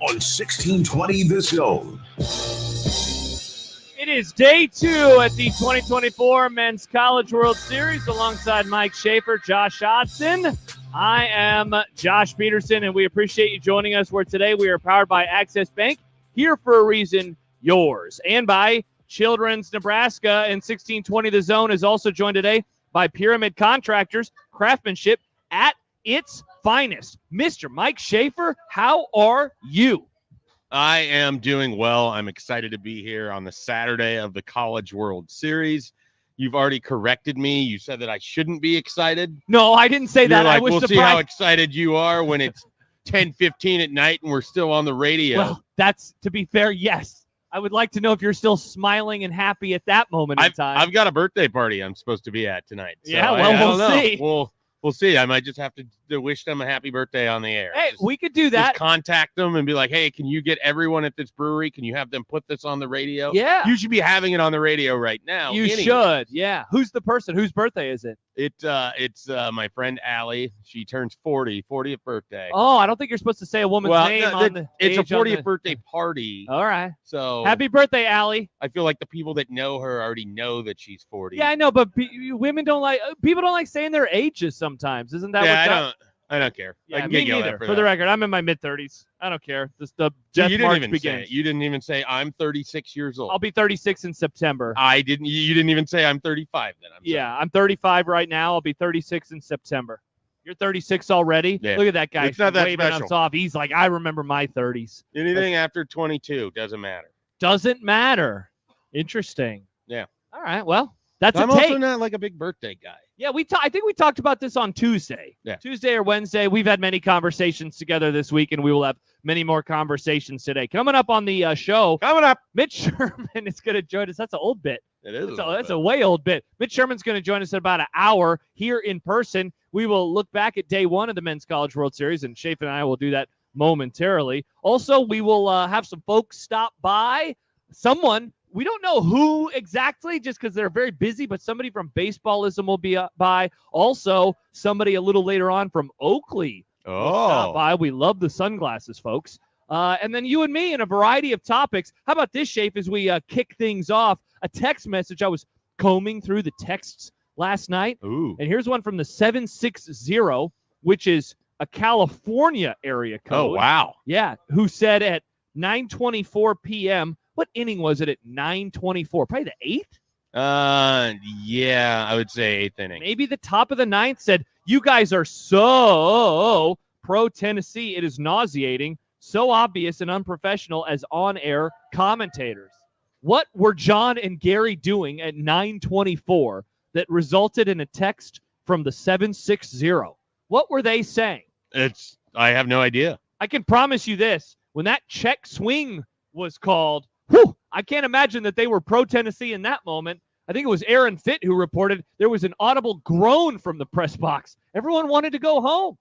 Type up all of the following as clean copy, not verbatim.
on 1620 The Zone. It is day 2 at the 2024 Men's College World Series alongside Mike Schaefer, Josh Hodson. I am Josh Peterson, and we appreciate you joining us where today we are powered by Access Bank, here for a reason, yours, and by Children's Nebraska. And 1620 The Zone is also joined today by Pyramid Contractors, craftsmanship at its finest. Mr. Mike Schaefer, how are you? I am doing well. I'm excited to be here on the Saturday of the College World Series. You've already corrected me. You said that I shouldn't be excited. No, I didn't say that. Like, I was we'll surprised. see how excited you are when it's 10:15 at night and we're still on the radio. Well, that's, to be fair, yes. I would like to know if you're still smiling and happy at that moment in time. I've got a birthday party I'm supposed to be at tonight. So yeah, well, we'll see. We'll see. I might just have to wish them a happy birthday on the air. Hey, we could do that. Just contact them and be like, hey, can you get everyone at this brewery? Can you have them put this on the radio? Yeah. You should be having it on the radio right now. You should, yeah. Who's the person? Whose birthday is it? It's my friend Allie. She turns 40th birthday. Oh, I don't think you're supposed to say a woman's name on the It's a age on 40th birthday party. All right. So happy birthday, Allie. I feel like the people that know her already know that she's 40. Yeah, I know, but people don't like saying their ages sometimes. Isn't that what I don't care. Yeah, I can me get yelled at neither. for the that. record, I'm in my mid-30s. I don't care. The So death you didn't march even begins. say. You didn't even say I'm 36 years old. I'll be 36 in September. You didn't even say I'm 35 then. I'm 35 right now. I'll be 36 in September. You're 36 already? Yeah. Look at that guy. It's not that waving special. us off. He's like, I remember my 30s. Anything after 22 doesn't matter. Doesn't matter. Interesting. Yeah. All right. Well, that's I'm a take. also not like a big birthday guy. Yeah, I think we talked about this on Tuesday. Yeah. Tuesday or Wednesday. We've had many conversations together this week, and we will have many more conversations today. Coming up on the show, Mitch Sherman is going to join us. That's an old bit. It is. That's a way old bit. Mitch Sherman's going to join us in about an hour here in person. We will look back at day 1 of the Men's College World Series, and Schaefer and I will do that momentarily. Also, we will have some folks stop by. Someone, we don't know who exactly, just because they're very busy, but somebody from Baseballism will be by. Also, somebody a little later on from Oakley will stop by. We love the sunglasses, folks. And then you and me in a variety of topics. How about this, Shape, as we kick things off? A text message. I was combing through the texts last night. Ooh. And here's one from the 760, which is a California area code. Oh, wow. Yeah, who said at 9:24 p.m., what inning was it at 9:24? Probably the 8th? Yeah, I would say 8th inning. Maybe the top of the 9th. Said, you guys are so pro-Tennessee, it is nauseating, so obvious and unprofessional as on-air commentators. What were John and Gary doing at 9:24 that resulted in a text from the 760? What were they saying? I have no idea. I can promise you this. When that check swing was called, I can't imagine that they were pro-Tennessee in that moment. I think it was Aaron Fitt who reported there was an audible groan from the press box. Everyone wanted to go home.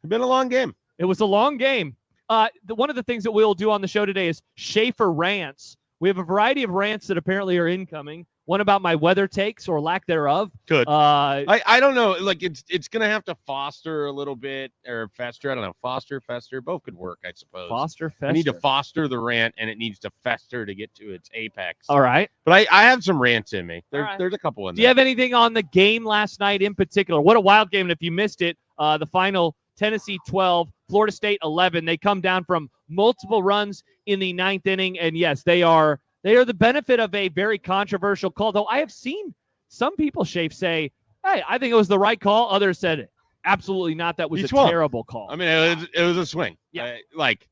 It's been a long game. It was a long game. One of the things that we'll do on the show today is Schaefer rants. We have a variety of rants that apparently are incoming. One about my weather takes or lack thereof. Good. I don't know. Like it's gonna have to foster a little bit or fester. I don't know. Foster, fester, both could work, I suppose. Foster, fester. I need to foster the rant, and it needs to fester to get to its apex. All right. But I have some rants in me. All right. There's a couple in there. Do you have anything on the game last night in particular? What a wild game! And if you missed it, the final: Tennessee 12, Florida State 11. They come down from multiple runs in the 9th inning, and yes, they are the benefit of a very controversial call. Though I have seen some people, Shafe, say, hey, I think it was the right call. Others said, absolutely not. That was terrible call. I mean, it was a swing. Yeah. Like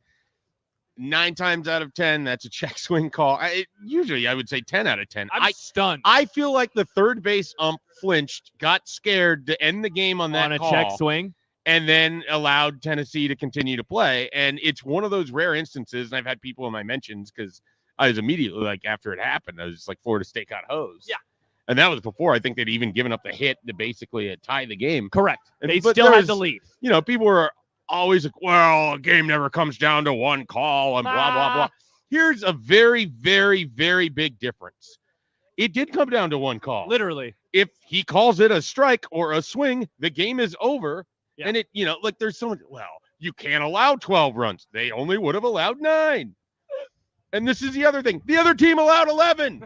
9 times out of 10, that's a check swing call. Usually I would say 10 out of 10. I'm stunned. I feel like the third base ump flinched, got scared to end the game on that call. Check swing. And then allowed Tennessee to continue to play. And it's one of those rare instances, and I've had people in my mentions because I was immediately, like, after it happened, I was just like, Florida State got hosed. Yeah. And that was before I think they'd even given up the hit to basically tie the game. Correct. And, they still had the lead. You know, people were always like, well, a game never comes down to one call and blah, blah, blah. Here's a very, very, very big difference. It did come down to one call. Literally. If he calls it a strike or a swing, the game is over. Yeah. And it, you know, like there's so much, well, You can't allow 12 runs. They only would have allowed 9. And this is the other thing. The other team allowed 11.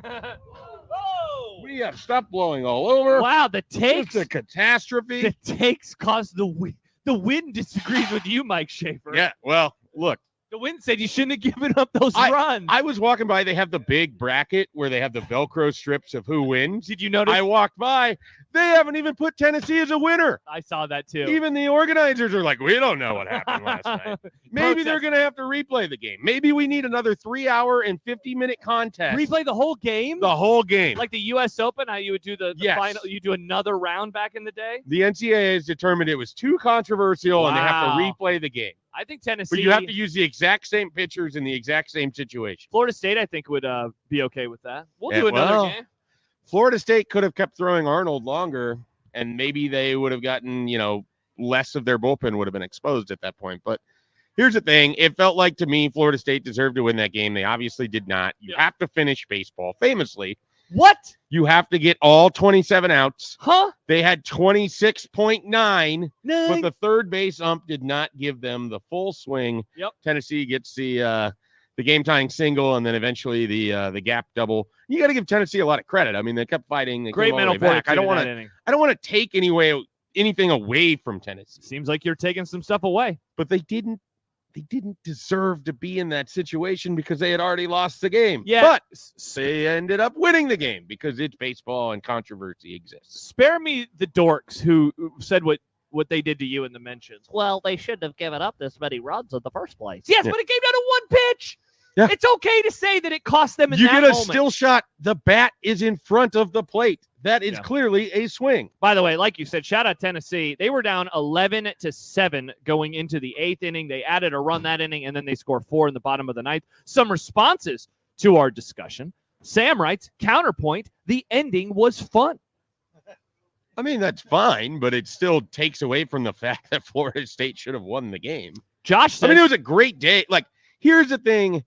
We have stopped blowing all over. Wow, the takes. It's a catastrophe. The takes caused the win. The wind disagrees with you, Mike Schaefer. Yeah, well, look. The wind said you shouldn't have given up those runs. I was walking by. They have the big bracket where they have the Velcro strips of who wins. Did you notice? I walked by. They haven't even put Tennessee as a winner. I saw that too. Even the organizers are like, we don't know what happened last night. Maybe they're going to have to replay the game. Maybe we need another 3-hour and 50-minute contest. Replay the whole game? The whole game. Like the U.S. Open, how you would do the final, you do another round back in the day? The NCAA has determined it was too controversial and they have to replay the game. I think Tennessee. But you have to use the exact same pitchers in the exact same situation. Florida State, I think, would be okay with that. We'll do another game. Florida State could have kept throwing Arnold longer, and maybe they would have gotten, less of their bullpen would have been exposed at that point. But here's the thing. It felt like, to me, Florida State deserved to win that game. They obviously did not. You have to finish baseball. Famously. What? You have to get all 27 outs. Huh? They had 26.9, but the third base ump did not give them the full swing. Yep. Tennessee gets the game-tying single, and then eventually the gap double. You got to give Tennessee a lot of credit. I mean, they kept fighting. They Great mental back. I don't want to take anything away from Tennessee. Seems like you're taking some stuff away. But they didn't deserve to be in that situation because they had already lost the game. Yeah. But they ended up winning the game because it's baseball and controversy exists. Spare me the dorks who said what they did to you in the mentions. Well, they shouldn't have given up this many runs in the first place. Yes, but it came down to one pitch. Yeah. It's okay to say that it cost them in that moment. You get a still shot. The bat is in front of the plate. That is clearly a swing. By the way, like you said, shout out Tennessee. They were down 11-7 going into the 8th inning. They added a run that inning, and then they scored 4 in the bottom of the 9th. Some responses to our discussion. Sam writes, counterpoint, the ending was fun. I mean, that's fine, but it still takes away from the fact that Florida State should have won the game. Josh says, it was a great day. Like, here's the thing.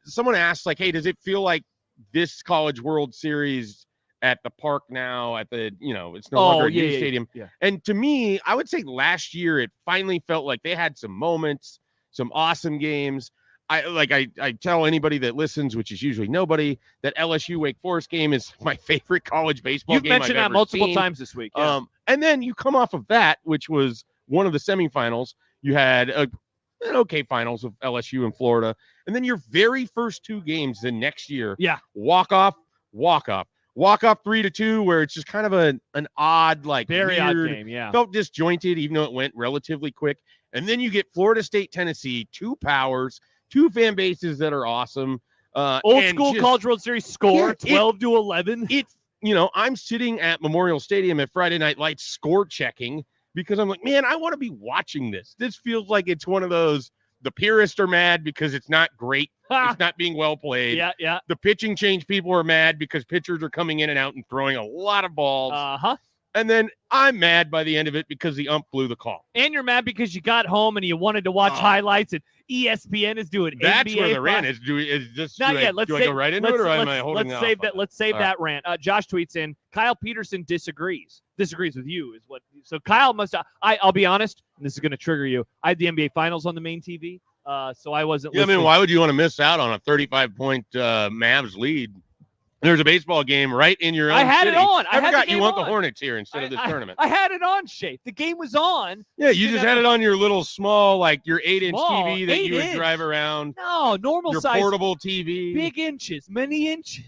Someone asked, like, hey, does it feel like this College World Series at the park now at the, it's no longer a new stadium. Yeah. And to me, I would say last year, it finally felt like they had some moments, some awesome games. I tell anybody that listens, which is usually nobody, that LSU Wake Forest game is my favorite college baseball game. You've mentioned that multiple times this week. Yeah. And then you come off of that, which was one of the semifinals. You had an okay finals of LSU and Florida. And then your very first 2 games the next year. Yeah. Walk off 3-2, where it's just kind of an odd, like very weird, odd game. Yeah. Felt disjointed, even though it went relatively quick. And then you get Florida State, Tennessee, 2 powers, 2 fan bases that are awesome. Old school College World Series score, 12-11. I'm sitting at Memorial Stadium at Friday Night Lights score checking because I'm like, man, I want to be watching this. This feels like it's one of those. The purists are mad because it's not great. It's not being well played. Yeah. The pitching change people are mad because pitchers are coming in and out and throwing a lot of balls. And then I'm mad by the end of it because the ump blew the call. And you're mad because you got home and you wanted to watch highlights, and ESPN is doing That's NBA where the rant is. Not yet. Let's go right into it, or am I holding Let's save that rant. Josh tweets in, Kyle Peterson disagrees with you. So Kyle must. I'll be honest, and this is going to trigger you. I had the NBA Finals on the main TV, so I wasn't. I mean, why would you want to miss out on a 35-point Mavs lead? There's a baseball game right in your own I had city. it on. I forgot you want the Hornets here instead of this tournament. I had it on, Shape. The game was on. Yeah, you just had it on your little small, like your 8-inch TV that you would drive around. No, normal your size. Your portable TV. Big inches, many inches.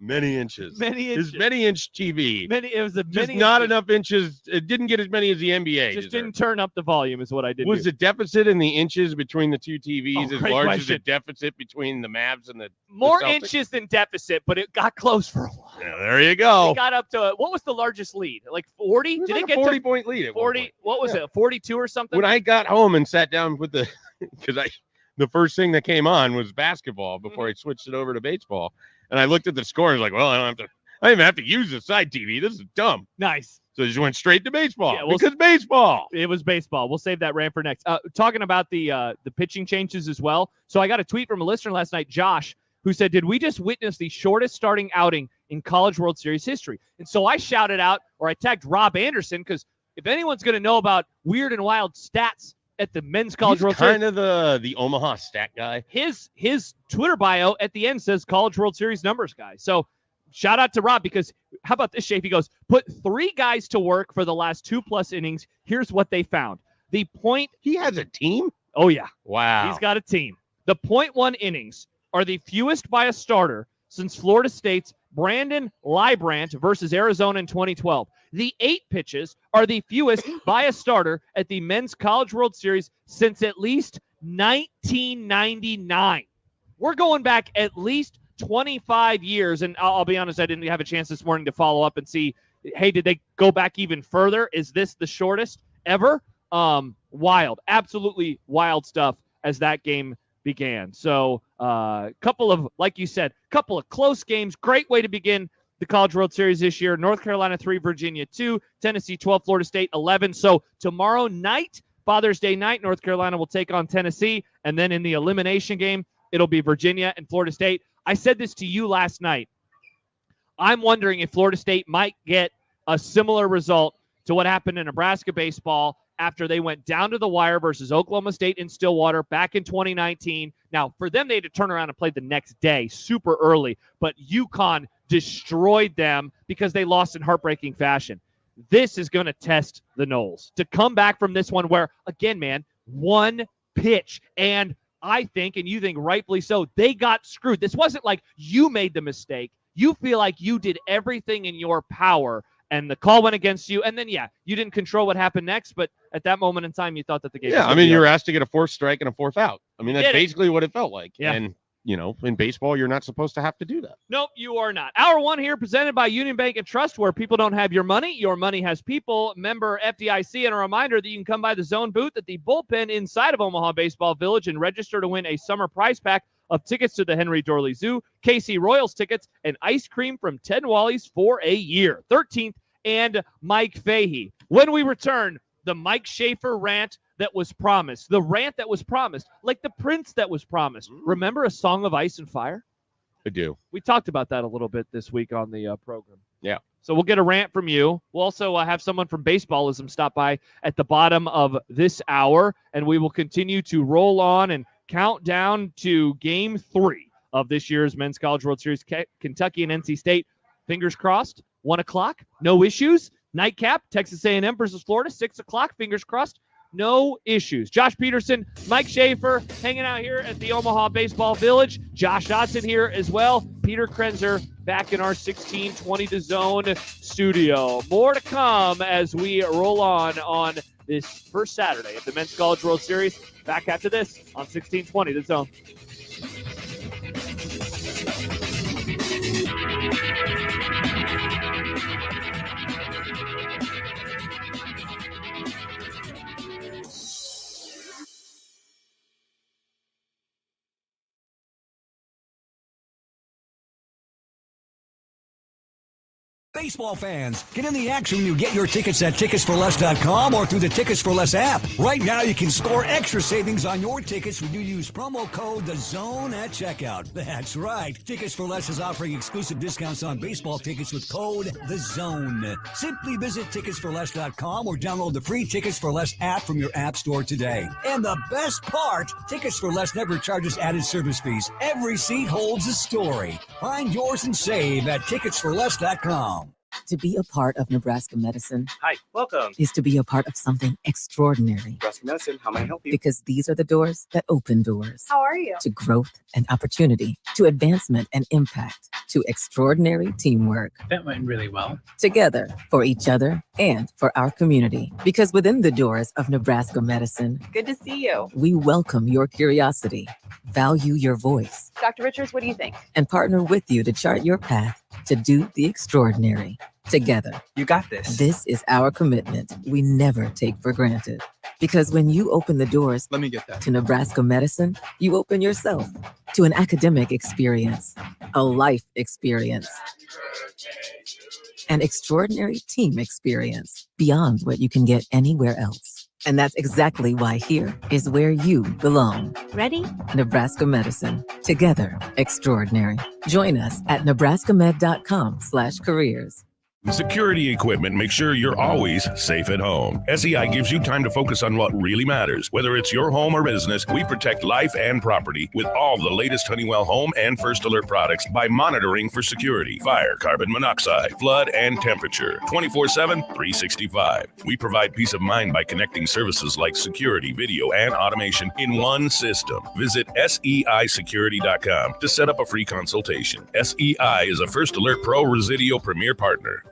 Many inches. It's many-inch TV. It was just not enough inches. It didn't get as many as the NBA. Just didn't turn up the volume is what I did. Was the deficit in the inches between the 2 TVs as large as the deficit between the Mavs and the More inches than deficit, but it got close for a while. Yeah, there you go. It got up to, what was the largest lead? Like 40? Did it get a 40-point lead at 40? What was it? 42 or something? When I got home and sat down with the first thing that came on was basketball before I switched it over to baseball. And I looked at the score and was like, well, I don't even have to use the side TV. This is dumb. Nice. So I just went straight to baseball. Yeah, because baseball. It was baseball. We'll save that rant for next. Talking about the pitching changes as well. So I got a tweet from a listener last night, Josh, who said, did we just witness the shortest starting outing in College World Series history? And so I shouted out, or I tagged Rob Anderson, because if anyone's going to know about weird and wild stats at the Men's College World Series, kind of the Omaha stat guy. His Twitter bio at the end says College World Series numbers guy. So shout out to Rob, because how about this, Shape? He goes, put 3 guys to work for the last 2+ innings. Here's what they found. The point. He has a team? Oh, yeah. Wow. He's got a team. The .1 innings are the fewest by a starter since Florida State's Brandon Librant versus Arizona in 2012. The 8 pitches are the fewest by a starter at the Men's College World Series since at least 1999. We're going back at least 25 years, and I'll be honest, I didn't have a chance this morning to follow up and see, hey, did they go back even further? Is this the shortest ever? Wild, absolutely wild stuff as that game began. So couple of, like you said, couple of close games. Great way to begin the College World Series this year. North Carolina 3, Virginia 2, Tennessee 12, Florida State 11. So tomorrow night, Father's Day night, North Carolina will take on Tennessee, and then in the elimination game, it'll be Virginia and Florida State. I said this to you last night. I'm wondering if Florida State might get a similar result to what happened in Nebraska baseball after they went down to the wire versus Oklahoma State in Stillwater back in 2019. Now, for them, they had to turn around and play the next day, super early, but UConn destroyed them because they lost in heartbreaking fashion. This is going to test the Noles to come back from this one where, again, man, 1 pitch, and I think, and you think rightfully so, they got screwed. This wasn't like you made the mistake. You feel like you did everything in your power, and the call went against you. And then, yeah, you didn't control what happened next, but at that moment in time, you thought that the game was I mean, you were asked to get a 4th strike and a 4th out. I mean, that's basically what it felt like. Yeah. And, you know, in baseball, you're not supposed to have to do that. Nope, you are not. Hour 1 here presented by Union Bank and Trust, where people don't have your money has people. Member FDIC, and a reminder that you can come by the Zone booth at the bullpen inside of Omaha Baseball Village and register to win a summer prize pack of tickets to the Henry Dorley Zoo, KC Royals tickets, and ice cream from Ted Wally's for a year. 13th and Mike Fahey. When we return, the Mike Schaefer rant that was promised, the rant that was promised, like the Prince that was promised. Remember A Song of Ice and Fire? I do. We talked about that a little bit this week on the program. Yeah. So we'll get a rant from you. We'll also have someone from Baseballism stop by at the bottom of this hour, and we will continue to roll on and count down to Game 3 of this year's Men's College World Series. Kentucky and NC State, fingers crossed, 1 o'clock, no issues. Nightcap, Texas A&M versus Florida, 6 o'clock, fingers crossed, no issues. Josh Peterson, Mike Schaefer, hanging out here at the Omaha Baseball Village. Josh Dotson here as well. Peter Krenzer back in our 1620 The Zone studio. More to come as we roll on this first Saturday of the Men's College World Series. Back after this on 1620 The Zone. Baseball fans, get in the action when you get your tickets at ticketsforless.com or through the Tickets for Less app. Right now, you can score extra savings on your tickets when you use promo code THEZONE at checkout. That's right. Tickets for Less is offering exclusive discounts on baseball tickets with code THEZONE. Simply visit ticketsforless.com or download the free Tickets for Less app from your app store today. And the best part, Tickets for Less never charges added service fees. Every seat holds a story. Find yours and save at ticketsforless.com. To be a part of Nebraska Medicine Hi, welcome. is to be a part of something extraordinary. Nebraska Medicine, how may I help you? Because these are the doors that open doors. How are you? To growth and opportunity, to advancement and impact, to extraordinary teamwork. That went really well. Together for each other and for our community. Because within the doors of Nebraska Medicine, Good to see you. we welcome your curiosity, value your voice, Dr. Richards, what do you think? and partner with you to chart your path to do the extraordinary. Together, You got this. this is our commitment we never take for granted. Because when you open the doors Let me get that. to Nebraska Medicine, you open yourself to an academic experience, a life experience, an extraordinary team experience beyond what you can get anywhere else. And that's exactly why here is where you belong. Ready? Nebraska Medicine. Together, extraordinary. Join us at nebraskamed.com/careers. Security equipment makes sure you're always safe at home. SEI gives you time to focus on what really matters. Whether it's your home or business, we protect life and property with all the latest Honeywell home and First Alert products by monitoring for security, fire, carbon monoxide, flood, and temperature. 24/7, 365. We provide peace of mind by connecting services like security, video, and automation in one system. Visit SEIsecurity.com to set up a free consultation. SEI is a First Alert Pro Residio Premier Partner.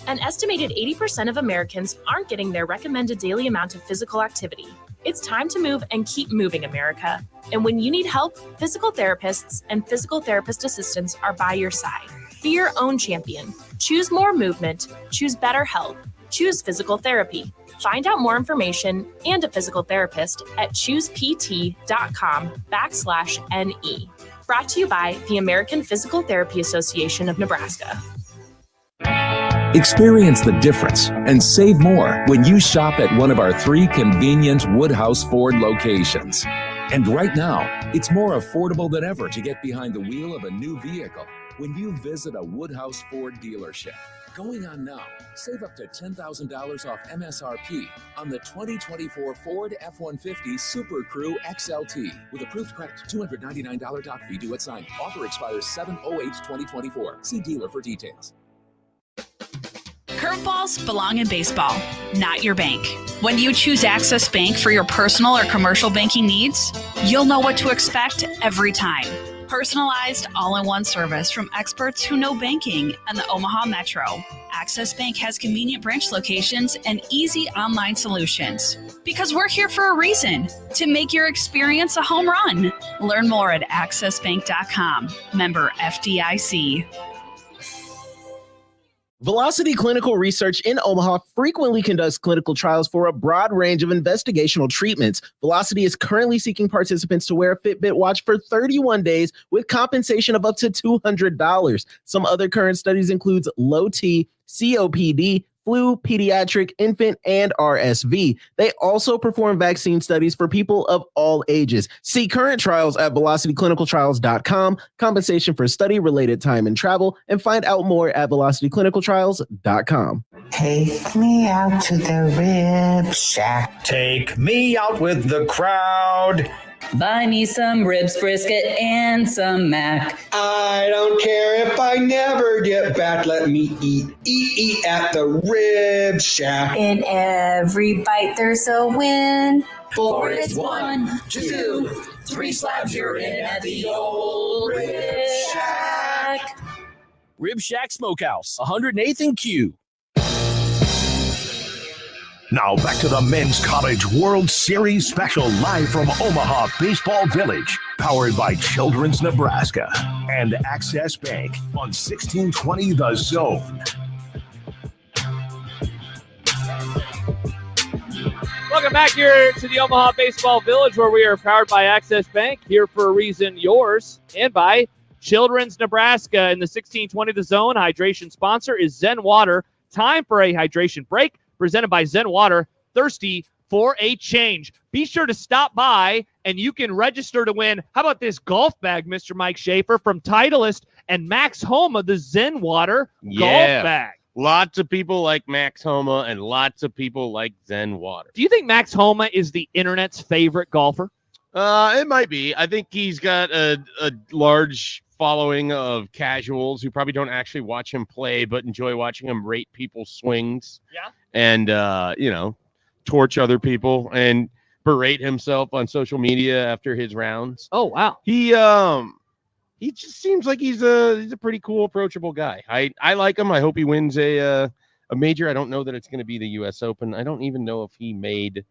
An estimated 80% of Americans aren't getting their recommended daily amount of physical activity. It's time to move and keep moving, America. And when you need help, physical therapists and physical therapist assistants are by your side. Be your own champion. Choose more movement. Choose better health. Choose physical therapy. Find out more information and a physical therapist at choosept.com/NE. Brought to you by the American Physical Therapy Association of Nebraska. Experience the difference and save more when you shop at one of our 3 convenient Woodhouse Ford locations. And right now, it's more affordable than ever to get behind the wheel of a new vehicle when you visit a Woodhouse Ford dealership. Going on now, save up to $10,000 off MSRP on the 2024 Ford F-150 Super Crew XLT with approved credit, $299 doc fee due at signing. Offer expires 7/08/2024. See dealer for details. Curveballs belong in baseball, not your bank. When you choose Access Bank for your personal or commercial banking needs, you'll know what to expect every time. Personalized, all-in-one service from experts who know banking and the Omaha Metro. Access Bank has convenient branch locations and easy online solutions. Because we're here for a reason, to make your experience a home run. Learn more at accessbank.com. Member FDIC. Velocity Clinical Research in Omaha frequently conducts clinical trials for a broad range of investigational treatments. Velocity is currently seeking participants to wear a Fitbit watch for 31 days with compensation of up to $200. Some other current studies includes low T, COPD, flu, pediatric, infant, and RSV. They also perform vaccine studies for people of all ages. See current trials at velocityclinicaltrials.com, compensation for study-related time and travel, and find out more at velocityclinicaltrials.com. Take me out to the Rib Shack. Take me out with the crowd. Buy me some ribs, brisket, and some mac. I don't care if I never get back. Let me eat at the Rib Shack. In every bite, there's a win. For it's 1, 2, 3 slabs, you're in at the old Rib Shack. Rib Shack Smokehouse, 108th and Q. Now back to the Men's College World Series special live from Omaha Baseball Village, powered by Children's Nebraska and Access Bank on 1620 The Zone. Welcome back here to the Omaha Baseball Village, where we are powered by Access Bank, here for a reason, yours, and by Children's Nebraska. In the 1620 The Zone, hydration sponsor is Zen Water. Time for a hydration break, presented by Zen Water, thirsty for a change. Be sure to stop by, and you can register to win. How about this golf bag, Mr. Mike Schaefer, from Titleist and Max Homa, the Zen Water golf bag. Lots of people like Max Homa, and lots of people like Zen Water. Do you think Max Homa is the internet's favorite golfer? It might be. I think he's got a large following of casuals who probably don't actually watch him play, but enjoy watching him rate people's swings. Yeah. And, torch other people and berate himself on social media after his rounds. Oh, wow. He just seems like he's a pretty cool, approachable guy. I like him. I hope he wins a major. I don't know that it's going to be the U.S. Open. I don't even know if he made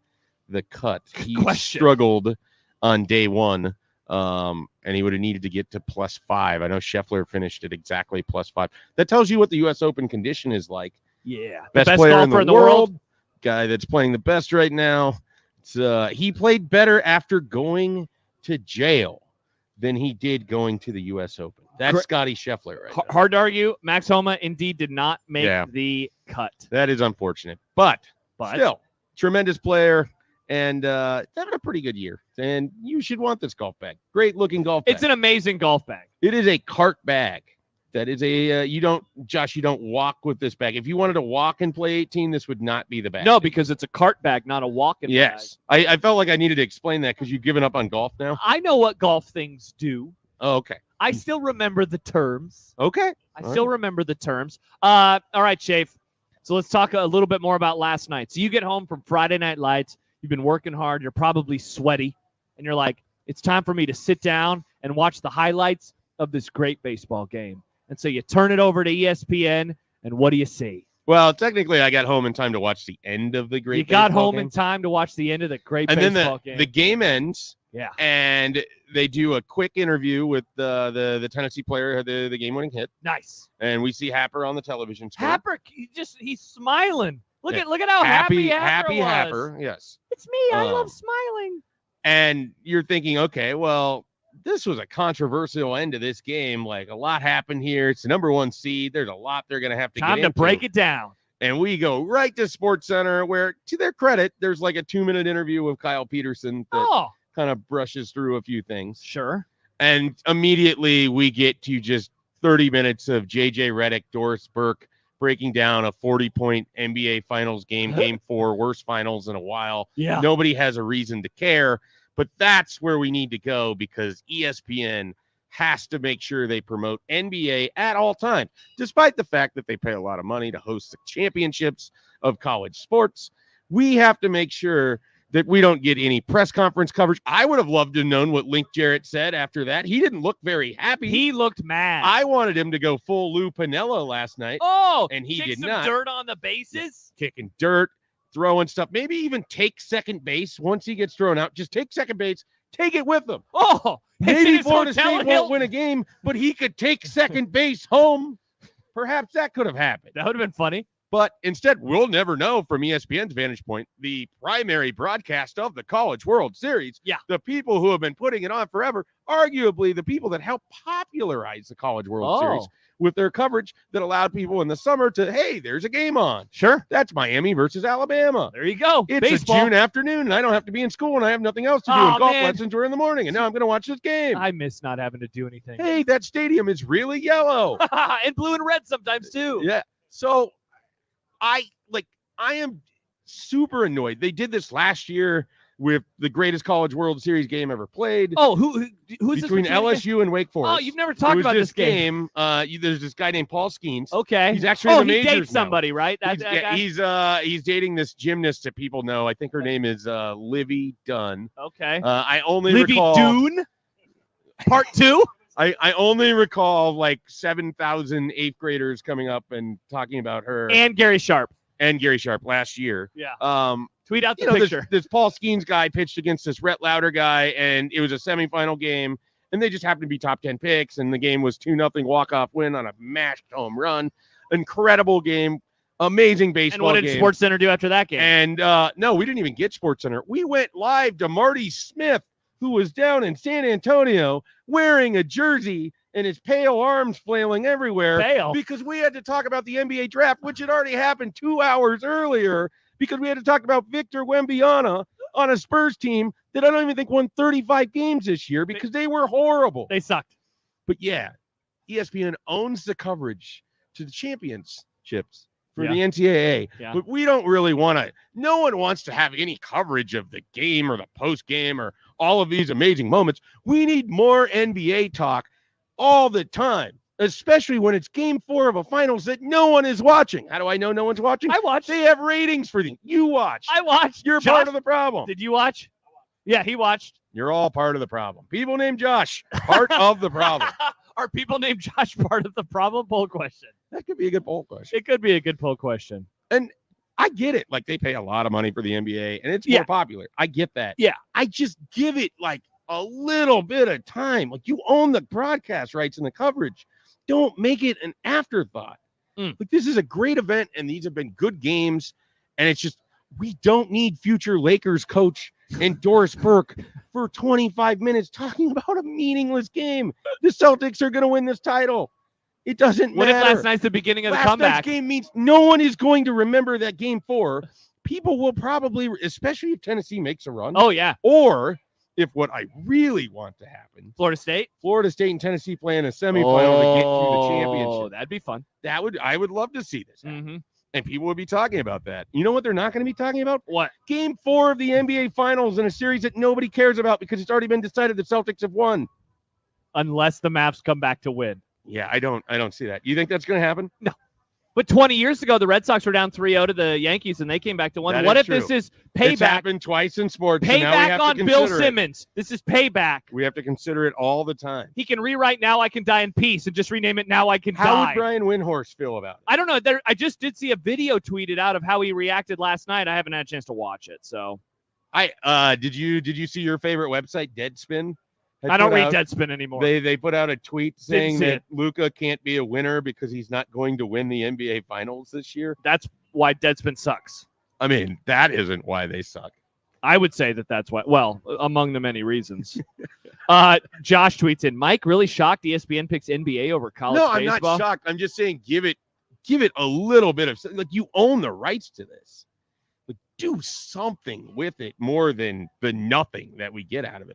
the cut. He struggled on day one, and he would have needed to get to +5. I know Scheffler finished at exactly +5. That tells you what the U.S. Open condition is like. Yeah, best player in the world. Guy that's playing the best right now. He played better after going to jail than he did going to the U.S. Open. That's Scotty Scheffler right now. Hard to argue. Max Homa indeed did not make the cut. That is unfortunate. But still, tremendous player and having a pretty good year. And you should want this golf bag. Great looking golf bag. It's an amazing golf bag. It is a cart bag. That is a you don't walk with this bag. If you wanted to walk and play 18, this would not be the bag. No, because it's a cart bag, not a walking bag. Yes. I felt like I needed to explain that because you've given up on golf now. I know what golf things do. Oh, okay. I still remember the terms. Okay. I still remember the terms. All right, Chafe. So let's talk a little bit more about last night. So you get home from Friday Night Lights. You've been working hard. You're probably sweaty. And you're like, it's time for me to sit down and watch the highlights of this great baseball game. And so you turn it over to ESPN, and what do you see? Well, technically, I got home in time to watch the end of the great You got baseball home game. in time to watch the end of the great And baseball then game. the game ends. Yeah. And they do a quick interview with the Tennessee player who had the game-winning hit. Nice. And we see Happer on the television screen. Happer, he's smiling. Look Yeah. at how happy Happer was. Happer, yes. It's me. I love smiling. And you're thinking, okay, well, this was a controversial end to this game. Like, a lot happened here. It's the number 1 seed. There's a lot they're going to have to Time get to into. break it down. And we go right to Sports Center, where, to their credit, there's like a 2-minute interview with Kyle Peterson that kind of brushes through a few things. Sure. And immediately we get to just 30 minutes of J.J. Redick, Doris Burke breaking down a 40-point NBA Finals game, Game 4, worst finals in a while. Yeah. Nobody has a reason to care. But that's where we need to go because ESPN has to make sure they promote NBA at all times, despite the fact that they pay a lot of money to host the championships of college sports. We have to make sure that we don't get any press conference coverage. I would have loved to have known what Link Jarrett said after that. He didn't look very happy. He looked mad. I wanted him to go full Lou Piniella last night. Oh, and he kick did some not. dirt on the bases. Kicking dirt, throwing stuff, maybe even take second base once he gets thrown out. Just take second base, take it with him. Oh, maybe Florida State won't win a game, but he could take second base home. Perhaps that could have happened. That would have been funny. But instead, we'll never know from ESPN's vantage point, the primary broadcast of the College World Series. Yeah. The people who have been putting it on forever, arguably the people that helped popularize the College World Series with their coverage that allowed people in the summer to, hey, there's a game on. Sure. That's Miami versus Alabama. There you go. It's baseball. a June afternoon, and I don't have to be in school, and I have nothing else to do. And golf lessons were in the morning, and now I'm going to watch this game. I miss not having to do anything. Hey, that stadium is really yellow. And blue and red sometimes, too. Yeah. So I am super annoyed. They did this last year with the greatest College World Series game ever played. Oh, who's between this LSU and Wake Forest? Oh, you've never talked about this game. There's this guy named Paul Skeens. Okay. He's actually in the majors he dates now. somebody, right? He's dating this gymnast that people know. I think her name is Livy Dunn. Okay. I only Livy recall Dune? Part 2? I only recall like 7,000 eighth graders coming up and talking about her. And Gary Sharp. Last year. Yeah. Tweet out the this, picture. This Paul Skeens guy pitched against this Rhett Lauder guy, and it was a semifinal game, and they just happened to be top 10 picks, and the game was 2-0 walk-off win on a mashed home run. Incredible game. Amazing baseball game. And what did Sports Center do after that game? And no, we didn't even get Sports Center. We went live to Marty Smith, who was down in San Antonio wearing a jersey and his pale arms flailing everywhere because we had to talk about the NBA draft, which had already happened 2 hours earlier, because we had to talk about Victor Wembanyama on a Spurs team that I don't even think won 35 games this year because they were horrible. They sucked. But yeah, ESPN owns the coverage to the championships for the NCAA. Yeah. But we don't really want to. No one wants to have any coverage of the game or the post game or all of these amazing moments. We need more NBA talk all the time, especially when it's game 4 of a finals that no one is watching. How do I know no one's watching? I watched. They have ratings for them. You watch. I watched. You're Josh, part of the problem. Did you watch? Yeah, he watched. You're all part of the problem. People named Josh, part of the problem. Are people named Josh part of the problem? Poll question. That could be a good poll question. It could be a good poll question. And I get it. Like, they pay a lot of money for the NBA, and it's more popular. I get that. Yeah. I just give it, like, a little bit of time. Like, you own the broadcast rights and the coverage. Don't make it an afterthought. Like, this is a great event, and these have been good games, and it's just, we don't need future Lakers coach and Doris Burke for 25 minutes talking about a meaningless game. The Celtics are going to win this title. It doesn't What matter. if last night's the beginning of the Last comeback? night's game means no one is going to remember that game 4. People will probably, especially if Tennessee makes a run. Oh, yeah. Or if what I really want to happen, Florida State and Tennessee play in a semifinal to get to the championship. That'd be fun. I would love to see this happen. Mm-hmm. And people would be talking about that. You know what they're not going to be talking about? What? Game 4 of the NBA Finals in a series that nobody cares about because it's already been decided the Celtics have won. Unless the Mavs come back to win. Yeah, I don't see that. You think that's going to happen? No. But 20 years ago, the Red Sox were down 3-0 to the Yankees, and they came back to win. What if this is payback? It's happened twice in sports. So now we Payback have on to Bill consider Simmons. This is payback. We have to consider it all the time. He can rewrite Now I Can Die in Peace and just rename it Now I Can Die. How would Brian Windhorst feel about it? I don't know. I just did see a video tweeted out of how he reacted last night. I haven't had a chance to watch it. So, did you see your favorite website, Deadspin? I don't read Deadspin anymore. They put out a tweet saying that Luka can't be a winner because he's not going to win the NBA Finals this year. That's why Deadspin sucks. I mean, that isn't why they suck. I would say that's why. Well, among the many reasons. Josh tweets in, Mike, really shocked ESPN picks NBA over college baseball? No, I'm not shocked. I'm just saying give it a little bit of, like, you own the rights to this. Like, do something with it more than the nothing that we get out of it.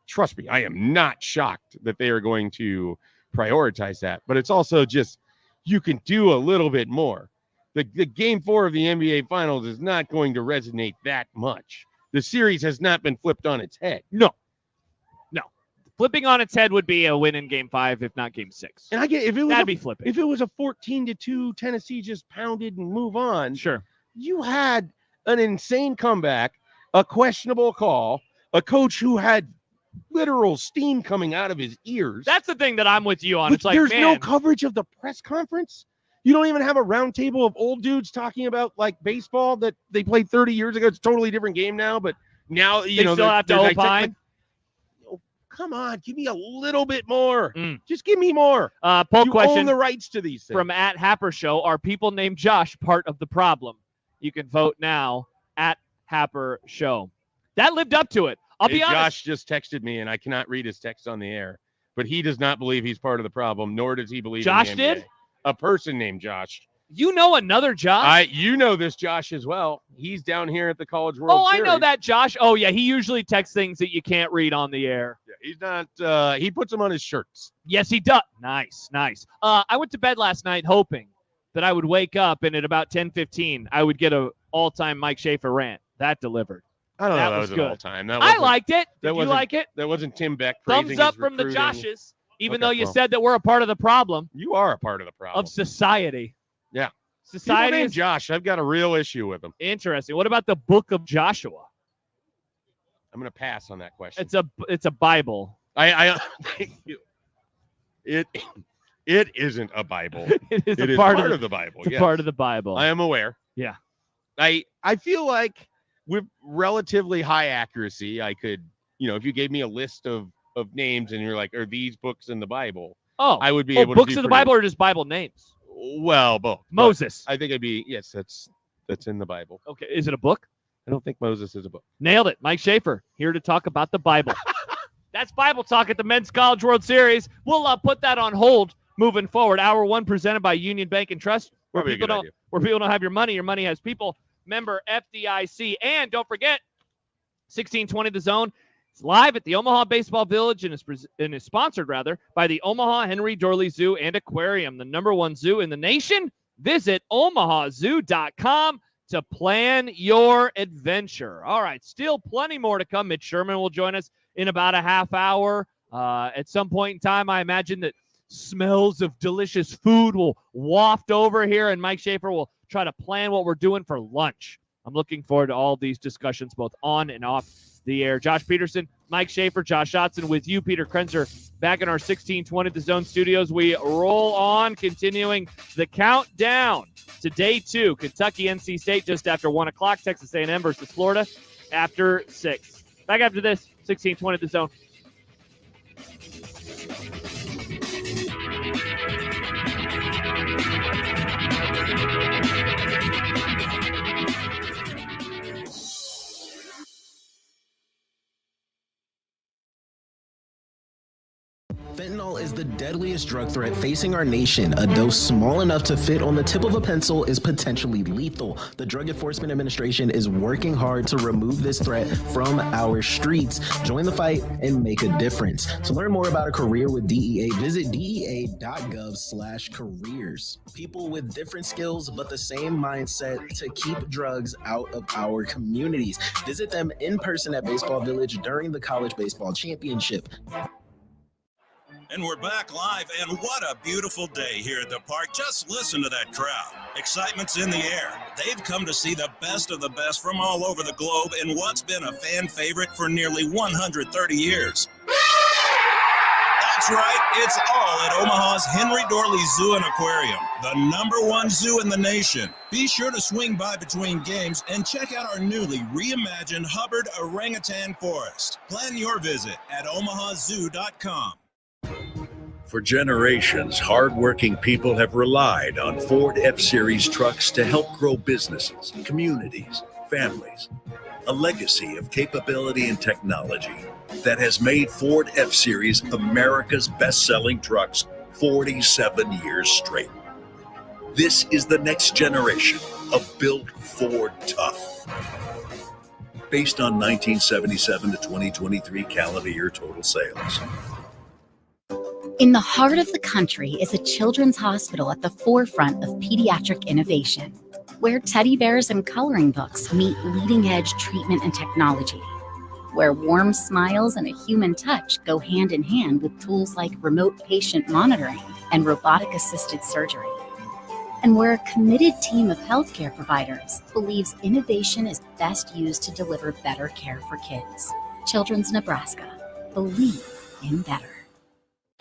Trust me, I am not shocked that they are going to prioritize that. But it's also just, you can do a little bit more. The Game 4 of the NBA Finals is not going to resonate that much. The series has not been flipped on its head. No. Flipping on its head would be a win in Game 5, if not Game 6. And I get that'd be flipping. If it was a 14-2 Tennessee just pounded and move on, sure. You had an insane comeback, a questionable call, a coach who had literal steam coming out of his ears. That's the thing that I'm with you on. It's like, there's man, no coverage of the press conference. You don't even have a round table of old dudes talking about, like, baseball that they played 30 years ago. It's a totally different game now, but now they still have to opine. Come on, give me a little bit more. Just give me more. Poll question. You own the rights to these things. From @Happer Show, are people named Josh part of the problem? You can vote now @Happer Show. That lived up to it. I'll be honest. Josh just texted me, and I cannot read his text on the air, but he does not believe he's part of the problem, nor does he believe Josh in the NBA. did? A person named Josh. You know another Josh? You know this Josh as well. He's down here at the College World Series. I know that Josh. Oh, yeah, he usually texts things that you can't read on the air. Yeah, he's not. He puts them on his shirts. Yes, he does. Nice. I went to bed last night hoping that I would wake up and at about 10:15 I would get a all-time Mike Schaefer rant. That delivered. I don't know. That was good. an all-time. I liked it. Did you like it? That wasn't Tim Beck. Thumbs up from the Joshes. Even though you said that we're a part of the problem. You are a part of the problem. Of society. Yeah. Society is Josh. I've got a real issue with him. Interesting. What about the Book of Joshua? I'm going to pass on that question. It's a Bible. Thank you. It isn't a Bible. It is a part of the Bible. It's a part of the Bible. I am aware. Yeah. I feel like with relatively high accuracy, I could, if you gave me a list of names and you're like, are these books in the Bible? Oh, I would be able to books of the Bible or just Bible names? Well, both. Moses. I think it'd be, yes, that's in the Bible. Okay. Is it a book? I don't think Moses is a book. Nailed it. Mike Schaefer here to talk about the Bible. That's Bible Talk at the Men's College World Series. We'll put that on hold moving forward. Hour 1 presented by Union Bank and Trust. Where people don't have your money has people. Member FDIC. And don't forget, 1620 The Zone. It's live at the Omaha Baseball Village and is sponsored, by the Omaha Henry Dorley Zoo and Aquarium, the #1 zoo in the nation. Visit omahazoo.com to plan your adventure. All right, still plenty more to come. Mitch Sherman will join us in about a half hour. At some point in time, I imagine that smells of delicious food will waft over here, and Mike Schaefer will try to plan what we're doing for lunch. I'm looking forward to all these discussions, both on and off the air. Josh Peterson, Mike Schaefer, Josh Otson with you, Peter Krenzer, back in our 1620 The Zone studios. We roll on, continuing the countdown to day 2. Kentucky, NC State just after 1 o'clock. Texas A&M versus Florida after 6. Back after this, 1620 The Zone. Fentanyl is the deadliest drug threat facing our nation. A dose small enough to fit on the tip of a pencil is potentially lethal. The Drug Enforcement Administration is working hard to remove this threat from our streets. Join the fight and make a difference. To learn more about a career with DEA, visit dea.gov/careers. People with different skills but the same mindset to keep drugs out of our communities. Visit them in person at Baseball Village during the College Baseball Championship. And we're back live, and what a beautiful day here at the park. Just listen to that crowd. Excitement's in the air. They've come to see the best of the best from all over the globe in what's been a fan favorite for nearly 130 years. That's right, it's all at Omaha's Henry Dorley Zoo and Aquarium, the #1 zoo in the nation. Be sure to swing by between games and check out our newly reimagined Hubbard Orangutan Forest. Plan your visit at omahazoo.com. For generations, hardworking people have relied on Ford F-Series trucks to help grow businesses, communities, families. A legacy of capability and technology that has made Ford F-Series America's best-selling trucks 47 years straight. This is the next generation of Built Ford Tough. Based on 1977 to 2023 calendar year total sales. In the heart of the country is a children's hospital at the forefront of pediatric innovation, where teddy bears and coloring books meet leading-edge treatment and technology, where warm smiles and a human touch go hand in hand with tools like remote patient monitoring and robotic-assisted surgery, and where a committed team of healthcare providers believes innovation is best used to deliver better care for kids. Children's Nebraska. Believe in better.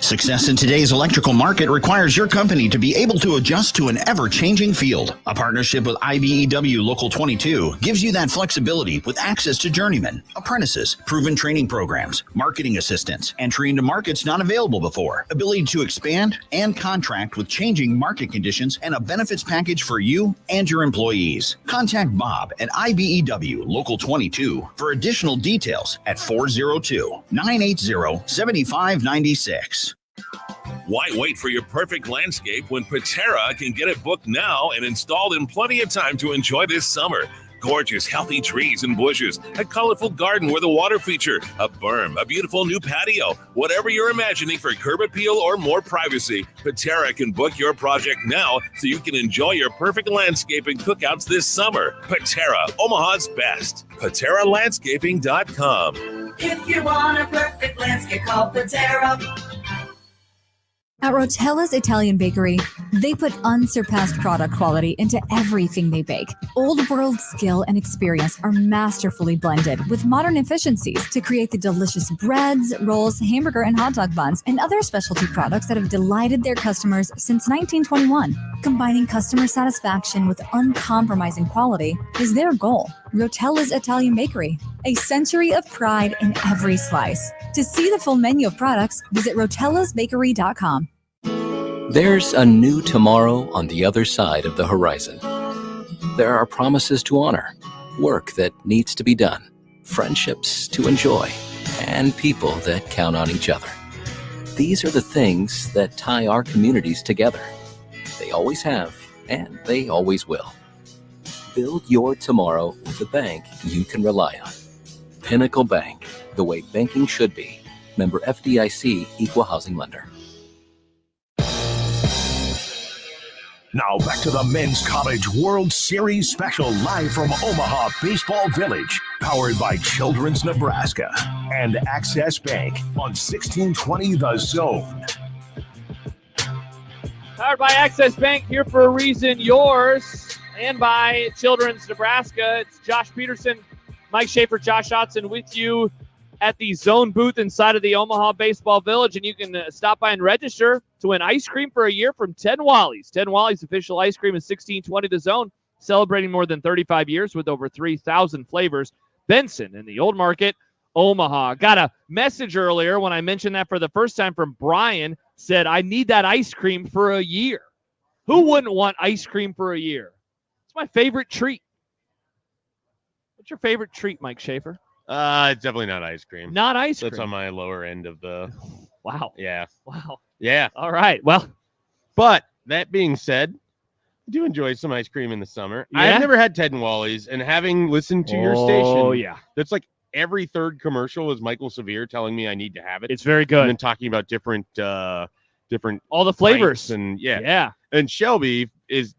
Success in today's electrical market requires your company to be able to adjust to an ever-changing field. A partnership with IBEW Local 22 gives you that flexibility with access to journeymen, apprentices, proven training programs, marketing assistance, entry into markets not available before, ability to expand and contract with changing market conditions, and a benefits package for you and your employees. Contact Bob at IBEW Local 22 for additional details at 402-980-7596. Why wait for your perfect landscape when Patera can get it booked now and installed in plenty of time to enjoy this summer? Gorgeous, healthy trees and bushes, a colorful garden with a water feature, a berm, a beautiful new patio. Whatever you're imagining for curb appeal or more privacy, Patera can book your project now so you can enjoy your perfect landscape and cookouts this summer. Patera, Omaha's best. PateraLandscaping.com. If you want a perfect landscape, call Patera. At Rotella's Italian Bakery, they put unsurpassed product quality into everything they bake. Old world skill and experience are masterfully blended with modern efficiencies to create the delicious breads, rolls, hamburger and hot dog buns, and other specialty products that have delighted their customers since 1921. Combining customer satisfaction with uncompromising quality is their goal. Rotella's Italian Bakery, a century of pride in every slice. To see the full menu of products, visit rotellasbakery.com. There's a new tomorrow on the other side of the horizon. There are promises to honor, work that needs to be done, friendships to enjoy, and people that count on each other. These are the things that tie our communities together. They always have, and they always will. Build your tomorrow with a bank you can rely on. Pinnacle Bank, the way banking should be. Member FDIC, Equal Housing Lender. Now back to the Men's College World Series special live from Omaha Baseball Village, powered by Children's Nebraska and Access Bank on 1620 The Zone. Powered by Access Bank, here for a reason, yours, and by Children's Nebraska. It's Josh Peterson, Mike Schaefer, Josh Otson with you at the Zone booth inside of the Omaha Baseball Village, and you can stop by and register to win ice cream for a year from Ted Wally's. Ted Wally's official ice cream is 1620 The Zone, celebrating more than 35 years with over 3,000 flavors. Benson in the Old Market, Omaha. Got a message earlier when I mentioned that for the first time from Brian, said, I need that ice cream for a year. Who wouldn't want ice cream for a year? It's my favorite treat. What's your favorite treat, Mike Schaefer? It's definitely not ice cream. Not ice That's cream. on my lower end of the Wow. Yeah. Wow. Yeah. All right. Well, but that being said, I do enjoy some ice cream in the summer. Yeah? I've never had Ted and Wally's, and having listened to your station, Oh, yeah. that's like every third commercial is Michael Severe telling me I need to have it. It's very good. And then talking about different all the flavors. and Yeah. And Shelby is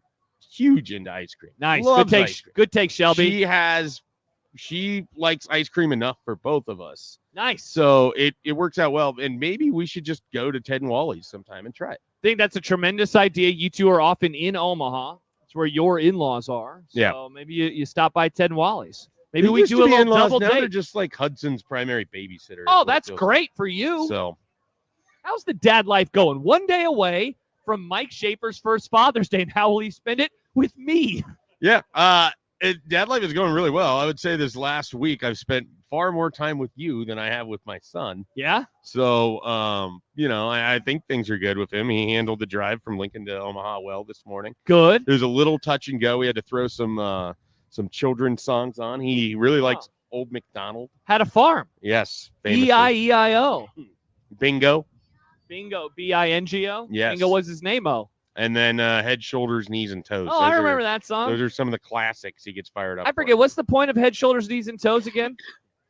huge into ice cream. Nice. Loves Good ice take. cream. Good take, Shelby. She likes ice cream enough for both of us. Nice. So it works out well. And maybe we should just go to Ted and Wally's sometime and try it. I think that's a tremendous idea. You two are often in Omaha. It's where your in-laws are. So maybe you stop by Ted and Wally's. Maybe They we used do to a be little in-laws, double now they're date. just like Hudson's primary babysitter. Oh, that's great for you. So how's the dad life going? One day away from Mike Schaefer's first Father's Day, and how will he spend it? With me. Yeah. Dad life is going really well. I would say this last week I've spent far more time with you than I have with my son. Yeah. So, I think things are good with him. He handled the drive from Lincoln to Omaha well this morning. Good. It was a little touch and go. We had to throw some children's songs on. He really likes Old MacDonald. Had a farm. Yes. famously. E-I-E-I-O. Bingo. Bingo. B-I-N-G-O. Yes. Bingo was his name-o. And then Head, Shoulders, Knees, and Toes. Oh, I remember that song. Those are some of the classics he gets fired up I forget. for. What's the point of Head, Shoulders, Knees, and Toes again?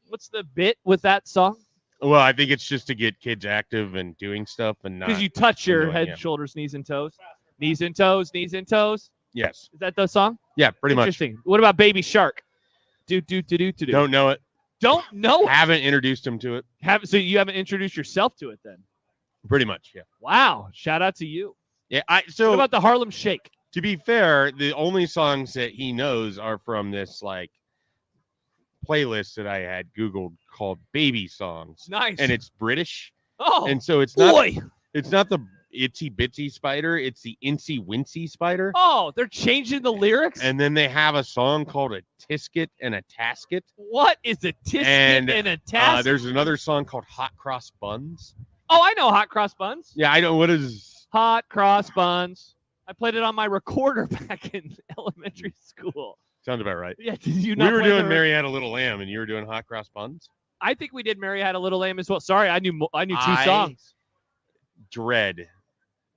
What's the bit with that song? Well, I think it's just to get kids active and doing stuff and not. Because you touch your annoying, head, yeah. shoulders, knees, and toes. Knees and toes, knees and toes. Yes. Is that the song? Yeah, pretty much. Interesting. What about Baby Shark? Do. Don't know it. Don't know it. Haven't introduced him to it. So you haven't introduced yourself to it then? Pretty much, yeah. Wow. Shout out to you. Yeah. What about the Harlem Shake? To be fair, the only songs that he knows are from this playlist that I had Googled called Baby Songs. Nice. And it's British. Oh. And so it's not the Itsy Bitsy Spider, it's the Incy Wincy Spider. Oh, they're changing the lyrics? And then they have a song called A Tisket and a Tasket. What is a tisket and a tasket? There's another song called Hot Cross Buns. Oh, I know Hot Cross Buns. Yeah, I know. What is Hot Cross Buns? I played it on my recorder back in elementary school. Sounds about right. Yeah, did you not We were play doing the- Mary Had a Little Lamb, and you were doing Hot Cross Buns. I think we did Mary Had a Little Lamb as well. Sorry, I knew two songs. Dread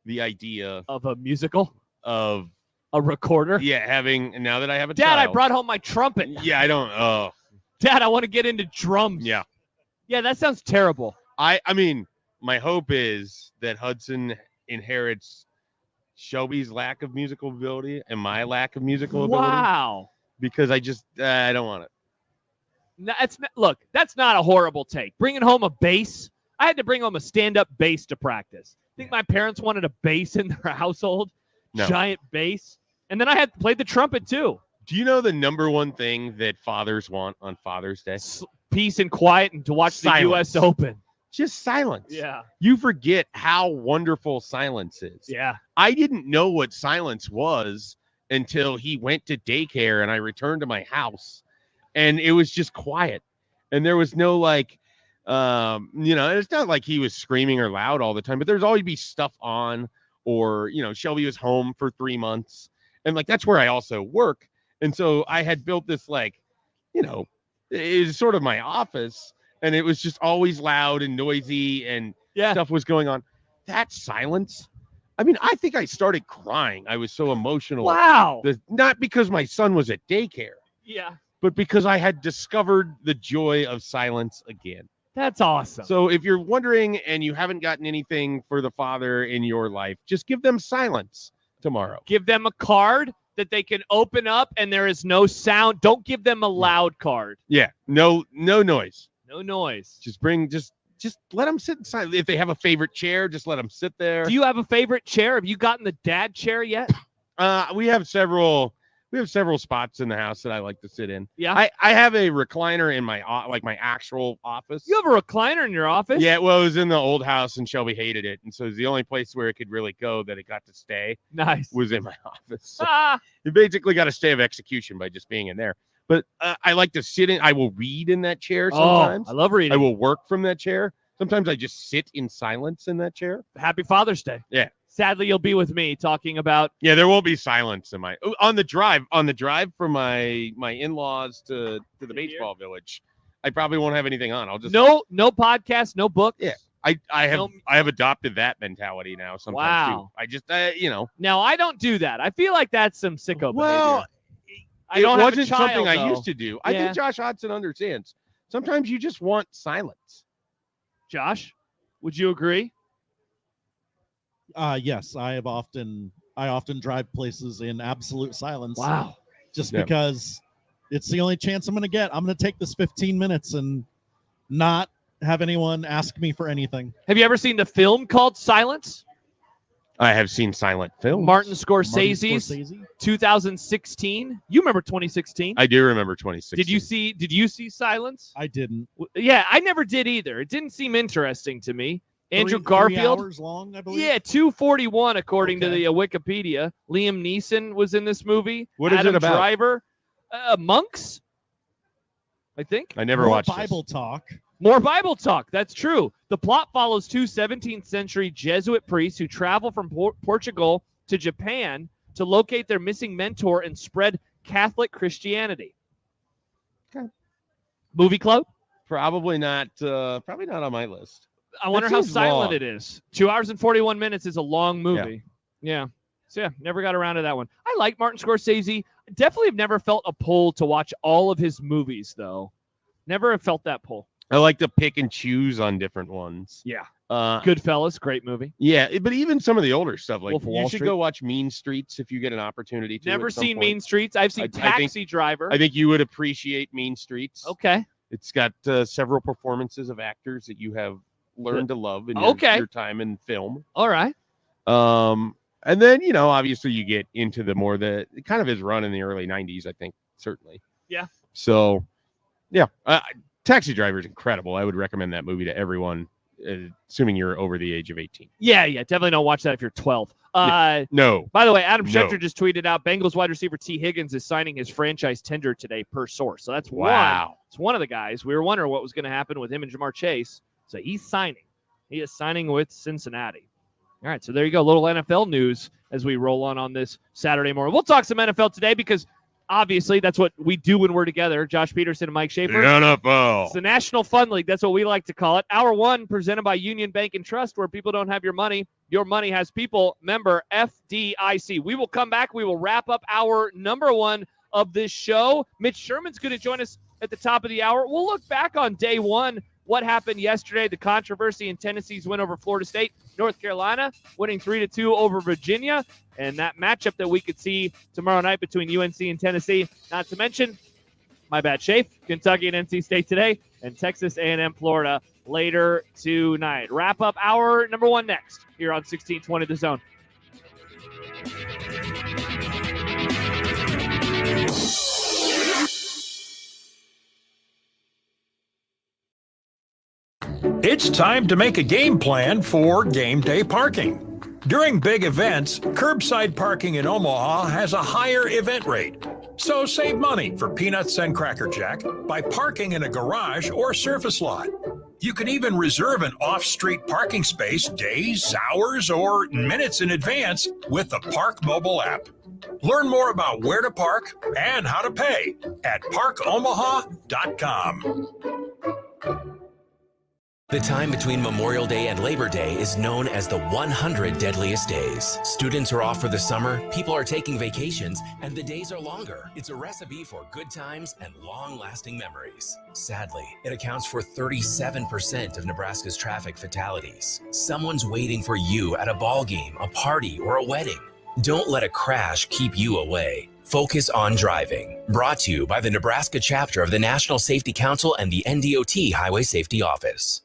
the idea of a musical of a recorder. Yeah, now that I have a Dad, child. I brought home my trumpet. Yeah, I don't. Oh, Dad, I want to get into drums. Yeah. Yeah, that sounds terrible. I mean, my hope is that Hudson inherits Shelby's lack of musical ability and my lack of musical ability. Wow. Because I don't want it. No, that's not a horrible take. Bringing home a bass. I had to bring home a stand-up bass to practice. I think my parents wanted a bass in their household. No. Giant bass. And then I had played the trumpet too. Do you know the number one thing that fathers want on Father's Day? Peace and quiet and to watch Silence. the U.S. Open. Just silence. Yeah. You forget how wonderful silence is. Yeah. I didn't know what silence was until he went to daycare and I returned to my house and it was just quiet. And there was no it's not like he was screaming or loud all the time, but there's always be stuff on or, Shelby was home for 3 months and that's where I also work. And so I had built this it was sort of my office. And it was just always loud and noisy and stuff was going on. That silence. I mean, I think I started crying. I was so emotional. Wow. Not because my son was at daycare. Yeah. But because I had discovered the joy of silence again. That's awesome. So if you're wondering and you haven't gotten anything for the father in your life, just give them silence tomorrow. Give them a card that they can open up and there is no sound. Don't give them a loud card. Yeah. No noise. No noise. Just let them sit in silence. If they have a favorite chair, just let them sit there. Do you have a favorite chair? Have you gotten the dad chair yet? We have several spots in the house that I like to sit in. Yeah. I have a recliner in my my actual office. You have a recliner in your office? Yeah, well, it was in the old house and Shelby hated it. And so it was the only place where it could really go that it got to stay. Nice. Was in my office. So it basically got a stay of execution by just being in there. But I like to sit in. I will read in that chair sometimes. I love reading. I will work from that chair. Sometimes I just sit in silence in that chair. Happy Father's Day. Yeah. Sadly, you'll be with me talking about. Yeah, there won't be silence in on the drive from my in-laws to the baseball village. I probably won't have anything on. I'll just no podcast, no book. Yeah. I have adopted that mentality now. Sometimes too. I just Now I don't do that. I feel like that's some sicko Well, behavior. I don't have a wasn't child, something I though. used to do. I think Josh Hodson understands. Sometimes you just want silence. Josh, would you agree? Yes, I often drive places in absolute silence. Wow. Just because it's the only chance I'm going to get. I'm going to take this 15 minutes and not have anyone ask me for anything. Have you ever seen the film called Silence? I have seen silent films. Martin Scorsese's 2016. You remember 2016? I do remember 2016. Did you see Silence? I didn't. Yeah, I never did either. It didn't seem interesting to me. Andrew 3 Garfield. 3 hours long, I believe. Yeah, 2:41 according to the Wikipedia. Liam Neeson was in this movie. What is Adam it about? Driver. Monks, I think. I never watched Bible talk. More Bible talk. That's true. The plot follows 2 17th century Jesuit priests who travel from Portugal to Japan to locate their missing mentor and spread Catholic Christianity. Okay. Movie club? Probably not on my list. I wonder how silent it is. 2 hours and 41 minutes is a long movie. Yeah. So, never got around to that one. I like Martin Scorsese. Definitely have never felt a pull to watch all of his movies, though. Never have felt that pull. I like to pick and choose on different ones. Yeah. Goodfellas, great movie. Yeah, but even some of the older stuff, like Wolf of you Wall should Street. go watch Mean Streets if you get an opportunity to. Never at some seen point. Mean Streets. I've seen Taxi Driver. I think you would appreciate Mean Streets. Okay. It's got several performances of actors that you have learned to love in your time in film. All right. And then, obviously you get into the kind of his run in the early 90s, I think, certainly. Yeah. So, yeah. Taxi Driver is incredible. I would recommend that movie to everyone, assuming you're over the age of 18. Yeah. Definitely don't watch that if you're 12. No. By the way, Adam Schefter just tweeted out Bengals wide receiver T. Higgins is signing his franchise tender today per source. So that's wow. It's one of the guys. We were wondering what was going to happen with him and Jamar Chase. So he's signing. He is signing with Cincinnati. All right, so there you go. A little NFL news as we roll on this Saturday morning. We'll talk some NFL today because obviously that's what we do when we're together. Josh Peterson and Mike Schaefer. The NFL. It's the National Fun League. That's what we like to call it. Hour 1 presented by Union Bank and Trust, where people don't have your money. Your money has people. Member FDIC. We will come back. We will wrap up hour number 1 of this show. Mitch Sherman's going to join us at the top of the hour. We'll look back on day 1. What happened yesterday, the controversy in Tennessee's win over Florida State, North Carolina winning 3-2 over Virginia, and that matchup that we could see tomorrow night between UNC and Tennessee. Not to mention, my bad, Schaefer, Kentucky and NC State today, and Texas A&M Florida later tonight. Wrap up hour number 1 next here on 1620 The Zone. It's time to make a game plan for game day parking. During big events, curbside parking in Omaha has a higher event rate. So save money for peanuts and Cracker Jack by parking in a garage or surface lot. You can even reserve an off-street parking space days, hours, or minutes in advance with the Park mobile app. Learn more about where to park and how to pay at parkomaha.com. The time between Memorial Day and Labor Day is known as the 100 Deadliest Days. Students are off for the summer, people are taking vacations, and the days are longer. It's a recipe for good times and long-lasting memories. Sadly, it accounts for 37% of Nebraska's traffic fatalities. Someone's waiting for you at a ball game, a party, or a wedding. Don't let a crash keep you away. Focus on driving. Brought to you by the Nebraska chapter of the National Safety Council and the NDOT Highway Safety Office.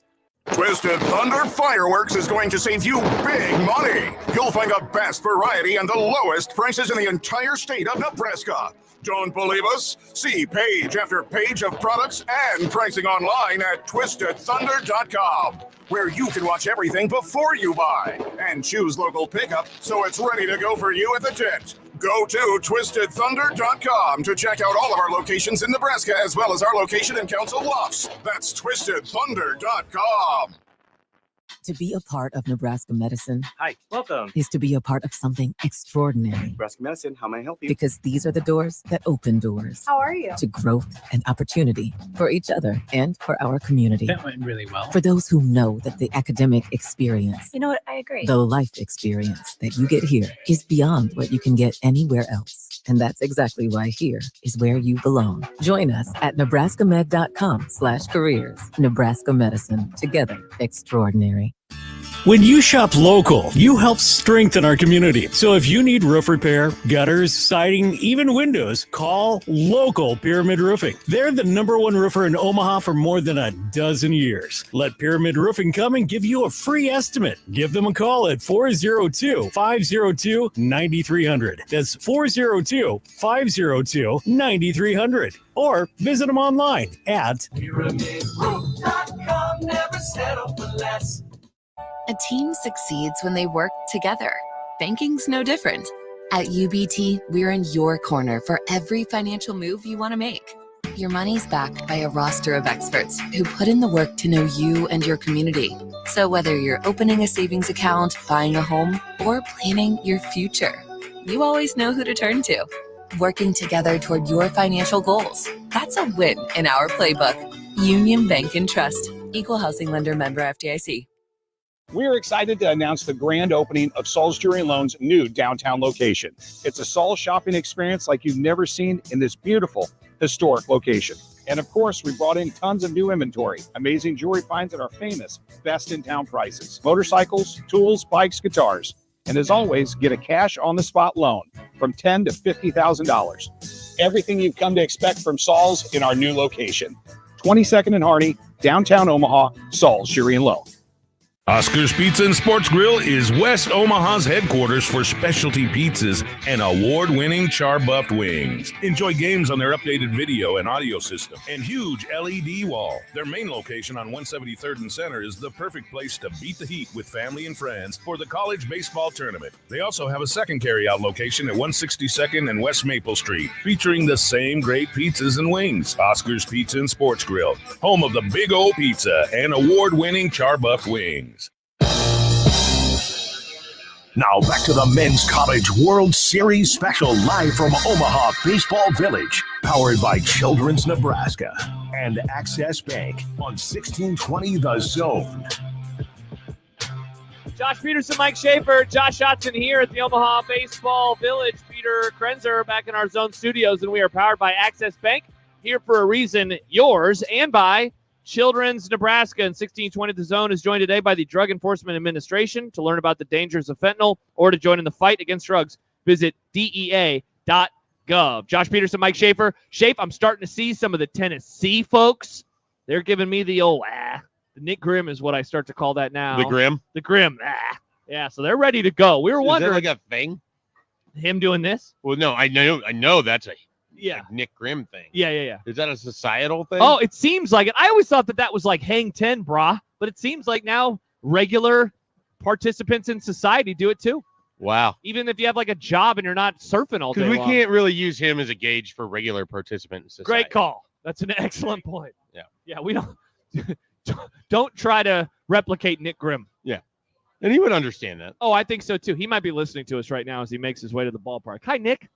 Twisted Thunder Fireworks is going to save you big money. You'll find the best variety and the lowest prices in the entire state of Nebraska. Don't believe us? See page after page of products and pricing online at twistedthunder.com, where you can watch everything before you buy and choose local pickup so it's ready to go for you at the tent. Go to twistedthunder.com to check out all of our locations in Nebraska, as well as our location in Council Bluffs. That's twistedthunder.com. To be a part of Nebraska medicine Hi, welcome. is to be a part of something extraordinary. Nebraska Medicine, how may I help you? Because these are the doors that open doors. How are you? To growth and opportunity for each other and for our community. That went really well. For those who know that the academic experience, You know what? I agree. the life experience that you get here is beyond what you can get anywhere else. And that's exactly why here is where you belong. Join us at nebraskamed.com/careers. Nebraska Medicine. Together, extraordinary. When you shop local, you help strengthen our community. So if you need roof repair, gutters, siding, even windows, call local Pyramid Roofing. They're the #1 roofer in Omaha for more than a dozen years. Let Pyramid Roofing come and give you a free estimate. Give them a call at 402-502-9300. That's 402-502-9300. Or visit them online at PyramidRoof.com. Never settle for less. A team succeeds when they work together. Banking's no different. At UBT, we're in your corner for every financial move you want to make. Your money's backed by a roster of experts who put in the work to know you and your community. So whether you're opening a savings account, buying a home, or planning your future, you always know who to turn to. Working together toward your financial goals. That's a win in our playbook. Union Bank and Trust. Equal housing lender, member FDIC. We're excited to announce the grand opening of Saul's Jewelry and Loan's new downtown location. It's a Saul shopping experience like you've never seen in this beautiful, historic location. And of course, we brought in tons of new inventory, amazing jewelry finds at our famous best in town prices, motorcycles, tools, bikes, guitars. And as always, get a cash on the spot loan from $10,000 to $50,000. Everything you've come to expect from Saul's in our new location. 22nd and Harney, downtown Omaha, Saul's Jewelry and Loan. Oscar's Pizza and Sports Grill is West Omaha's headquarters for specialty pizzas and award-winning char-buffed wings. Enjoy games on their updated video and audio system and huge LED wall. Their main location on 173rd and Center is the perfect place to beat the heat with family and friends for the college baseball tournament. They also have a second carryout location at 162nd and West Maple Street, featuring the same great pizzas and wings. Oscar's Pizza and Sports Grill, home of the Big O Pizza and award-winning char-buffed wings. Now back to the Men's College World Series special live from Omaha Baseball Village, powered by Children's Nebraska and Access Bank on 1620 The Zone. Josh Peterson, Mike Schaefer, Josh Shotson here at the Omaha Baseball Village. Peter Krenzer back in our Zone studios, and we are powered by Access Bank, here for a reason, yours, and by Children's Nebraska. And 1620 The Zone is joined today by the Drug Enforcement Administration. To learn about the dangers of fentanyl or to join in the fight against drugs, visit DEA.gov. Josh Peterson, Mike Schaefer. Shape, I'm starting to see some of the Tennessee folks. They're giving me the old, the Nick Grimm is what I start to call that now. The Grimm? The Grimm, Yeah, so they're ready to go. We were wondering. Is that like a thing? Him doing this? Well, no, I know that's a Yeah. like Nick Grimm thing. Yeah. Is that a societal thing? Oh, it seems like it. I always thought that was like hang 10, brah. But it seems like now regular participants in society do it too. Wow. Even if you have like a job and you're not surfing all day Because we long. can't really use him as a gauge for regular participant in society. Great call. That's an excellent point. Yeah. Yeah, we don't try to replicate Nick Grimm. Yeah. And he would understand that. Oh, I think so too. He might be listening to us right now as he makes his way to the ballpark. Hi, Nick.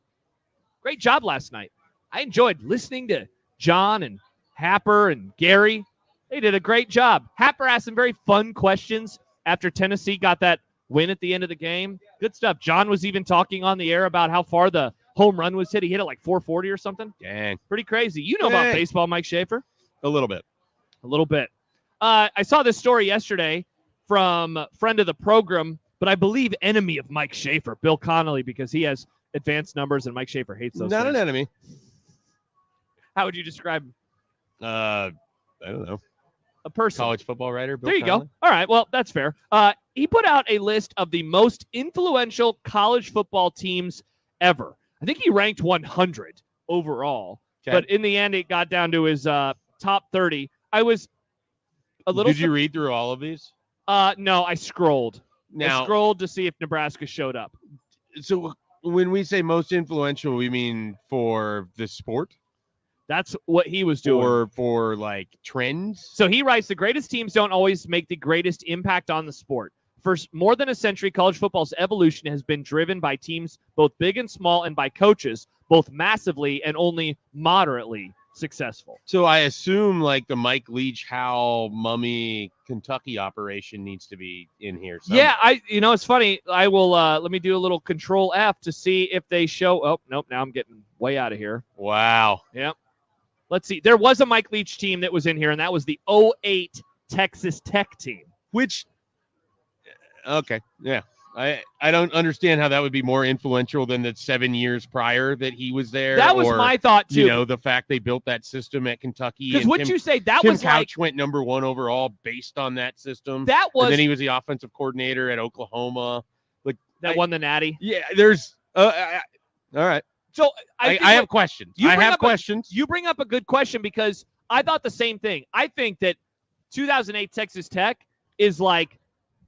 Great job last night. I enjoyed listening to John and Happer and Gary. They did a great job. Happer asked some very fun questions after Tennessee got that win at the end of the game. Good stuff. John was even talking on the air about how far the home run was hit. He hit it like 440 or something. Dang. Pretty crazy. You know about baseball, Mike Schaefer? A little bit. I saw this story yesterday from a friend of the program, but I believe enemy of Mike Schaefer, Bill Connolly, because he has advanced numbers and Mike Schaefer hates those Not things. an enemy. How would you describe I don't know. A person? College football writer. Bill There you Connolly? go. All right. Well, that's fair. He put out a list of the most influential college football teams ever. I think he ranked 100 overall, but in the end, it got down to his top 30. I was a little. Did you read through all of these? No, I scrolled. Now- I scrolled to see if Nebraska showed up. So when we say most influential, we mean for the sport? That's what he was doing. Or for like trends. So he writes, the greatest teams don't always make the greatest impact on the sport. For more than a century, college football's evolution has been driven by teams both big and small and by coaches, both massively and only moderately successful. So I assume like the Mike Leach, Howell, Mummy, Kentucky operation needs to be in here somewhere. Yeah, it's funny. I will let me do a little Control F to see if they show. Oh, nope, now I'm getting way out of here. Wow. Yep. Let's see. There was a Mike Leach team that was in here, and that was the 08 Texas Tech team. Which, okay, yeah. I don't understand how that would be more influential than the 7 years prior that he was there. That was my thought, too. You know, the fact they built that system at Kentucky. Because what you say, that Tim was Couch went number 1 overall based on that system. That was. And then he was the offensive coordinator at Oklahoma. Like that won the Natty. Yeah, there's. All right. So I have questions. I have questions. You bring up a good question because I thought the same thing. I think that 2008 Texas Tech is like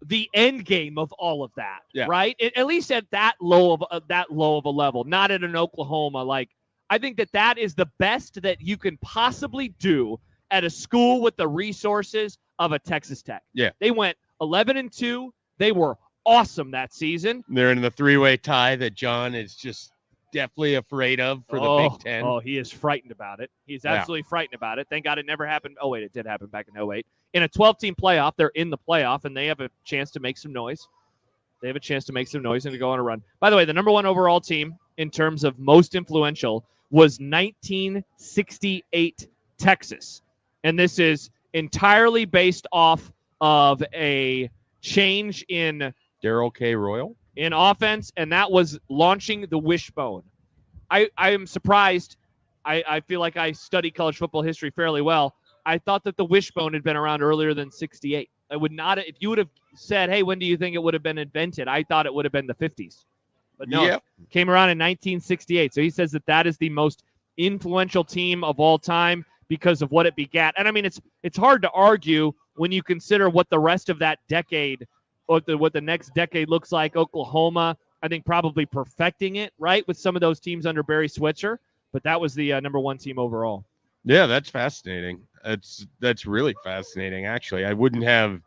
the end game of all of that, right? At least at that low of a level, not at an Oklahoma. Like, I think that is the best that you can possibly do at a school with the resources of a Texas Tech. Yeah, they went 11-2. They were awesome that season. They're in the 3-way tie that John is just definitely afraid of for the Big Ten. Oh, he is frightened about it. He's absolutely frightened about it. Thank God it never happened. Oh, wait, it did happen back in 08. In a 12-team playoff, they're in the playoff, and they have a chance to make some noise. And to go on a run. By the way, the number 1 overall team in terms of most influential was 1968 Texas. And this is entirely based off of a change in Darrell K. Royal in offense, and that was launching the wishbone. I am surprised. I feel like I study college football history fairly well. I thought that the wishbone had been around earlier than 68. I would not, if you would have said, hey, when do you think it would have been invented? I thought it would have been the 50s. But no, it came around in 1968. So he says that is the most influential team of all time because of what it begat. And I mean, it's hard to argue when you consider what the rest of that decade, what the next decade looks like. Oklahoma, I think, probably perfecting it, right, with some of those teams under Barry Switzer. But that was the number 1 team overall. Yeah, that's fascinating. That's really fascinating. Actually, I wouldn't have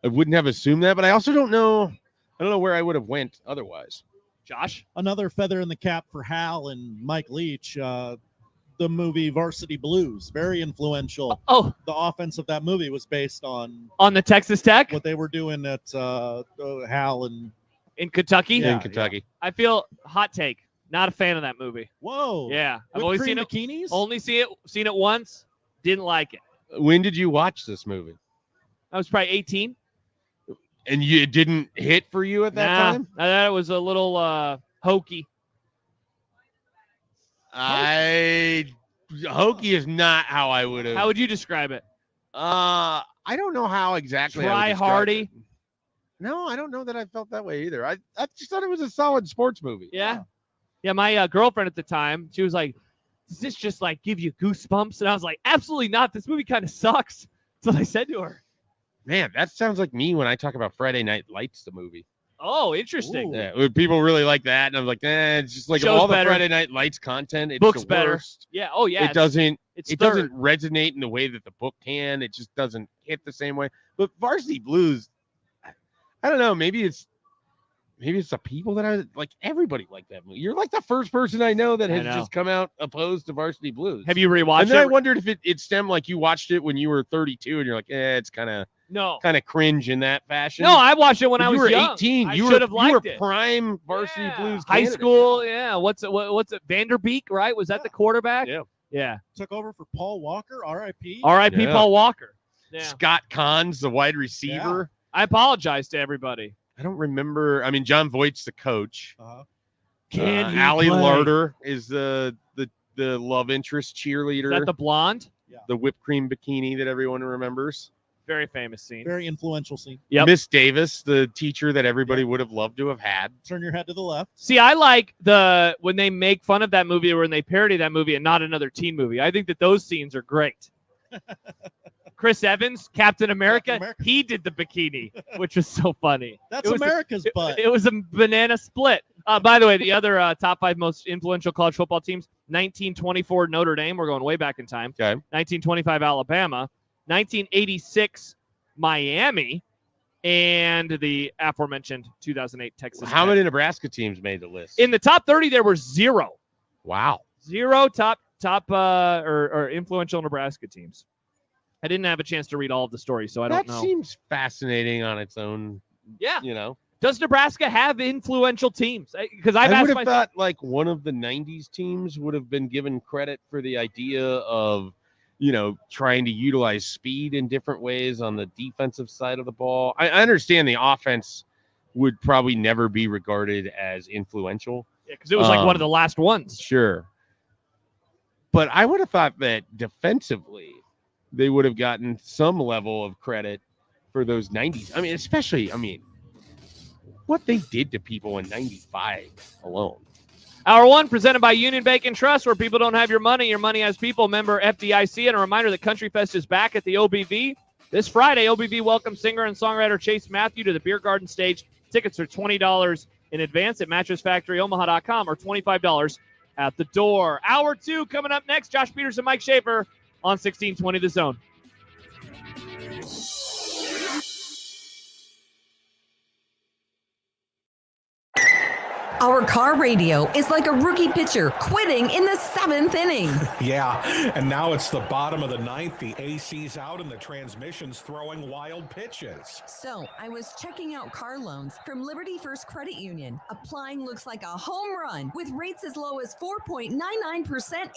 assumed that, but I also don't know where I would have went otherwise. Josh, another feather in the cap for Hal and Mike Leach. The movie Varsity Blues, very influential. Oh, the offense of that movie was based on the Texas Tech, what they were doing at Hal and in Kentucky. Yeah, in Kentucky. I feel hot take. Not a fan of that movie. Whoa. Yeah, I've Whipped only cream seen it. bikinis? Only seen it once. Didn't like it. When did you watch this movie? I was probably 18. And it didn't hit for you at that time? I thought it was a little hokey. Hokey is not how I would have. How would you describe it? I don't know how exactly. Try hardy. No, I don't know that I felt that way either. I just thought it was a solid sports movie. Yeah. My girlfriend at the time, she was like, "Does this just like give you goosebumps?" And I was like, "Absolutely not. This movie kind of sucks." That's what I said to her. Man, that sounds like me when I talk about Friday Night Lights, the movie. Oh, interesting. Yeah, people really like that, and I'm like, it's just like Show's all the better. Friday Night Lights content. It's Book's the better. worst. Yeah. Oh, yeah. It doesn't third. resonate in the way that the book can. It just doesn't hit the same way. But Varsity Blues, I don't know. Maybe it's the people that I like. Everybody liked that movie. You're like the first person I know that has just come out opposed to Varsity Blues. Have you rewatched it? And then I wondered if it stemmed like you watched it when you were 32 and you're like, it's kind of cringe in that fashion. No, I watched it when I was young. 18. You should have liked it. Prime Varsity Blues. High candidate. school. Yeah. What's it? Vanderbeek, right? Was that the quarterback? Yeah. Yeah. Took over for Paul Walker, R.I.P. R.I.P. Yeah. Paul Walker. Yeah. Scott Conn's the wide receiver. I apologize to everybody. I don't remember. I mean, John Voight's the coach. Can he Allie play? Larder is the love interest cheerleader. Is that the blonde? Yeah. The whipped cream bikini that everyone remembers. Very famous scene. Very influential scene. Yep. Miss Davis, the teacher that everybody would have loved to have had. Turn your head to the left. See, I like when they make fun of that movie or when they parody that movie and not another teen movie. I think that those scenes are great. Chris Evans, Captain America, he did the bikini, which was so funny. That's America's butt. It was a banana split. By the way, the other top 5 most influential college football teams, 1924 Notre Dame. We're going way back in time. Okay. 1925 Alabama. 1986 Miami. And the aforementioned 2008 Texas. How many Nebraska teams made the list? In the top 30, there were 0. Wow. 0 top or influential Nebraska teams. I didn't have a chance to read all of the stories, so I don't know. That seems fascinating on its own. Yeah. You know. Does Nebraska have influential teams? Because I would have thought like one of the 90s teams would have been given credit for the idea of, trying to utilize speed in different ways on the defensive side of the ball. I understand the offense would probably never be regarded as influential. Yeah, because it was like one of the last ones. Sure. But I would have thought that defensively, they would have gotten some level of credit for those 90s. Especially, what they did to people in 95 alone. Hour 1 presented by Union Bank and Trust, where people don't have your money has people. Member FDIC. And a reminder that Country Fest is back at the OBV this Friday. OBV welcomes singer and songwriter Chase Matthew to the Beer Garden stage. Tickets are $20 in advance at MattressFactoryOmaha.com or $25 at the door. Hour 2 coming up next. Josh Peterson and Mike Schaefer on 1620 The Zone. Our car radio is like a rookie pitcher quitting in the 7th inning. Yeah, and now it's the bottom of the 9th. The AC's out and the transmission's throwing wild pitches. So I was checking out car loans from Liberty First Credit Union. Applying looks like a home run with rates as low as 4.99%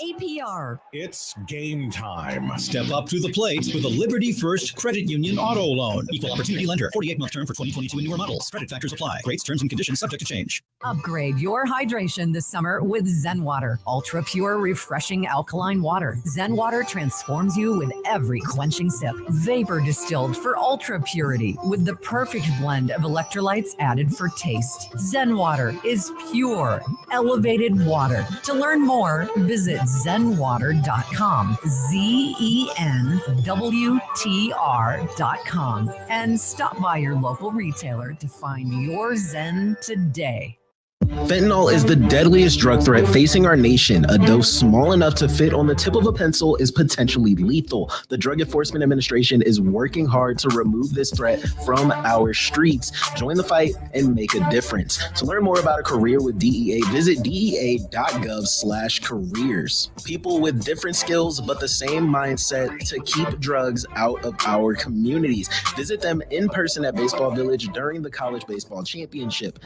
APR. It's game time. Step up to the plate with a Liberty First Credit Union auto loan. Equal opportunity lender. 48-month term for 2022 and newer models. Credit factors apply. Rates, terms, and conditions subject to change. Upgrade your hydration this summer with Zen Water. Ultra pure, refreshing alkaline water. Zen Water transforms you with every quenching sip. Vapor distilled for ultra purity with the perfect blend of electrolytes added for taste. Zen Water is pure, elevated water. To learn more, visit zenwater.com. ZENWTR.com. And stop by your local retailer to find your Zen today. Fentanyl is the deadliest drug threat facing our nation. A dose small enough to fit on the tip of a pencil is potentially lethal. The Drug Enforcement Administration is working hard to remove this threat from our streets. Join the fight and make a difference. To learn more about a career with DEA, visit DEA.gov/careers. People with different skills but the same mindset to keep drugs out of our communities. Visit them in person at Baseball Village during the College Baseball Championship.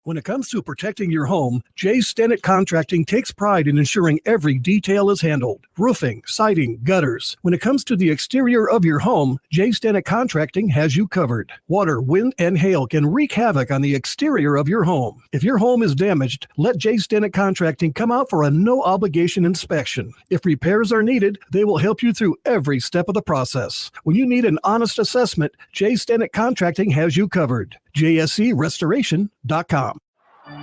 When it comes to protecting your home, Jay Stennett Contracting takes pride in ensuring every detail is handled. Roofing, siding, gutters. When it comes to the exterior of your home, Jay Stennett Contracting has you covered. Water, wind, and hail can wreak havoc on the exterior of your home. If your home is damaged, let Jay Stennett Contracting come out for a no-obligation inspection. If repairs are needed, they will help you through every step of the process. When you need an honest assessment, Jay Stennett Contracting has you covered. JSCRestoration.com.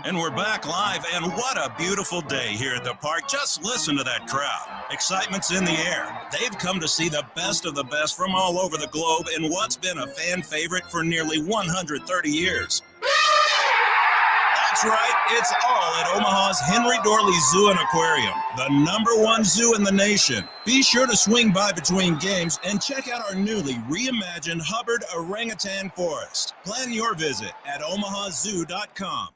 And we're back live, and what a beautiful day here at the park. Just listen to that crowd. Excitement's in the air. They've come to see the best of the best from all over the globe in what's been a fan favorite for nearly 130 years. That's right, it's all at Omaha's Henry Dorley Zoo and Aquarium, the #1 zoo in the nation. Be sure to swing by between games and check out our newly reimagined Hubbard Orangutan Forest. Plan your visit at omahazoo.com.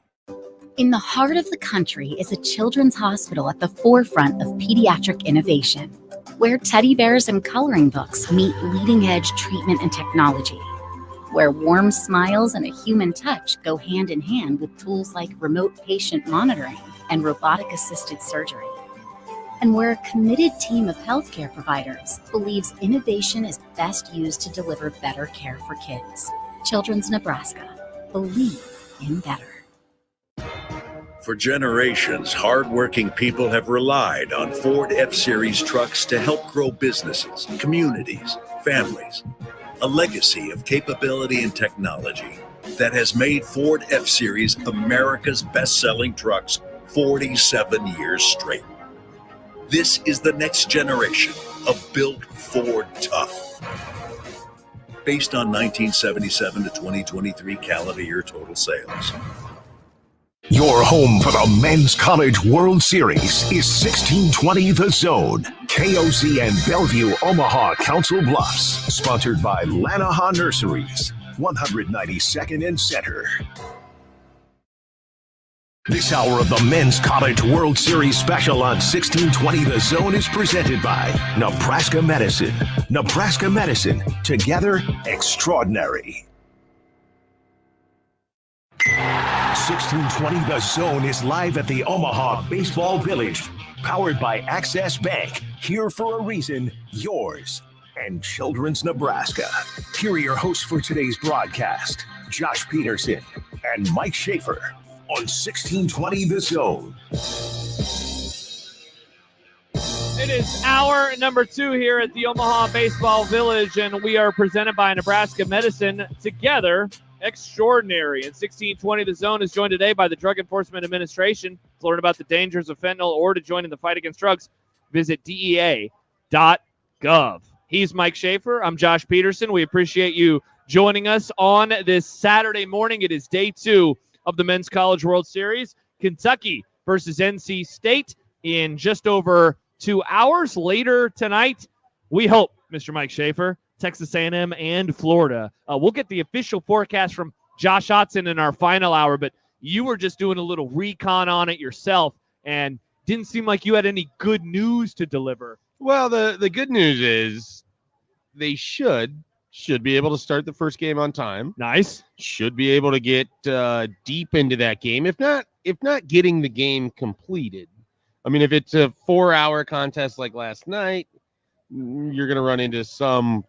In the heart of the country is a children's hospital at the forefront of pediatric innovation, where teddy bears and coloring books meet leading-edge treatment and technology, where warm smiles and a human touch go hand in hand with tools like remote patient monitoring and robotic-assisted surgery, and where a committed team of healthcare providers believes innovation is best used to deliver better care for kids. Children's Nebraska. Believe in better. For generations, hardworking people have relied on Ford F-Series trucks to help grow businesses, communities, families. A legacy of capability and technology that has made Ford F-Series America's best-selling trucks 47 years straight. This is the next generation a built Ford Tough. Based on 1977 to 2023 calendar year total sales. Your home for the Men's College World Series is 1620 The Zone. KOZ and Bellevue, Omaha, Council Bluffs. Sponsored by Lanahaw Nurseries, 192nd and Center. This hour of the Men's College World Series special on 1620 The Zone is presented by Nebraska Medicine. Nebraska Medicine, together extraordinary. 1620 The Zone is live at the Omaha Baseball Village, powered by Access Bank. Here for a reason, yours and Children's Nebraska. Here are your hosts for today's broadcast, Josh Peterson and Mike Schaefer on 1620 The Zone. It is hour number 2 here at the Omaha Baseball Village, and we are presented by Nebraska Medicine, together extraordinary. And 1620 The Zone is joined today by the Drug Enforcement Administration. To learn about the dangers of fentanyl or to join in the fight against drugs, visit DEA.gov. He's Mike Schaefer. I'm Josh Peterson. We appreciate you joining us on this Saturday morning. It is day 2 of the Men's College World Series. Kentucky versus NC State in just over 2 hours. Later tonight, we hope, Mr. Mike Schaefer, Texas A&M and Florida. We'll get the official forecast from Josh Otson in our final hour, but you were just doing a little recon on it yourself and didn't seem like you had any good news to deliver. Well, the good news is they should be able to start the first game on time. Nice. Should be able to get deep into that game. If not getting the game completed. I mean, if it's a 4-hour contest like last night, you're going to run into some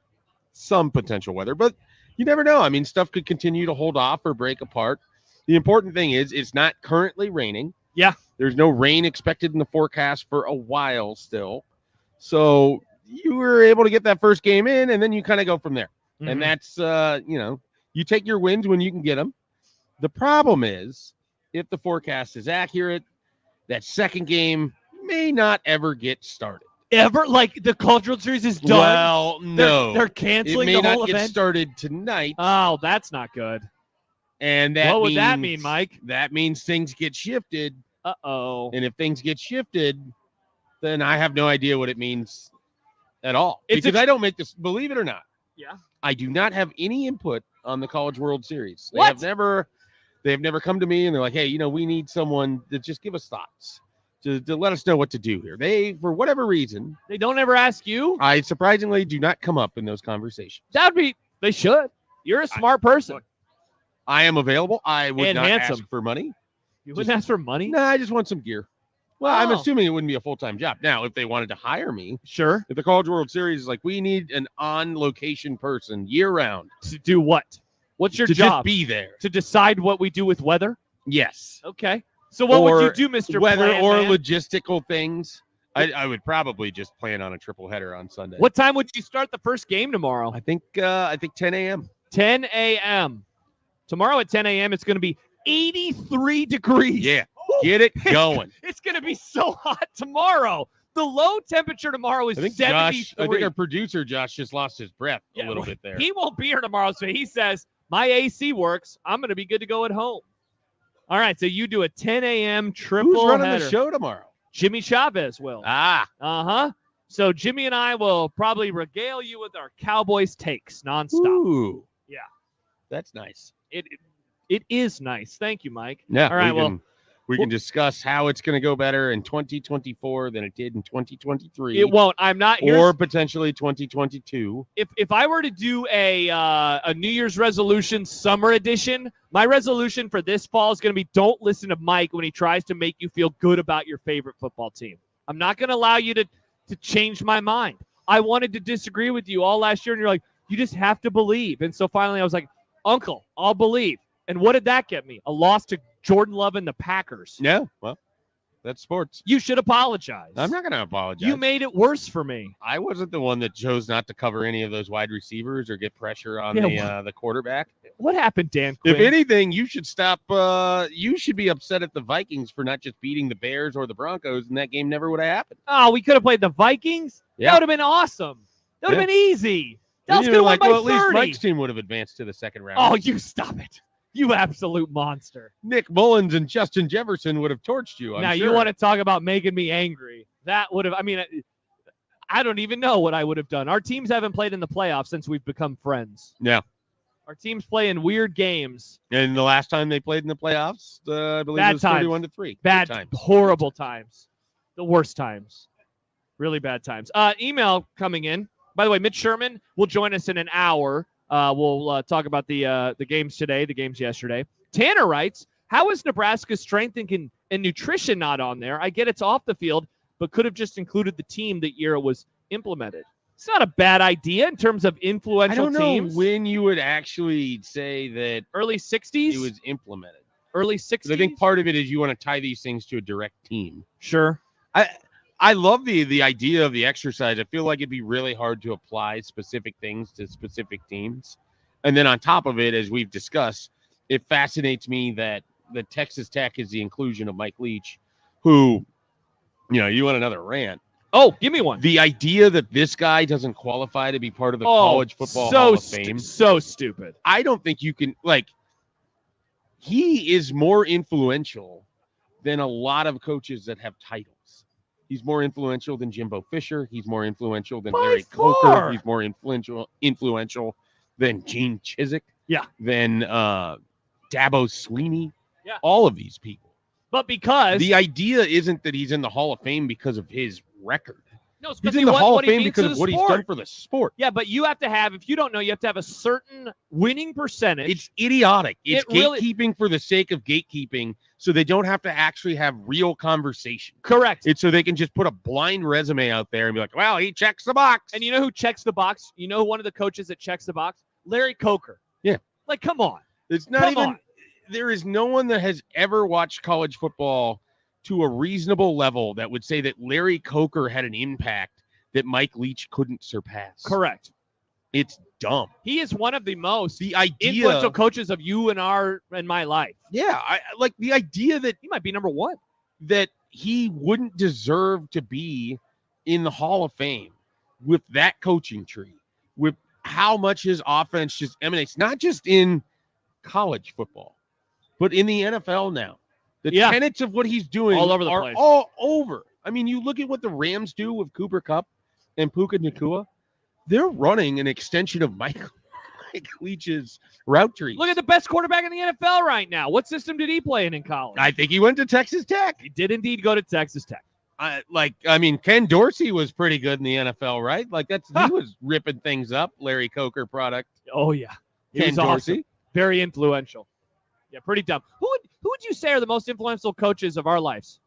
potential weather, but you never know. I mean, stuff could continue to hold off or break apart. The important thing is it's not currently raining. Yeah. There's no rain expected in the forecast for a while still. So you were able to get that first game in, and then you kind of go from there. Mm-hmm. And that's, you take your wins when you can get them. The problem is, if the forecast is accurate, that second game may not ever get started. Ever? Like the Cultural Series is done? Well, no. They're canceling the whole event. It may not get event? started tonight. Oh, that's not good. And that what would that mean, Mike? That means things get shifted. Uh-oh. And if things get shifted, then I have no idea what it means at all. Because I don't make this, believe it or not. Yeah. I do not have any input on the College World Series. They What? have never come to me and they're like, hey, we need someone to just give us thoughts. To let us know what to do here. They, for whatever reason, they don't ever ask you. I surprisingly do not come up in those conversations. They should. You're a smart person. I am available. I would And not handsome. ask for money. You wouldn't ask for money? No, I just want some gear. Well, I'm Oh. assuming it wouldn't be a full-time job. Now, if they wanted to hire me, sure. If the College World Series is like, we need an on-location person year-round. To do what? What's your to job? just be there. To decide what we do with weather? Yes. Okay. So what would you do, Mr. Weather Plan or Man? logistical things. I would probably just plan on a triple header on Sunday. What time would you start the first game tomorrow? I think 10 a.m. 10 a.m. Tomorrow at 10 a.m. it's going to be 83 degrees. Yeah. Get it going. It's going to be so hot tomorrow. The low temperature tomorrow is 73. I think our producer, Josh, just lost his breath a little bit there. He won't be here tomorrow, so he says, my AC works. I'm going to be good to go at home. All right, so you do a 10 a.m. triple Who's running header. the show tomorrow? Jimmy Chavez will. Uh-huh. So Jimmy and I will probably regale you with our Cowboys takes nonstop. Ooh. Yeah. That's nice. It is nice. Thank you, Mike. Yeah. All right, we can discuss how it's going to go better in 2024 than it did in 2023. It won't. I'm not. Or potentially 2022. If I were to do a New Year's resolution summer edition, my resolution for this fall is going to be don't listen to Mike when he tries to make you feel good about your favorite football team. I'm not going to allow you to change my mind. I wanted to disagree with you all last year, and you're like, you just have to believe. And so finally I was like, Uncle, I'll believe. And what did that get me? A loss to Jordan Love and the Packers. Yeah, well, That's sports. You should apologize. I'm not going to apologize. You made it worse for me. I wasn't the one that chose not to cover any of those wide receivers or get pressure on the quarterback. What happened, Dan Quinn? If anything, you should stop. You should be upset at the Vikings for not just beating the Bears or the Broncos, and that game never would have happened. Oh, we could have played the Vikings? Yeah. That would have been awesome. That would have been easy. Dallas could have won by 30. At least Mike's team would have advanced to the second round. Oh, you stop it. You absolute monster. Nick Mullins and Justin Jefferson would have torched you. Now, sure. you want to talk about making me angry. That would have, I don't even know what I would have done. Our teams haven't played in the playoffs since we've become friends. Yeah. Our teams play in weird games. And the last time they played in the playoffs, I believe it was 31-3. Bad times. Horrible times. The worst times. Really bad times. Email coming in. By the way, Mitch Sherman will join us in an hour. We'll talk about the games today, the games yesterday. Tanner writes, how is Nebraska's strength and nutrition not on there? I get it's off the field, but could have just included the team the year it was implemented. It's not a bad idea in terms of influential teams. I don't know when you would actually say that early 60s it was implemented. Early 60s? I think part of it is you want to tie these things to a direct team. Sure. I love the idea of the exercise. I feel like it'd be really hard to apply specific things to specific teams. And then on top of it, as we've discussed, it fascinates me that the Texas Tech is the inclusion of Mike Leach, who, you want another rant. Oh, give me one. The idea that this guy doesn't qualify to be part of the College Football Hall of Fame. So stupid. I don't think you can, he is more influential than a lot of coaches that have titles. He's more influential than Jimbo Fisher. He's more influential than Larry Coker. He's more influential than Gene Chizik. Yeah. Than Dabo Sweeney. Yeah. All of these people. But because the idea isn't that he's in the Hall of Fame because of his record. No, it's he's in the Hall of Fame because of what he's done for the sport. Yeah, but you have to have, if you don't know, you have to have a certain winning percentage. It's idiotic. It's gatekeeping for the sake of gatekeeping, so they don't have to actually have real conversation. Correct. It's so they can just put a blind resume out there and be like, well, he checks the box. And you know who checks the box? You know one of the coaches that checks the box? Larry Coker. Yeah. Come on. It's not even. There is no one that has ever watched college football to a reasonable level that would say that Larry Coker had an impact that Mike Leach couldn't surpass. Correct. It's dumb. He is one of the most influential coaches of you and my life. Yeah, I like the idea that he might be number one. That he wouldn't deserve to be in the Hall of Fame with that coaching tree, with how much his offense just emanates, not just in college football, but in the NFL now. The tenets of what he's doing all over the are place. All over. I mean, you look at what the Rams do with Cooper Kupp and Puka Nacua. They're running an extension of Mike Leach's route tree. Look at the best quarterback in the NFL right now. What system did he play in college? I think he went to Texas Tech. He did indeed go to Texas Tech. Ken Dorsey was pretty good in the NFL, right? He was ripping things up. Larry Coker product. Oh yeah, Ken Dorsey, awesome. Very influential. Yeah, pretty dumb. Who would you say are the most influential coaches of our lives?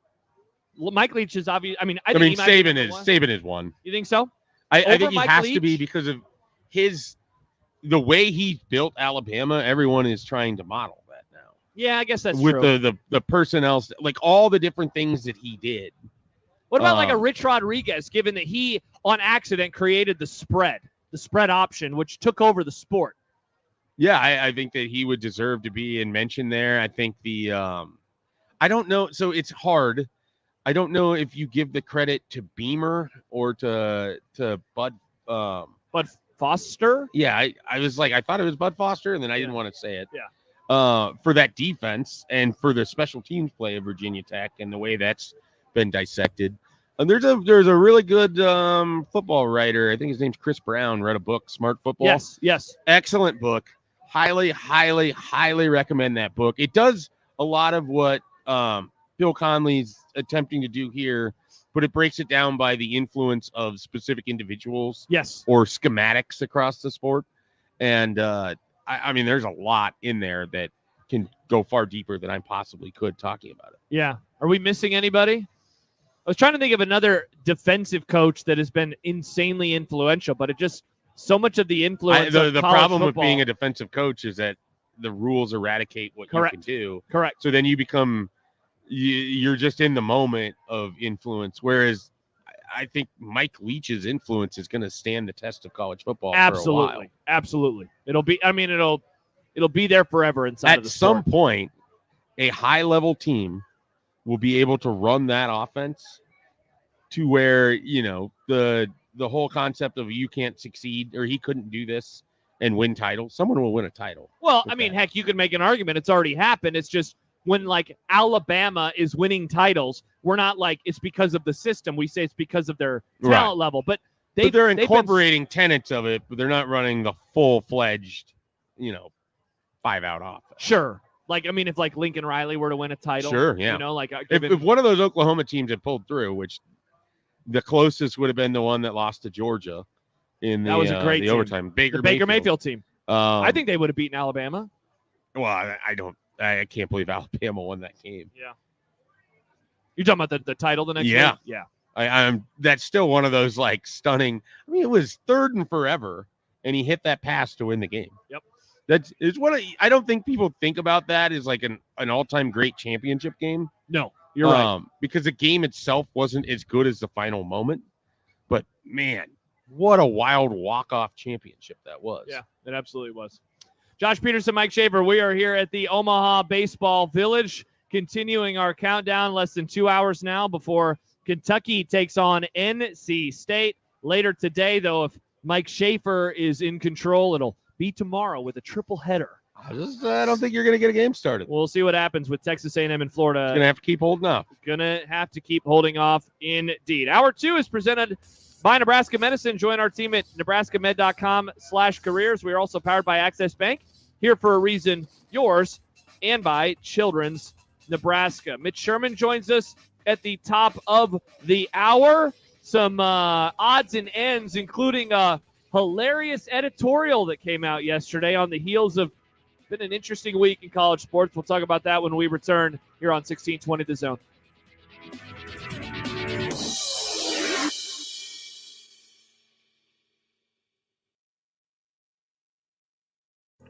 Mike Leach is obvious. I think Saban is one. You think so? I think he has to be because of the way he built Alabama. Everyone is trying to model that now. Yeah, I guess that's with true. the personnel, all the different things that he did. What about a Rich Rodriguez, given that he on accident created the spread option, which took over the sport? Yeah, I think that he would deserve to be mentioned there. I think I don't know. So it's hard. I don't know if you give the credit to Beamer or to Bud. Bud Foster? Yeah, I was I thought it was Bud Foster, and then I didn't want to say it. Yeah. For that defense and for the special teams play of Virginia Tech and the way that's been dissected. And there's a really good football writer. I think his name's Chris Brown. Read a book, Smart Football. Yes. Excellent book. Highly, highly, highly recommend that book. It does a lot of what Bill Conley's attempting to do here, but it breaks it down by the influence of specific individuals. Yes. Or schematics across the sport. And there's a lot in there that can go far deeper than I possibly could talking about it. Yeah. Are we missing anybody? I was trying to think of another defensive coach that has been insanely influential, but it just so much of the influence. The problem with being a defensive coach is that the rules eradicate what you can do. Correct. So then you become you're just in the moment of influence. Whereas I think Mike Leach's influence is going to stand the test of college football for a while. Absolutely. It'll be there forever inside of the some sport. point, a high-level team will be able to run that offense to where, the whole concept of you can't succeed or he couldn't do this and win titles. Someone will win a title. Well, heck, you could make an argument. It's already happened. It's just when, like, Alabama is winning titles, we're not like it's because of the system. We say it's because of their talent level. But they're incorporating tenets of it, but they're not running the full-fledged, 5-out offense. Sure. Like, if like Lincoln Riley were to win a title. Sure, yeah. If one of those Oklahoma teams had pulled through, which the closest would have been the one that lost to Georgia in the, that was a great the overtime. the Baker Mayfield team. I think they would have beaten Alabama. Well, I can't believe Alabama won that game. Yeah. You're talking about the title the next year? Yeah. I'm that's still one of those like stunning. It was 3rd and forever, and he hit that pass to win the game. Yep. It's what I don't think people think about that as like an all-time great championship game. No, you're right. Because the game itself wasn't as good as the final moment. But man, what a wild walk-off championship that was. Yeah, it absolutely was. Josh Peterson, Mike Schaefer, we are here at the Omaha Baseball Village, continuing our countdown. Less than 2 hours now before Kentucky takes on NC State. Later today, though, if Mike Schaefer is in control, it'll be tomorrow with a triple header. I don't think you're going to get a game started. We'll see what happens with Texas A&M and Florida. It's going to have to keep holding off. Going to have to keep holding off indeed. Hour 2 is presented by Nebraska Medicine. Join our team at nebraskamed.com/careers. We are also powered by Access Bank, here for a reason, yours, and by Children's Nebraska. Mitch Sherman joins us at the top of the hour. Some odds and ends, including a hilarious editorial that came out yesterday on the heels of been an interesting week in college sports. We'll talk about that when we return here on 1620 The Zone.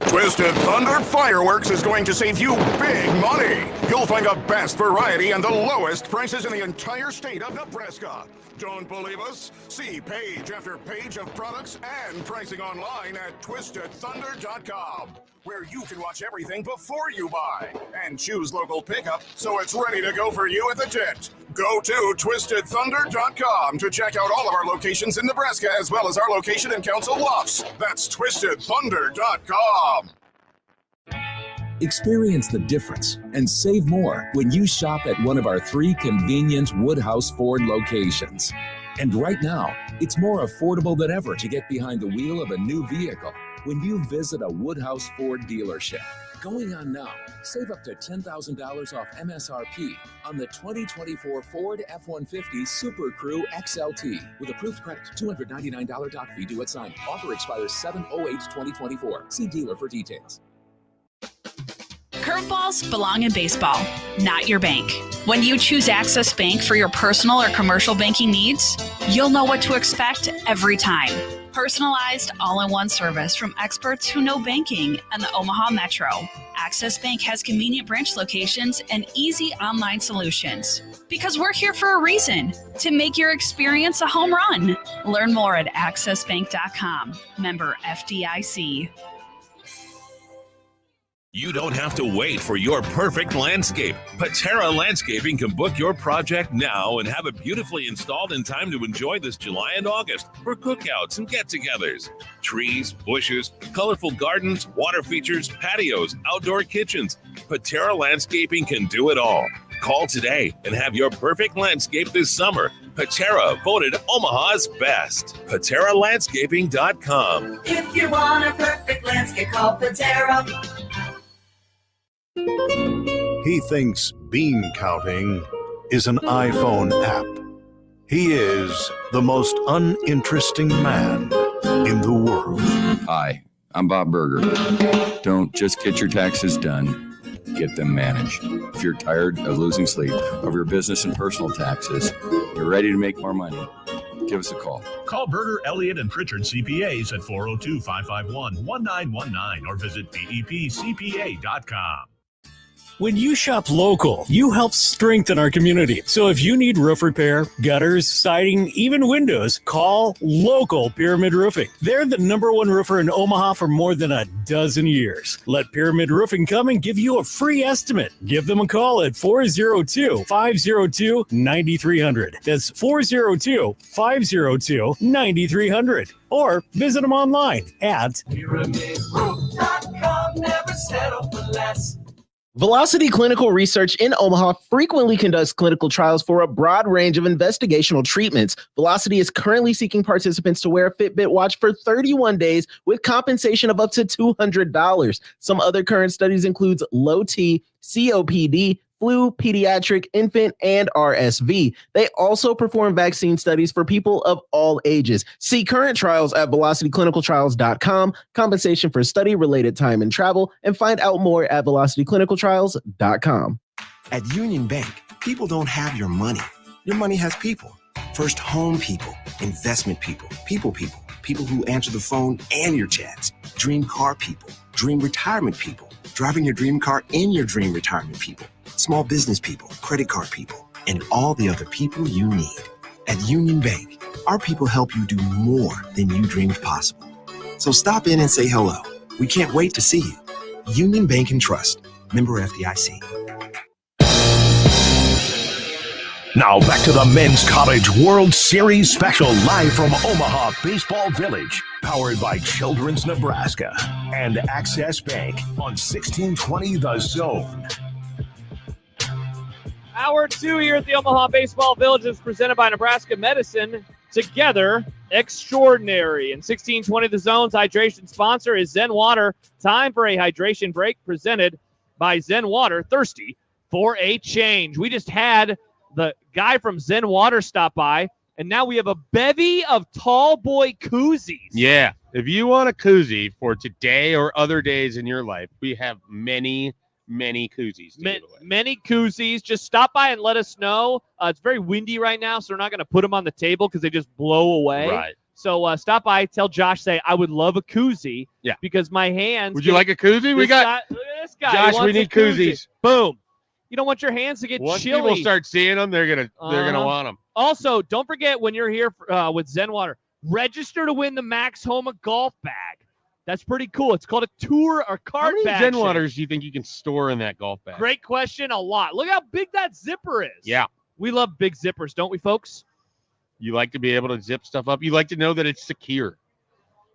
Twisted Thunder Fireworks is going to save you big money. You'll find the best variety and the lowest prices in the entire state of Nebraska. Don't believe us? See page after page of products and pricing online at twistedthunder.com, where you can watch everything before you buy and choose local pickup so it's ready to go for you at the tent. Go to twistedthunder.com to check out all of our locations in Nebraska as well as our location in Council Bluffs. That's twistedthunder.com. Experience the difference and save more when you shop at one of our 3 convenient Woodhouse Ford locations. And right now, it's more affordable than ever to get behind the wheel of a new vehicle when you visit a Woodhouse Ford dealership. Going on now, save up to $10,000 off MSRP on the 2024 Ford F-150 Super Crew XLT with approved credit, $299 doc fee due at signing. Offer expires 7/08/2024. See dealer for details. Curveballs belong in baseball, not your bank. When you choose Access Bank for your personal or commercial banking needs, you'll know what to expect every time. Personalized, all-in-one service from experts who know banking and the Omaha Metro. Access Bank has convenient branch locations and easy online solutions. Because we're here for a reason, to make your experience a home run. Learn more at accessbank.com. Member FDIC. You don't have to wait for your perfect landscape. Patera Landscaping can book your project now and have it beautifully installed in time to enjoy this July and August for cookouts and get-togethers. Trees, bushes, colorful gardens, water features, patios, outdoor kitchens. Patera Landscaping can do it all. Call today and have your perfect landscape this summer. Patera, voted Omaha's best. PateraLandscaping.com. If you want a perfect landscape, call Patera. He thinks bean counting is an iPhone app. He is the most uninteresting man in the world. Hi, I'm Bob Berger. Don't just get your taxes done, get them managed. If you're tired of losing sleep over your business and personal taxes, you're ready to make more money, give us a call. Call Berger, Elliott, and Pritchard CPAs at 402-551-1919 or visit bepcpa.com. When you shop local, you help strengthen our community. So if you need roof repair, gutters, siding, even windows, call local Pyramid Roofing. They're the #1 roofer in Omaha for more than a dozen years. Let Pyramid Roofing come and give you a free estimate. Give them a call at 402-502-9300. That's 402-502-9300. Or visit them online at PyramidRoof.com. Never settle for less. Velocity Clinical Research in Omaha frequently conducts clinical trials for a broad range of investigational treatments. Velocity is currently seeking participants to wear a Fitbit watch for 31 days with compensation of up to $200. Some other current studies include low T, COPD, flu, pediatric, infant, and RSV. They also perform vaccine studies for people of all ages. See current trials at velocityclinicaltrials.com, compensation for study-related time and travel, and find out more at velocityclinicaltrials.com. At Union Bank, people don't have your money. Your money has people. First home people, investment people, people who answer the phone and your chats, dream car people, dream retirement people, driving your dream car in your dream retirement people, small business people, credit card people, and all the other people you need. At Union Bank, our people help you do more than you dreamed possible. So stop in and say hello. We can't wait to see you. Union Bank and Trust. Member FDIC. Now back to the Men's College World Series special live from Omaha Baseball Village. Powered by Children's Nebraska and Access Bank on 1620 The Zone. Hour 2 here at the Omaha Baseball Village is presented by Nebraska Medicine. Together, extraordinary. And 1620 The Zone's hydration sponsor is Zen Water. Time for a hydration break presented by Zen Water. Thirsty for a change. We just had the guy from Zen Water stop by, and now we have a bevy of tall boy koozies. Yeah. If you want a koozie for today or other days in your life, we have many koozies to give away. Many koozies. Just stop by and let us know. It's very windy right now, so we're not going to put them on the table because they just blow away. Right. So stop by, tell Josh, say, I would love a koozie. Yeah. Because my hands. Would you like a koozie? We got. Look at this guy. Josh, we need koozies. Boom. You don't want your hands to get Once chilly. people start seeing them, they're gonna want them. Also, don't forget when you're here with Zen Water, register to win the Max Homa golf bag. That's pretty cool. It's called a tour or card How many bag. Zen Waters do you think you can store in that golf bag? Great question. A lot. Look how big that zipper is. Yeah. We love big zippers, don't we, folks? You like to be able to zip stuff up. You like to know that it's secure.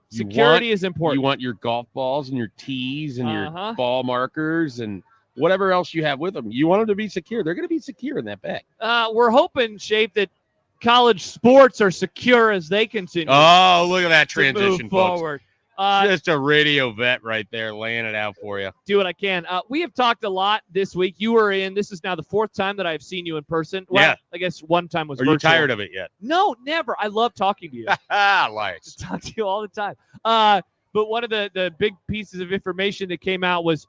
Security is important. You want your golf balls and your tees and your ball markers and whatever else you have with them. You want them to be secure. They're going to be secure in that bag. We're hoping, Shape, that college sports are secure as they continue. Oh, look at that to transition, move forward. Just a radio vet right there laying it out for you. Do what I can. We have talked a lot this week. You were in. This is now the 4th time that I've seen you in person. Well, yeah. I guess one time was Are virtual. you tired of it yet? No, never. I love talking to you. Lies. I talk to you all the time. But one of the big pieces of information that came out was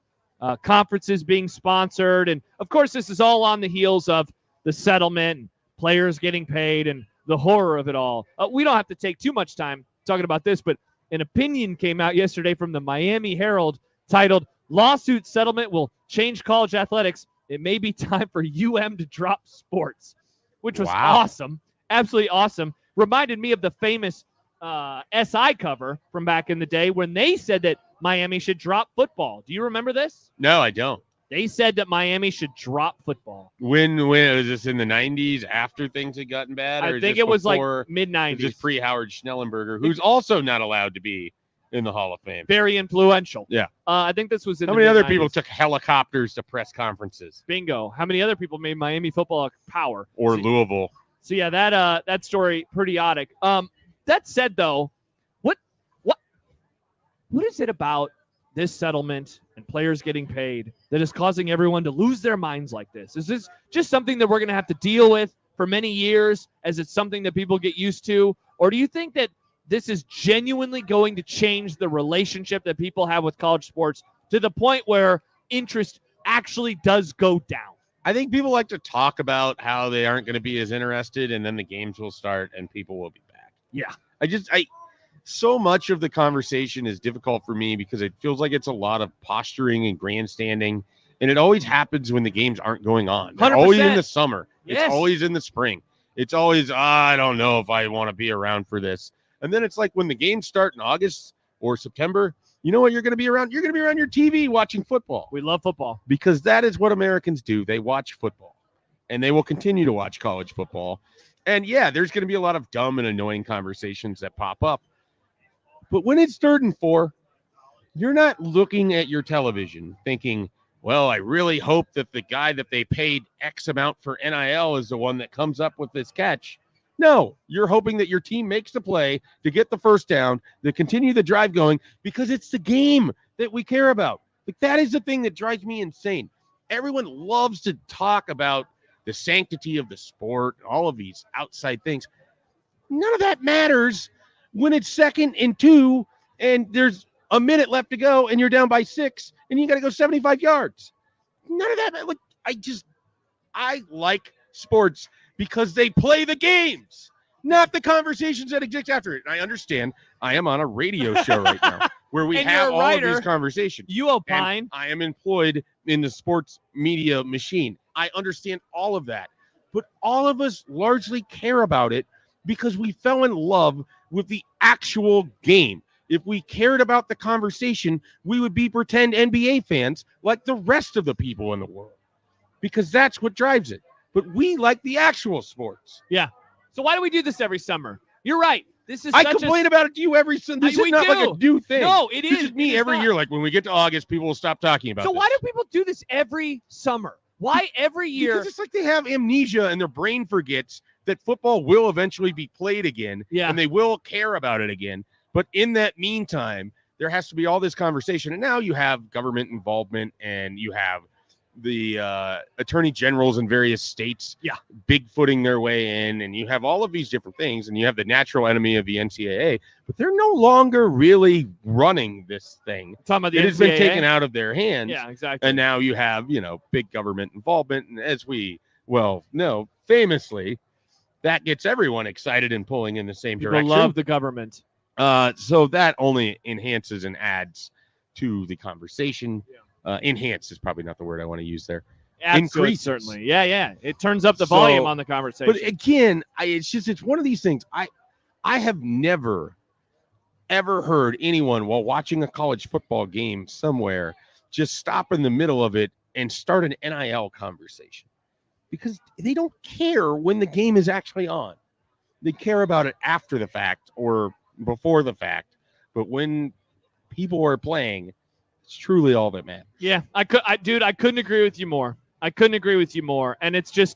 conferences being sponsored. And, of course, this is all on the heels of the settlement, and players getting paid, and the horror of it all. We don't have to take too much time talking about this, but an opinion came out yesterday from the Miami Herald titled, "Lawsuit Settlement Will Change College Athletics. It May Be Time for UM to Drop Sports," which was awesome. Absolutely awesome. Reminded me of the famous SI cover from back in the day when they said that Miami should drop football. Do you remember this? No, I don't. They said that Miami should drop football. When was this, in the 90s after things had gotten bad? Or I think it was like mid-90s. Just pre-Howard Schnellenberger, who's also not allowed to be in the Hall of Fame. Very influential. Yeah. I think this was in How the many other mid-90s. people took helicopters to press conferences? Bingo. How many other people made Miami football a power? Or Louisville. So yeah, that story pretty idiotic. That said, though, what is it about this settlement and players getting paid that is causing everyone to lose their minds like this? Is this just something that we're going to have to deal with for many years, as it's something that people get used to? Or do you think that this is genuinely going to change the relationship that people have with college sports to the point where interest actually does go down? I think people like to talk about how they aren't going to be as interested, and then the games will start and people will be back. Yeah. So much of the conversation is difficult for me because it feels like it's a lot of posturing and grandstanding. And it always happens when the games aren't going on. They're always in the summer. Yes. It's always in the spring. It's always, I don't know if I want to be around for this. And then it's like when the games start in August or September, you know what you're going to be around? You're going to be around your TV watching football. We love football. Because that is what Americans do. They watch football. And they will continue to watch college football. And yeah, there's going to be a lot of dumb and annoying conversations that pop up. But when it's 3rd and 4, you're not looking at your television thinking, well, I really hope that the guy that they paid X amount for NIL is the one that comes up with this catch. No, you're hoping that your team makes the play to get the first down, to continue the drive going, because it's the game that we care about. Like, that is the thing that drives me insane. Everyone loves to talk about the sanctity of the sport, all of these outside things. None of that matters when it's 2nd and 2 and there's a minute left to go and you're down by 6 and you got to go 75 yards. None of that. Like, I like sports because they play the games, not the conversations that exist after it. And I understand I am on a radio show right now where we have all of these conversations. You opine. And I am employed in the sports media machine. I understand all of that. But all of us largely care about it because we fell in love with the actual game. If we cared about the conversation, we would be pretend NBA fans like the rest of the people in the world, because that's what drives it. But we like the actual sports. Yeah. So why do we do this every summer? You're right. This is I complain about it to you every Sunday. This is not like a new thing. No, it This is. is me every year. Like when we get to August, people will stop talking about So this. why do people do this every summer? Why every year? Because it's like they have amnesia and their brain forgets that football will eventually be played again. Yeah. And they will care about it again. But in that meantime, there has to be all this conversation. And now you have government involvement and you have the attorney generals in various states bigfooting their way in, and you have all of these different things, and you have the natural enemy of the NCAA, but they're no longer really running this thing. Talking about the It has been NCAA? taken out of their hands. Yeah, exactly. And now you have, big government involvement, and as we know, famously, that gets everyone excited and pulling in the same People direction. love the government. So that only enhances and adds to the conversation. Enhance is probably not the word I want to use there. Increase, certainly. Yeah. It turns up the volume on the conversation. But again, it's one of these things. I have never, ever heard anyone while watching a college football game somewhere just stop in the middle of it and start an NIL conversation, because they don't care when the game is actually on. They care about it after the fact or before the fact. But when people are playing, it's truly all that matters. Yeah, I couldn't agree with you more. And it's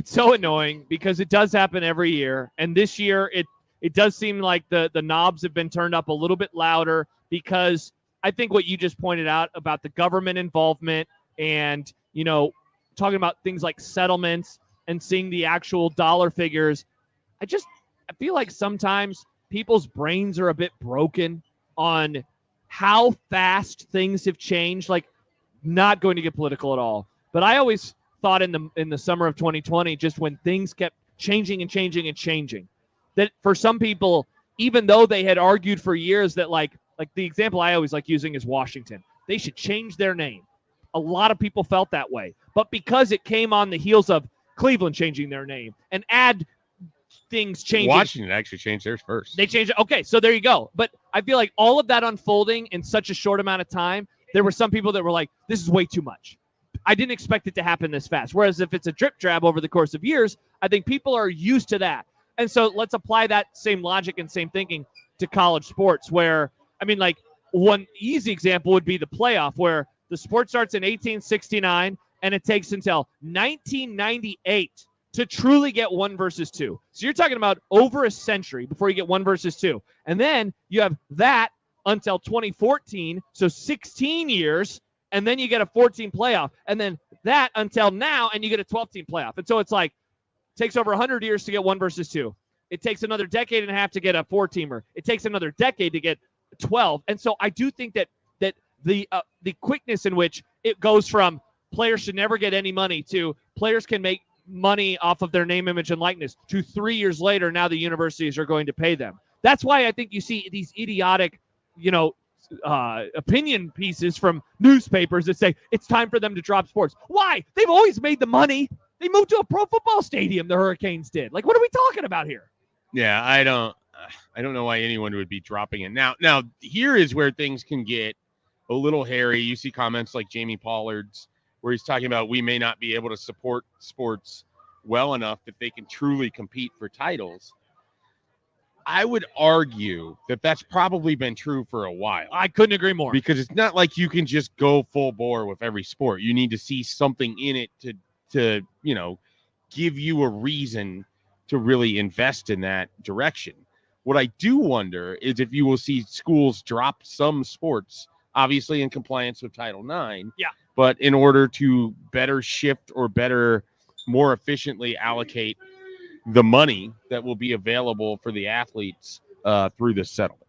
so annoying because it does happen every year. And this year, it does seem like the knobs have been turned up a little bit louder, because I think what you just pointed out about the government involvement and, talking about things like settlements and seeing the actual dollar figures. I feel like sometimes people's brains are a bit broken on how fast things have changed. Like, not going to get political at all, but I always thought in the summer of 2020, just when things kept changing and changing and changing, that for some people, even though they had argued for years that like the example I always like using is Washington, they should change their name. A lot of people felt that way, but because it came on the heels of Cleveland changing their name and add things changing. Washington actually changed theirs first. They changed it. Okay, so there you go. But I feel like all of that unfolding in such a short amount of time, there were some people that were like, this is way too much. I didn't expect it to happen this fast. Whereas if it's a drip drab over the course of years, I think people are used to that. And so let's apply that same logic and same thinking to college sports, where, one easy example would be the playoff, where the sport starts in 1869 and it takes until 1998 to truly get 1 versus 2. So you're talking about over a century before you get 1 versus 2. And then you have that until 2014, so 16 years, and then you get a 14 playoff. And then that until now, and you get a 12-team playoff. And so it's like, it takes over 100 years to get 1 versus 2. It takes another decade and a half to get a 4-teamer. It takes another decade to get 12. And so I do think that the quickness in which it goes from players should never get any money to players can make money off of their name, image, and likeness to 3 years later, now the universities are going to pay them. That's why I think you see these idiotic, opinion pieces from newspapers that say it's time for them to drop sports. Why? They've always made the money. They moved to a pro football stadium, the Hurricanes did. Like, what are we talking about here? Yeah, I don't know why anyone would be dropping it. Now here is where things can get a little hairy. You see comments like Jamie Pollard's where he's talking about we may not be able to support sports well enough that they can truly compete for titles. I would argue that that's probably been true for a while. I couldn't agree more. Because it's not like you can just go full bore with every sport. You need to see something in it to give you a reason to really invest in that direction. What I do wonder is if you will see schools drop some sports, obviously in compliance with Title IX, but in order to better shift or more efficiently allocate the money that will be available for the athletes through this settlement.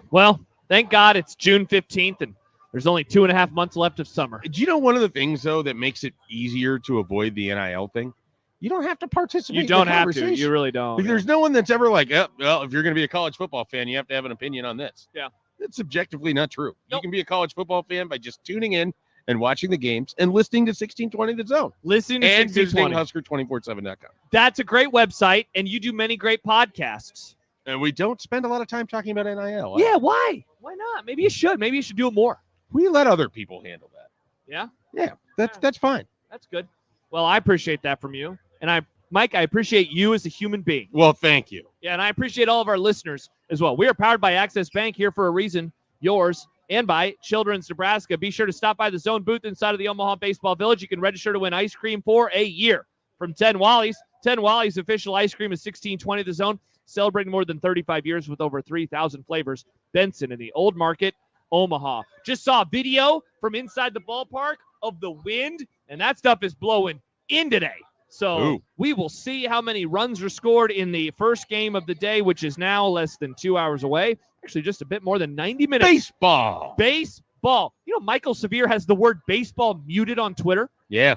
Well, thank God it's June 15th and there's only 2.5 months left of summer. Do you know one of the things, though, that makes it easier to avoid the NIL thing? You don't have to participate. You don't in the have to. conversation. You really don't. Like, there's no one that's ever like, well, if you're going to be a college football fan, you have to have an opinion on this. Yeah. That's objectively not true. Nope. You can be a college football fan by just tuning in and watching the games and listening to 1620 The Zone. Listening to and 1620. visiting Husker247.com. That's a great website, and you do many great podcasts. And we don't spend a lot of time talking about NIL. Yeah, why? Why not? Maybe you should. Maybe you should do it more. We let other people handle that. Yeah? Yeah, that's fine. That's good. Well, I appreciate that from you. And Mike, I appreciate you as a human being. Well, thank you. Yeah, and I appreciate all of our listeners as well. We are powered by Access Bank, here for a reason, yours, and by Children's Nebraska. Be sure to stop by the Zone booth inside of the Omaha Baseball Village. You can register to win ice cream for a year from 10 Wally's. 10 Wally's official ice cream is 1620 The Zone, celebrating more than 35 years with over 3,000 flavors. Benson in the Old Market, Omaha. Just saw a video from inside the ballpark of the wind, and that stuff is blowing in today. So we will see how many runs are scored in the first game of the day, which is now less than 2 hours away. Actually, just a bit more than 90 minutes. Baseball. You know, Michael Severe has the word baseball muted on Twitter. Yeah.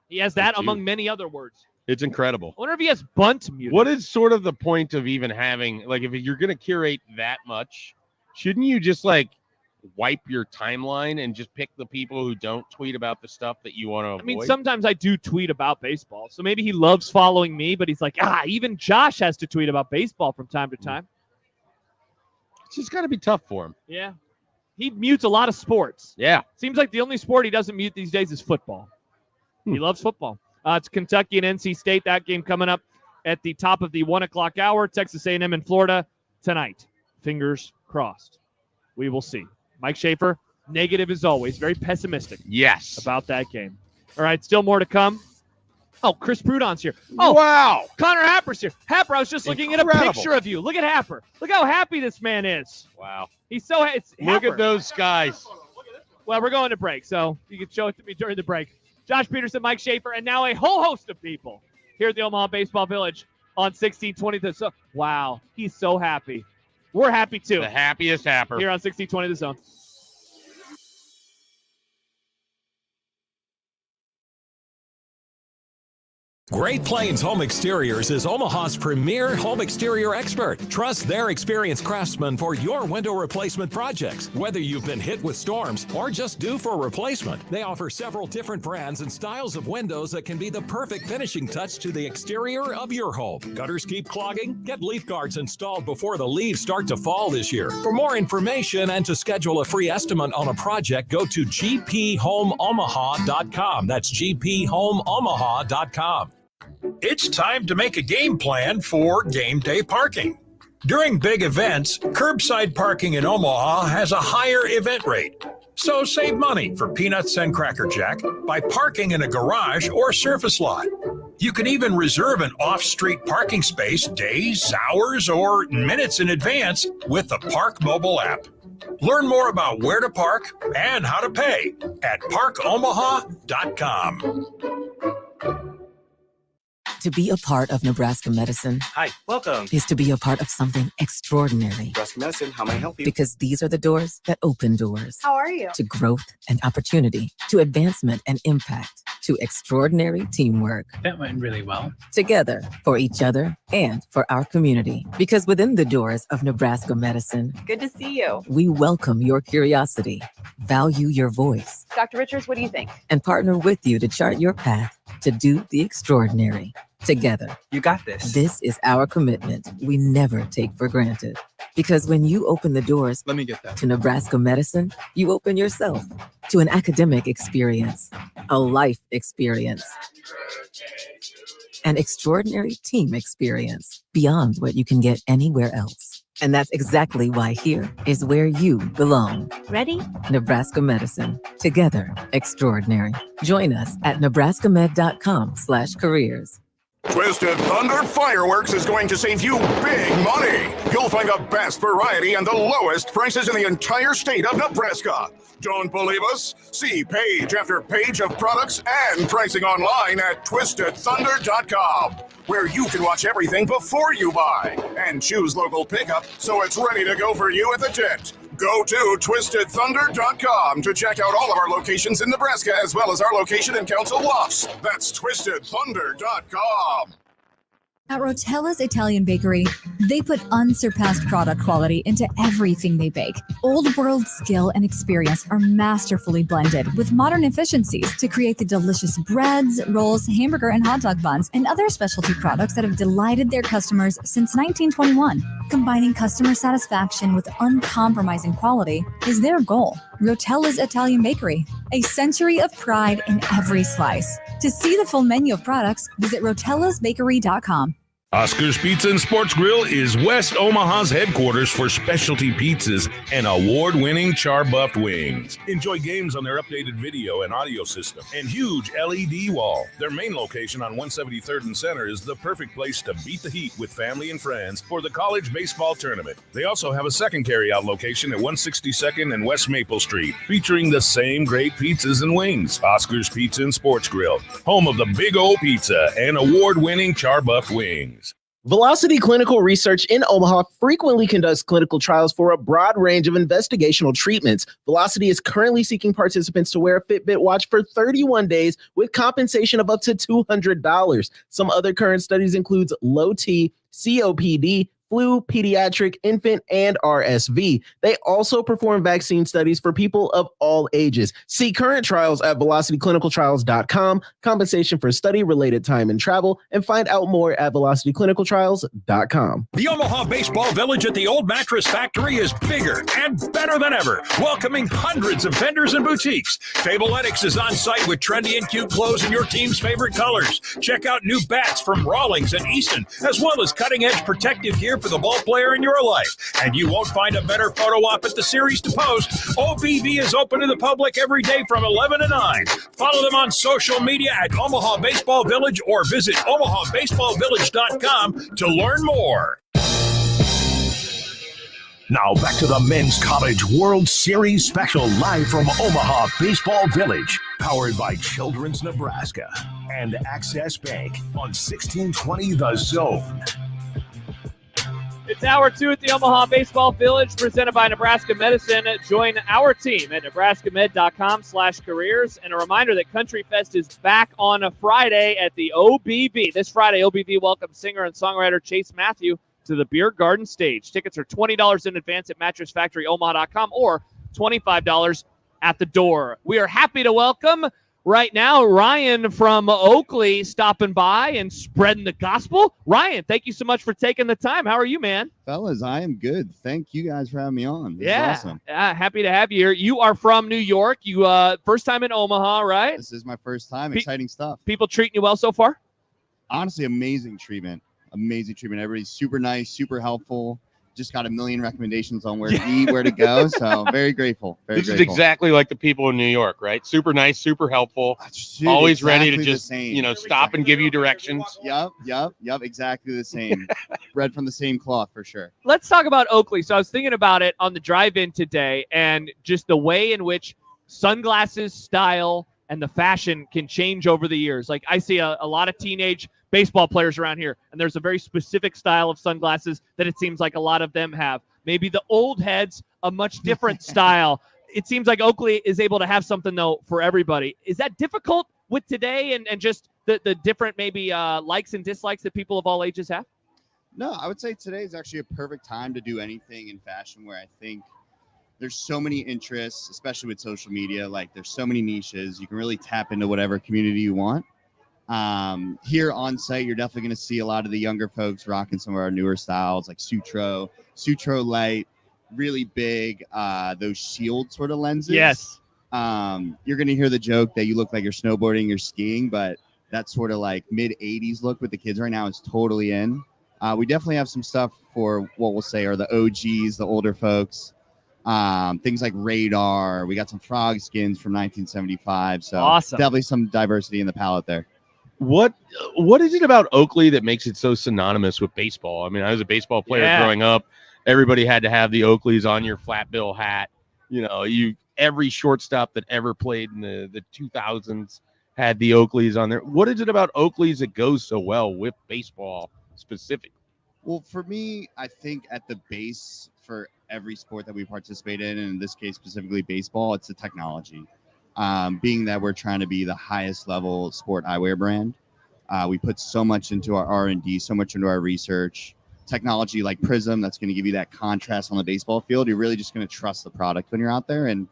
He has that among many other words. It's incredible. I wonder if he has bunt muted. What is sort of the point of even having, like, if you're going to curate that much, shouldn't you just, like, wipe your timeline and just pick the people who don't tweet about the stuff that you want to avoid? I mean, sometimes I do tweet about baseball, so maybe he loves following me, but he's like, even Josh has to tweet about baseball from time to time. It's just got to be tough for him. Yeah. He mutes a lot of sports. Yeah. Seems like the only sport he doesn't mute these days is football. He loves football. It's Kentucky and NC State. That game coming up at the top of the 1 o'clock hour. Texas A&M in Florida tonight. Fingers crossed. We will see. Mike Schaefer, negative as always. Very pessimistic. Yes. About that game. All right, still more to come. Oh, Chris Prudon's here. Oh, wow. Connor Happer's here. Happer, I was just looking at a picture of you. Look at Happer. Look how happy this man is. Wow. He's so happy. Look at those skies. Well, we're going to break, so you can show it to me during the break. Josh Peterson, Mike Schaefer, and now a whole host of people here at the Omaha Baseball Village on 1620 The Zone. Wow, he's so happy. We're happy, too. The happiest Happer. Here on 1620 The Zone. Great Plains Home Exteriors is Omaha's premier home exterior expert. Trust their experienced craftsmen for your window replacement projects. Whether you've been hit with storms or just due for a replacement, they offer several different brands and styles of windows that can be the perfect finishing touch to the exterior of your home. Gutters keep clogging? Get leaf guards installed before the leaves start to fall this year. For more information and to schedule a free estimate on a project, go to gphomeomaha.com. That's gphomeomaha.com. It's time to make a game plan for game day parking. During big events, curbside parking in Omaha has a higher event rate. So save money for peanuts and Cracker Jack by parking in a garage or surface lot. You can even reserve an off-street parking space days, hours, or minutes in advance with the Park mobile app. Learn more about where to park and how to pay at parkomaha.com. To be a part of Nebraska Medicine Hi, welcome. is to be a part of something extraordinary. Nebraska Medicine, how may I help you? Because these are the doors that open doors. How are you? To growth and opportunity, to advancement and impact, to extraordinary teamwork. That went really well. Together for each other and for our community. Because within the doors of Nebraska Medicine, Good to see you. we welcome your curiosity, value your voice, Dr. Richards, what do you think? and partner with you to chart your path to do the extraordinary. Together, You got this. this is our commitment we never take for granted. Because when you open the doors Let me get that. to Nebraska Medicine, you open yourself to an academic experience, a life experience, an extraordinary team experience beyond what you can get anywhere else. And that's exactly why here is where you belong. Ready? Nebraska Medicine. Together, extraordinary. Join us at nebraskamed.com/careers. Twisted Thunder Fireworks is going to save you big money. You'll find the best variety and the lowest prices in the entire state of Nebraska. Don't believe us? See page after page of products and pricing online at twistedthunder.com, where you can watch everything before you buy and choose local pickup so it's ready to go for you at the tent. Go to twistedthunder.com to check out all of our locations in Nebraska as well as our location in Council Bluffs. That's twistedthunder.com. At Rotella's Italian Bakery, they put unsurpassed product quality into everything they bake. Old world skill and experience are masterfully blended with modern efficiencies to create the delicious breads, rolls, hamburger and hot dog buns, and other specialty products that have delighted their customers since 1921. Combining customer satisfaction with uncompromising quality is their goal. Rotella's Italian Bakery, a century of pride in every slice. To see the full menu of products, visit rotellasbakery.com. Oscar's Pizza and Sports Grill is West Omaha's headquarters for specialty pizzas and award-winning char-buffed wings. Enjoy games on their updated video and audio system and huge LED wall. Their main location on 173rd and Center is the perfect place to beat the heat with family and friends for the college baseball tournament. They also have a second carry-out location at 162nd and West Maple Street, featuring the same great pizzas and wings. Oscar's Pizza and Sports Grill, home of the Big O Pizza and award-winning char-buffed wings. Velocity Clinical Research in Omaha frequently conducts clinical trials for a broad range of investigational treatments. Velocity is currently seeking participants to wear a Fitbit watch for 31 days with compensation of up to $200. Some other current studies includes low T, COPD, flu, pediatric, infant, and RSV. They also perform vaccine studies for people of all ages. See current trials at velocityclinicaltrials.com, compensation for study-related time and travel, and find out more at velocityclinicaltrials.com. The Omaha Baseball Village at the Old Mattress Factory is bigger and better than ever, welcoming hundreds of vendors and boutiques. Fabletics is on site with trendy and cute clothes in your team's favorite colors. Check out new bats from Rawlings and Easton, as well as cutting-edge protective gear for the ball player in your life. And you won't find a better photo op at the series to post. OBV is open to the public every day from 11 to 9. Follow them on social media at Omaha Baseball Village or visit omahabaseballvillage.com to learn more. Now back to the Men's College World Series special live from Omaha Baseball Village, powered by Children's Nebraska and Access Bank on 1620 The Zone. It's hour 2 at the Omaha Baseball Village, presented by Nebraska Medicine. Join our team at nebraskamed.com/careers. And a reminder that Country Fest is back on a Friday at the OBV. This Friday, OBV welcomes singer and songwriter Chase Matthew to the Beer Garden stage. Tickets are $20 in advance at mattressfactoryomaha.com or $25 at the door. We are happy to welcome right now Ryan from Oakley stopping by and spreading the gospel. Ryan, thank you so much for taking the time. How are you, man? Fellas, I am good. Thank you guys for having me on. This is awesome. Happy to have you here. You are from New York. You first time in Omaha, right? This is my first time. Exciting stuff. People treating you well so far? Honestly, amazing treatment. Amazing treatment. Everybody's super nice, super helpful. Just got a million recommendations on where to eat, where to go. So very grateful. This is exactly like the people in New York, right? Super nice, super helpful. Dude, always exactly ready to just, stop and give you directions. Yep. Exactly the same. Bread from the same cloth for sure. Let's talk about Oakley. So I was thinking about it on the drive-in today and just the way in which sunglasses style and the fashion can change over the years. Like I see a lot of teenage baseball players around here, and there's a very specific style of sunglasses that it seems like a lot of them have. Maybe the old heads, a much different style. It seems like Oakley is able to have something, though, for everybody. Is that difficult with today and just the different maybe likes and dislikes that people of all ages have? No, I would say today is actually a perfect time to do anything in fashion where I think there's so many interests, especially with social media. Like there's so many niches. You can really tap into whatever community you want. Here on site, you're definitely going to see a lot of the younger folks rocking some of our newer styles like Sutro Light, really big, those shield sort of lenses. Yes. You're going to hear the joke that you look like you're snowboarding or skiing, but that sort of like mid 80s look with the kids right now is totally in. We definitely have some stuff for what we'll say are the OGs, the older folks. Things like Radar. We got some frog skins from 1975. So awesome. Definitely some diversity in the palette there. What is it about Oakley that makes it so synonymous with baseball? I mean, I was a baseball player growing up. Everybody had to have the Oakleys on your flat bill hat. You know, every shortstop that ever played in the 2000s had the Oakleys on there. What is it about Oakleys that goes so well with baseball specifically? Well, for me, I think at the base for every sport that we participate in, and in this case specifically baseball, it's the technology. Being that we're trying to be the highest level sport eyewear brand, we put so much into our R&D, so much into our research. Technology like Prism, that's going to give you that contrast on the baseball field. You're really just going to trust the product when you're out there, and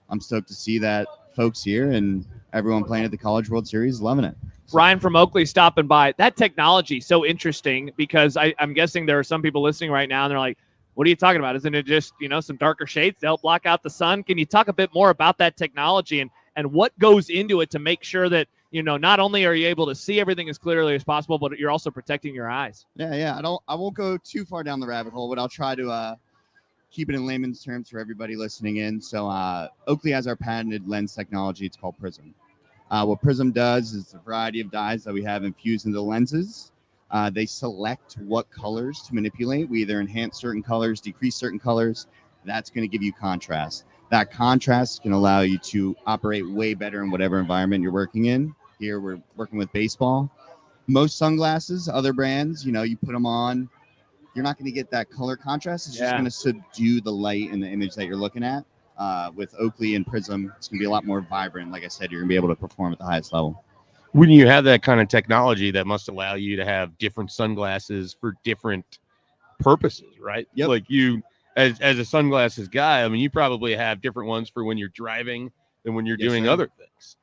I'm stoked to see that folks here and everyone playing at the College World Series is loving it. Ryan from Oakley stopping by. That technology so interesting because I'm guessing there are some people listening right now and they're like, what are you talking about? Isn't it just, some darker shades to help block out the sun? Can you talk a bit more about that technology and what goes into it to make sure that, not only are you able to see everything as clearly as possible, but you're also protecting your eyes? Yeah. I won't go too far down the rabbit hole, but I'll try to keep it in layman's terms for everybody listening in. So Oakley has our patented lens technology. It's called Prism. What Prism does is a variety of dyes that we have infused into the lenses. They select what colors to manipulate. We either enhance certain colors, decrease certain colors. That's going to give you contrast. That contrast can allow you to operate way better in whatever environment you're working in. Here we're working with baseball. Most sunglasses, other brands, you put them on, you're not going to get that color contrast. It's just going to subdue the light in the image that you're looking at. With Oakley and Prism, it's going to be a lot more vibrant. Like I said, you're going to be able to perform at the highest level. When you have that kind of technology, that must allow you to have different sunglasses for different purposes, right? Yep. Like you, as a sunglasses guy, I mean, you probably have different ones for when you're driving than when you're doing other things.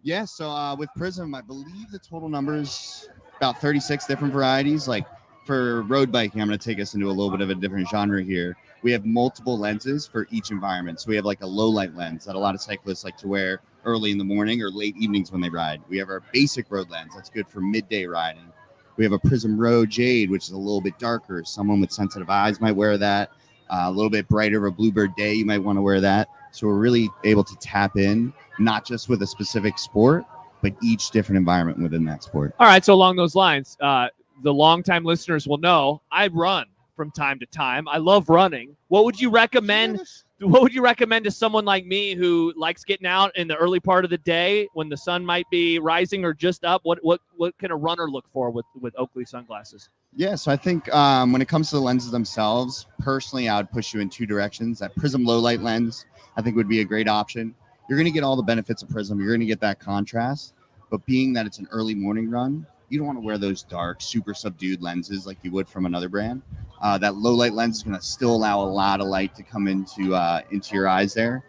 Yeah, so with Prism, I believe the total number is about 36 different varieties. Like for road biking, I'm going to take us into a little bit of a different genre here. We have multiple lenses for each environment. So we have like a low light lens that a lot of cyclists like to wear early in the morning or late evenings when they ride. We have our basic road lens that's good for midday riding. We have a Prism Road Jade, which is a little bit darker. Someone with sensitive eyes might wear that. A little bit brighter of a Bluebird Day, you might want to wear that. So we're really able to tap in, not just with a specific sport, but each different environment within that sport. All right, so along those lines, the longtime listeners will know I run from time to time. I love running. What would you recommend? What would you recommend to someone like me who likes getting out in the early part of the day when the sun might be rising or just up? What can a runner look for with Oakley sunglasses? Yeah, so I think when it comes to the lenses themselves, personally, I would push you in two directions. That Prism low light lens, I think, would be a great option. You're going to get all the benefits of Prism. You're going to get that contrast. But being that it's an early morning run, you don't want to wear those dark, super subdued lenses like you would from another brand. That low light lens is going to still allow a lot of light to come into your eyes there.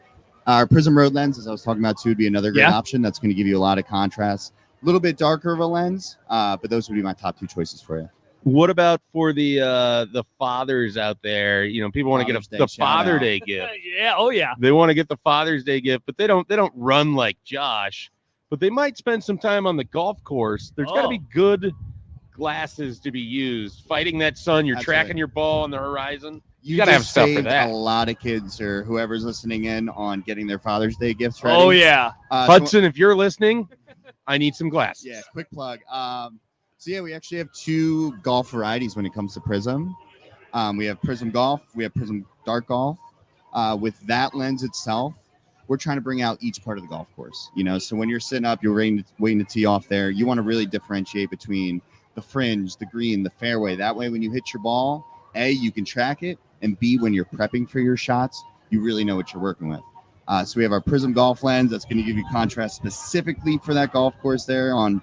Our Prism Road lens, as I was talking about too, would be another great option. That's going to give you a lot of contrast. A little bit darker of a lens, but those would be my top two choices for you. What about for the fathers out there? People want to get the Father Day gift. Yeah, oh yeah. They want to get the Father's Day gift, but they don't run like Josh. But they might spend some time on the golf course. There's got to be good glasses to be used. Fighting that sun, you're tracking your ball on the horizon. You got to have stuff for that. A lot of kids or whoever's listening in on getting their Father's Day gifts ready. Oh yeah, Hudson, if you're listening, I need some glasses. Yeah, quick plug. So yeah, we actually have two golf varieties when it comes to Prism. We have Prism Golf. We have Prism Dark Golf. With that lens itself, we're trying to bring out each part of the golf course. So when you're sitting up, you're waiting to tee off there, you want to really differentiate between the fringe, the green, the fairway. That way, when you hit your ball, A, you can track it, and B, when you're prepping for your shots, you really know what you're working with. So we have our Prism Golf Lens that's going to give you contrast specifically for that golf course there on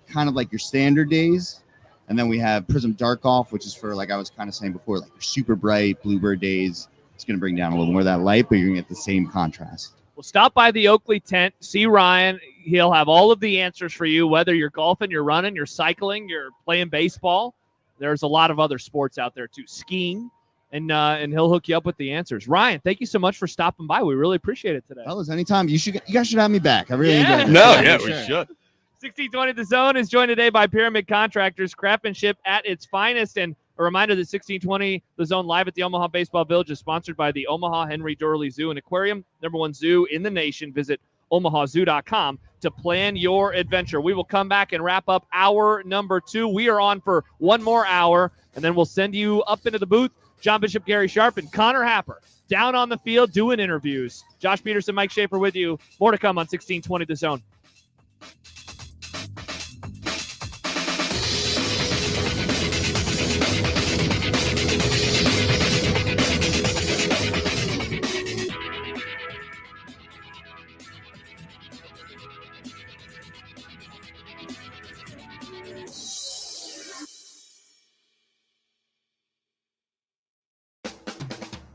kind of like your standard days. And then we have Prism Dark Golf, which is for, like I was kind of saying before, like your super bright Bluebird days. It's going to bring down a little more of that light, but you're going to get the same contrast. Well, stop by the Oakley tent, see Ryan. He'll have all of the answers for you, whether you're golfing, you're running, you're cycling, you're playing baseball. There's a lot of other sports out there too, skiing, and he'll hook you up with the answers. Ryan, thank you so much for stopping by. We really appreciate it today. Fellas, anytime. You guys should have me back. I really enjoyed it. No, yeah, we should. 1620 The Zone is joined today by Pyramid Contractors, craftsmanship at its finest. And a reminder that 1620 The Zone live at the Omaha Baseball Village is sponsored by the Omaha Henry Doorly Zoo and Aquarium, #1 zoo in the nation. Visit omahazoo.com to plan your adventure. We will come back and wrap up hour number 2. We are on for one more hour, and then we'll send you up into the booth. John Bishop, Gary Sharp, and Connor Happer down on the field doing interviews. Josh Peterson, Mike Schaefer with you. More to come on 1620 The Zone.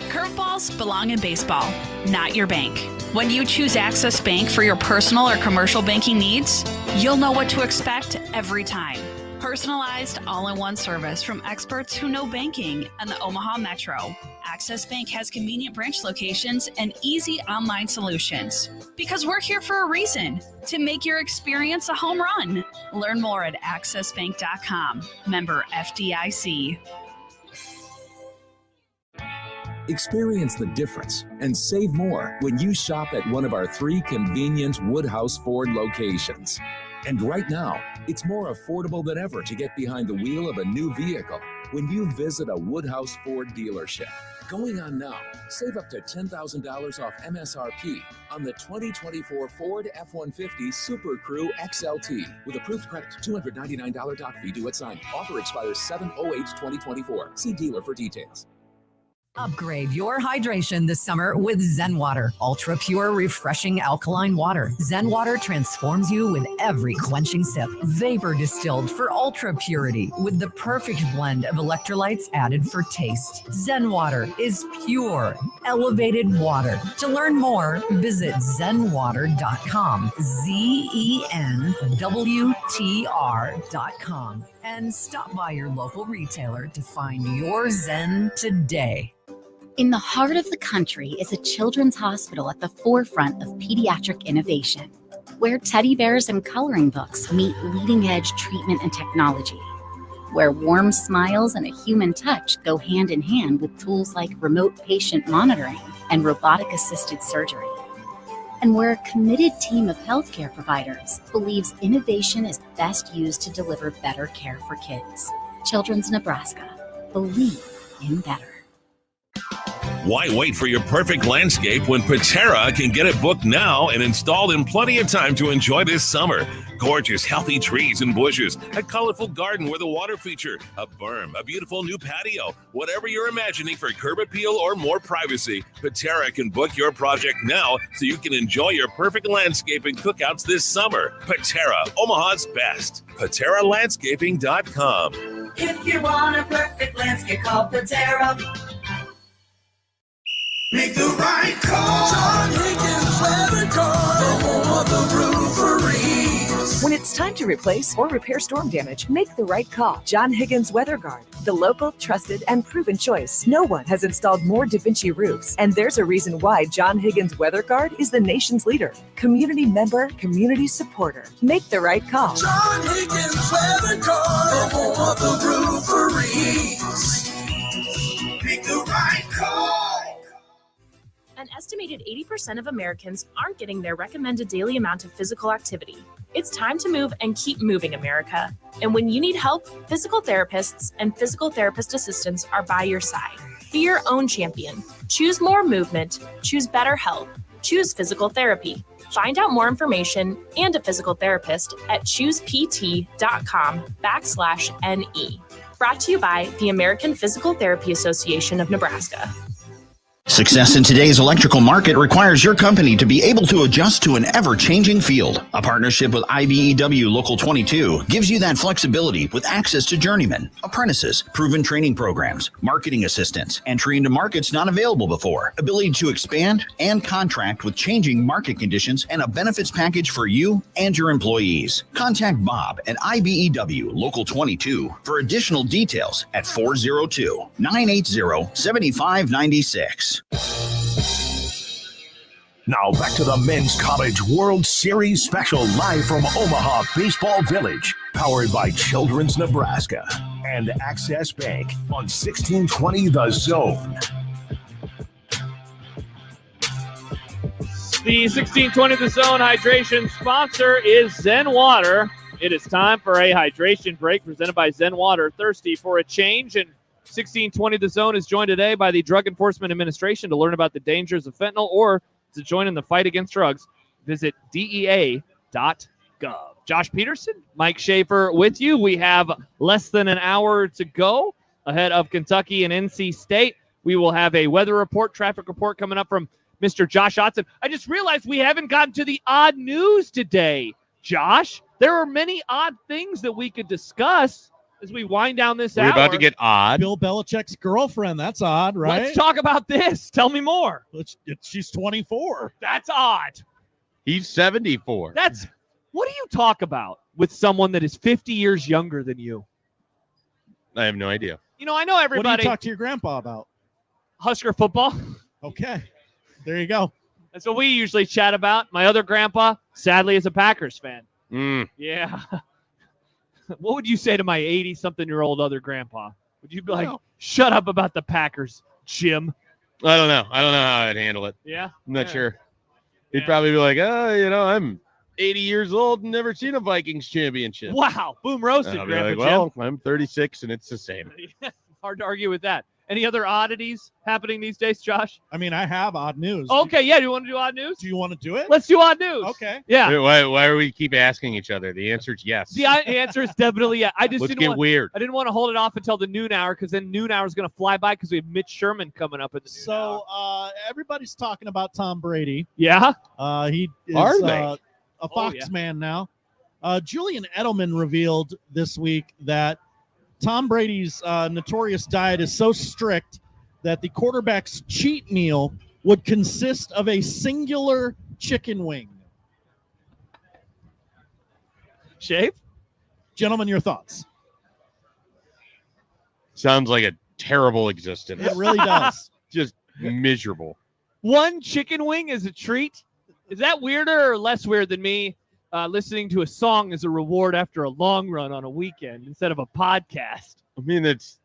Curveballs belong in baseball, not your bank. When you choose Access Bank for your personal or commercial banking needs, you'll know what to expect every time. Personalized, all-in-one service from experts who know banking and the Omaha Metro. Access Bank has convenient branch locations and easy online solutions. Because we're here for a reason, to make your experience a home run. Learn more at accessbank.com. Member FDIC. Experience the difference and save more when you shop at one of our 3 convenient Woodhouse Ford locations. And right now, it's more affordable than ever to get behind the wheel of a new vehicle when you visit a Woodhouse Ford dealership. Going on now, save up to $10,000 off MSRP on the 2024 Ford F-150 Super Crew XLT with approved credit, $299 doc fee due at sign. Offer expires 7/08/2024. See dealer for details. Upgrade your hydration this summer with Zen Water. Ultra pure, refreshing alkaline water. Zen Water transforms you with every quenching sip. Vapor distilled for ultra purity with the perfect blend of electrolytes added for taste. Zen Water is pure, elevated water. To learn more, visit zenwater.com. ZENWTR.com. And stop by your local retailer to find your Zen today. In the heart of the country is a children's hospital at the forefront of pediatric innovation, where teddy bears and coloring books meet leading-edge treatment and technology, where warm smiles and a human touch go hand in hand with tools like remote patient monitoring and robotic-assisted surgery, and where a committed team of healthcare providers believes innovation is best used to deliver better care for kids. Children's Nebraska. Believe in better. Why wait for your perfect landscape when Patera can get it booked now and installed in plenty of time to enjoy this summer? Gorgeous, healthy trees and bushes, a colorful garden with a water feature, a berm, a beautiful new patio. Whatever you're imagining for curb appeal or more privacy, Patera can book your project now so you can enjoy your perfect landscape and cookouts this summer. Patera, Omaha's best. PateraLandscaping.com. If you want a perfect landscape, call Patera. Make the right call. John Higgins Weather Guard, the home of the roofery. When it's time to replace or repair storm damage, make the right call. John Higgins Weather Guard, the local, trusted, and proven choice. No one has installed more Da Vinci roofs, and there's a reason why John Higgins Weather Guard is the nation's leader. Community member, community supporter. Make the right call. John Higgins Weather Guard, the home of the roofery. Make the right call. An estimated 80% of Americans aren't getting their recommended daily amount of physical activity. It's time to move and keep moving, America. And when you need help, physical therapists and physical therapist assistants are by your side. Be your own champion. Choose more movement. Choose better health. choose physical therapy. Find out more information and a physical therapist at choosept.com/NE. Brought to you by the American Physical Therapy Association of Nebraska. Success in today's electrical market requires your company to be able to adjust to an ever-changing field. A partnership with IBEW Local 22 gives you that flexibility with access to journeymen, apprentices, proven training programs, marketing assistance, entry into markets not available before, ability to expand and contract with changing market conditions, and a benefits package for you and your employees. Contact Bob at IBEW Local 22 for additional details at 402-980-7596. Now back to the Men's College World Series special live from Omaha Baseball Village, powered by Children's Nebraska and Access Bank on 1620 The Zone. The 1620 The Zone hydration sponsor is Zen Water. It is time for a hydration break presented by Zen Water. Thirsty for a change? And 1620 The Zone is joined today by the Drug Enforcement Administration to learn about the dangers of fentanyl or to join in the fight against drugs. Visit DEA.gov. Josh Peterson, Mike Schaefer with you. We have less than an hour to go ahead of Kentucky and NC State. We will have a weather report, traffic report coming up from Mr. Josh Otson. I just realized we haven't gotten to the odd news today, Josh. There are many odd things that we could discuss as we wind down this hour. We're about to get odd. Bill Belichick's girlfriend. That's odd, right? Let's talk about this. Tell me more. She's 24. That's odd. He's 74. What do you talk about with someone that is 50 years younger than you? I have no idea. You know, I know everybody. What do you talk to your grandpa about? Husker football. Okay. There you go. That's what we usually chat about. My other grandpa, sadly, is a Packers fan. Yeah. What would you say to my 80-something-year-old other grandpa? Would you be like, shut up about the Packers, Jim? I don't know. I don't know how I'd handle it. Yeah? I'm not sure. He'd probably be like, I'm 80 years old and never seen a Vikings championship. Wow. Boom roasted, I'll be Grandpa like, Jim. well, I'm 36 and it's the same. Hard to argue with that. Any other oddities happening these days, Josh? I mean, I have odd news. Okay, yeah. Do you want to do odd news? Do you want to do it? Let's do odd news. Okay. Yeah. Wait, why are we keep asking each other? The answer is yes. The answer is definitely yeah. I just Let's didn't get want, weird. I didn't want to hold it off until the noon hour because then noon hour is going to fly by because we have Mitch Sherman coming up at the noon hour. Everybody's talking about Tom Brady. Yeah. He is a Fox man now. Julian Edelman revealed this week that Tom Brady's notorious diet is so strict that the quarterback's cheat meal would consist of a singular chicken wing. Shave? Gentlemen, your thoughts? Sounds like a terrible existence. It really does. Just miserable. One chicken wing is a treat. Is that weirder or less weird than me listening to a song as a reward after a long run on a weekend instead of a podcast? I mean, it's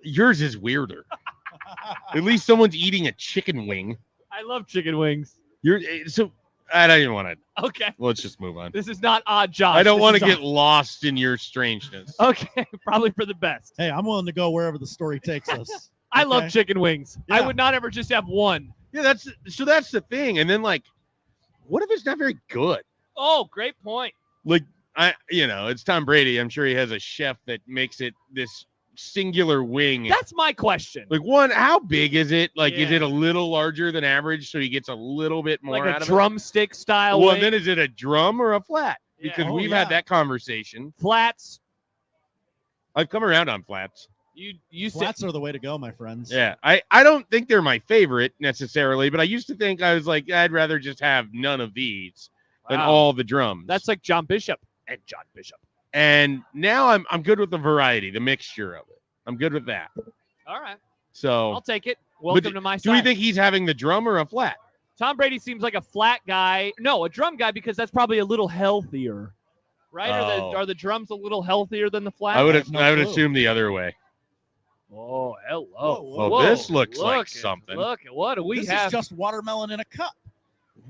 yours is weirder. At least someone's eating a chicken wing. I love chicken wings. I don't even want to. Okay. Let's just move on. This is not odd, Josh. I don't want to get lost in your strangeness. Okay, probably for the best. Hey, I'm willing to go wherever the story takes us. I love chicken wings. Yeah. I would not ever just have one. Yeah, that's the thing. And then what if it's not very good? Oh, great point. It's Tom Brady. I'm sure he has a chef that makes it this singular wing. That's my question. How big is it? Is it a little larger than average so he gets a little bit more out of it? Like a drumstick style Well, wing? then is it a drum or a flat? Because we've had that conversation. Flats. I've come around on flats. Flats are the way to go, my friends. Yeah. I don't think they're my favorite necessarily, but I used to think I was like, I'd rather just have none of these than all the drums. That's like John Bishop and John Bishop. And now I'm good with the variety, the mixture of it. I'm good with that. All right. So I'll take it. Welcome to my side. Do we think he's having the drum or a flat? Tom Brady seems like a flat guy. No, a drum guy because that's probably a little healthier, right? Oh. Are the drums a little healthier than the flat? I would assume the other way. Oh, hello. Whoa, this looks like something. Look at what do we this have? Is just watermelon in a cup.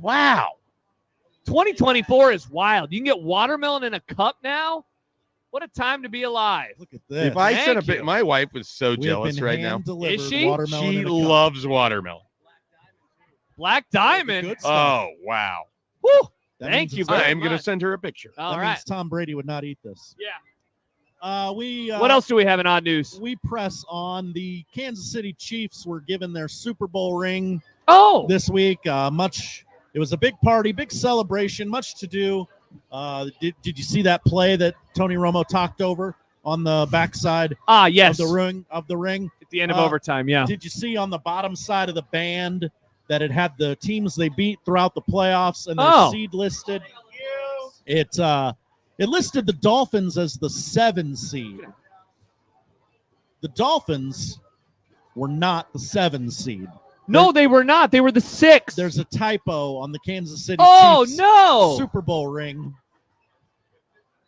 Wow. 2024 is wild. You can get watermelon in a cup now? What a time to be alive. Look at this. If I sent my wife was so jealous right now. Is she? She loves watermelon. Black Diamond. Good stuff. Oh, wow. Woo! That Thank means you it's very I am going to much. send her a picture. All that right. means Tom Brady would not eat this. Yeah. We What else do we have in odd news? We press on. The Kansas City Chiefs were given their Super Bowl ring this week. It was a big party, big celebration, much to do. Did you see that play that Tony Romo talked over on the backside yes. of the ring? At the end of overtime, yeah. Did you see on the bottom side of the band that it had the teams they beat throughout the playoffs and their seed listed? It listed the Dolphins as the 7 seed. The Dolphins were not the 7 seed. No, they were not. They were the 6. There's a typo on the Kansas City Chiefs Super Bowl ring,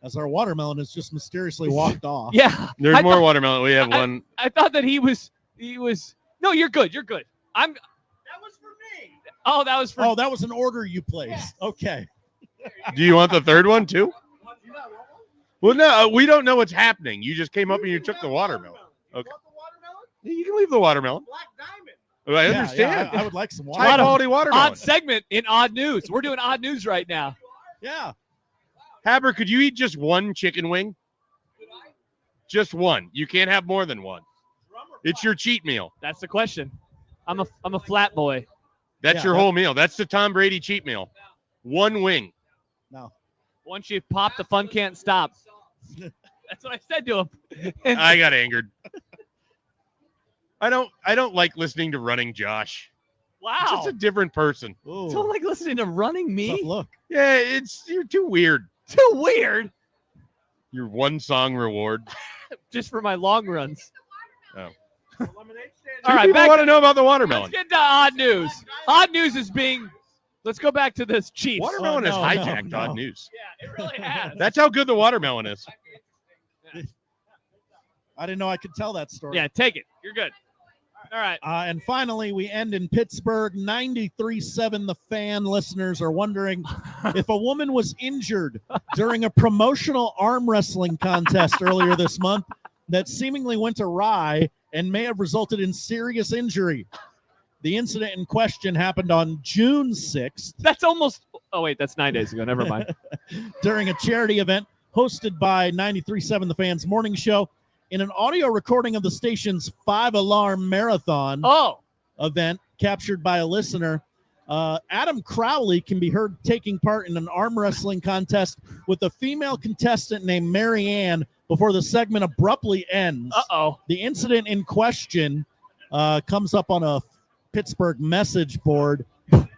as our watermelon has just mysteriously walked off. Yeah. There's more watermelon. We have one. I thought that he was. No, you're good. You're good. That was for me. Oh, that was for. Oh, that was an order you placed. Okay. Do you want the third one too? Well, no, we don't know what's happening. You just came up and you took the watermelon. Okay. You can leave the watermelon. Black Diamond. I understand. I would like some High quality watermelon. Odd segment in odd news. We're doing odd news right now. Yeah. Haber, could you eat just one chicken wing? Just one. You can't have more than one. It's your cheat meal. That's the question. I'm a flat boy. That's your whole meal. That's the Tom Brady cheat meal. One wing. No. Once you pop, the fun can't stop. That's what I said to him. I got angered. I don't like listening to Running Josh. Wow. It's just a different person. Don't like listening to Running Me? Tough look. Yeah, you're too weird. Too weird? Your one song reward. Just for my long runs. Oh. All right, people want to know about the watermelon. Let's get to odd news. Odd news is being. Let's go back to this Chiefs. Watermelon has hijacked odd news. Yeah, it really has. That's how good the watermelon is. I didn't know I could tell that story. Yeah, take it. You're good. All right. And finally, we end in Pittsburgh. 93.7 The Fan listeners are wondering if a woman was injured during a promotional arm wrestling contest earlier this month that seemingly went awry and may have resulted in serious injury. The incident in question happened on June 6th. That's almost. Oh, wait, that's 9 days ago. Never mind. During a charity event hosted by 93.7 The Fan's morning show. In an audio recording of the station's 5-alarm marathon event captured by a listener, Adam Crowley can be heard taking part in an arm wrestling contest with a female contestant named Mary Ann before the segment abruptly ends. The incident in question comes up on a Pittsburgh message board.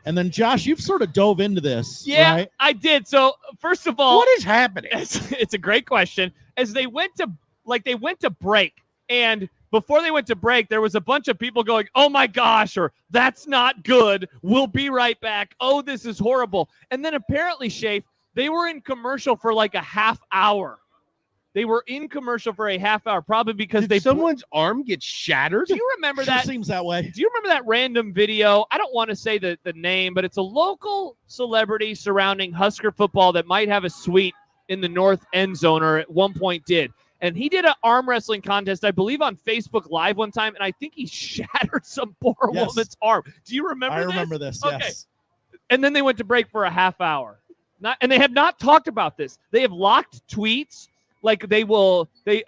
And then, Josh, you've sort of dove into this, right? I did. So, first of all, what is happening? It's a great question. As they went to break, and before they went to break, there was a bunch of people going, "Oh my gosh," or "That's not good. We'll be right back. Oh, this is horrible." And then apparently, Schaefer, they were in commercial for like a half hour. They were in commercial for a half hour, probably because someone's arm get shattered. Do you remember that? Seems that way. Do you remember that random video? I don't want to say the name, but it's a local celebrity surrounding Husker football that might have a suite in the north end zone, or at one point did. And he did an arm wrestling contest, I believe, on Facebook Live one time, and I think he shattered some poor woman's arm. Do you remember this? I remember this, okay. Yes. And then they went to break for a half hour. And they have not talked about this. They have locked tweets. Like they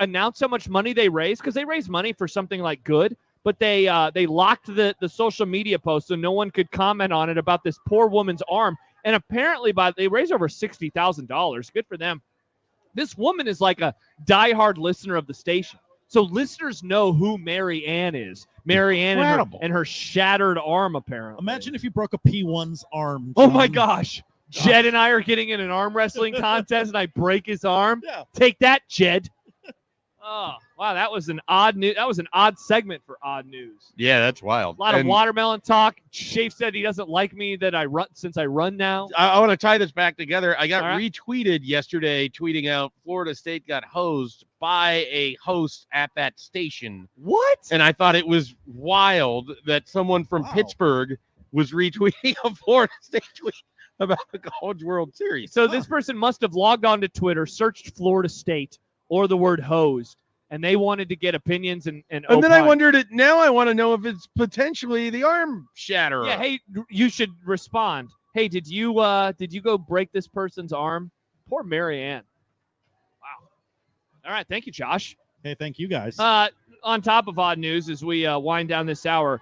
announce how much money they raise, because they raise money for something like good, but they locked the social media post so no one could comment on it about this poor woman's arm. And apparently they raised over $60,000. Good for them. This woman is like a diehard listener of the station. So listeners know who Mary Ann is. Mary Ann and her shattered arm, apparently. Imagine if you broke a P1's arm. Oh, my gosh. Jed and I are getting in an arm wrestling contest, and I break his arm. Yeah. Take that, Jed. Oh, wow, that was an odd news. That was an odd segment for odd news. Yeah, that's wild. A lot of watermelon talk. Schaefer said he doesn't like me that I run since I run now. I want to tie this back together. I got retweeted yesterday, tweeting out Florida State got hosed by a host at that station. What? And I thought it was wild that someone from Pittsburgh was retweeting a Florida State tweet about the College World Series. So this person must have logged on to Twitter, searched Florida State or the word hosed, and they wanted to get opinions and then I opine. wondered, now I want to know if it's potentially the arm shatterer. Yeah, hey, you should respond. Hey, did you go break this person's arm? Poor Marianne. Wow. All right, thank you, Josh. Hey, thank you guys. On top of odd news, as we wind down this hour,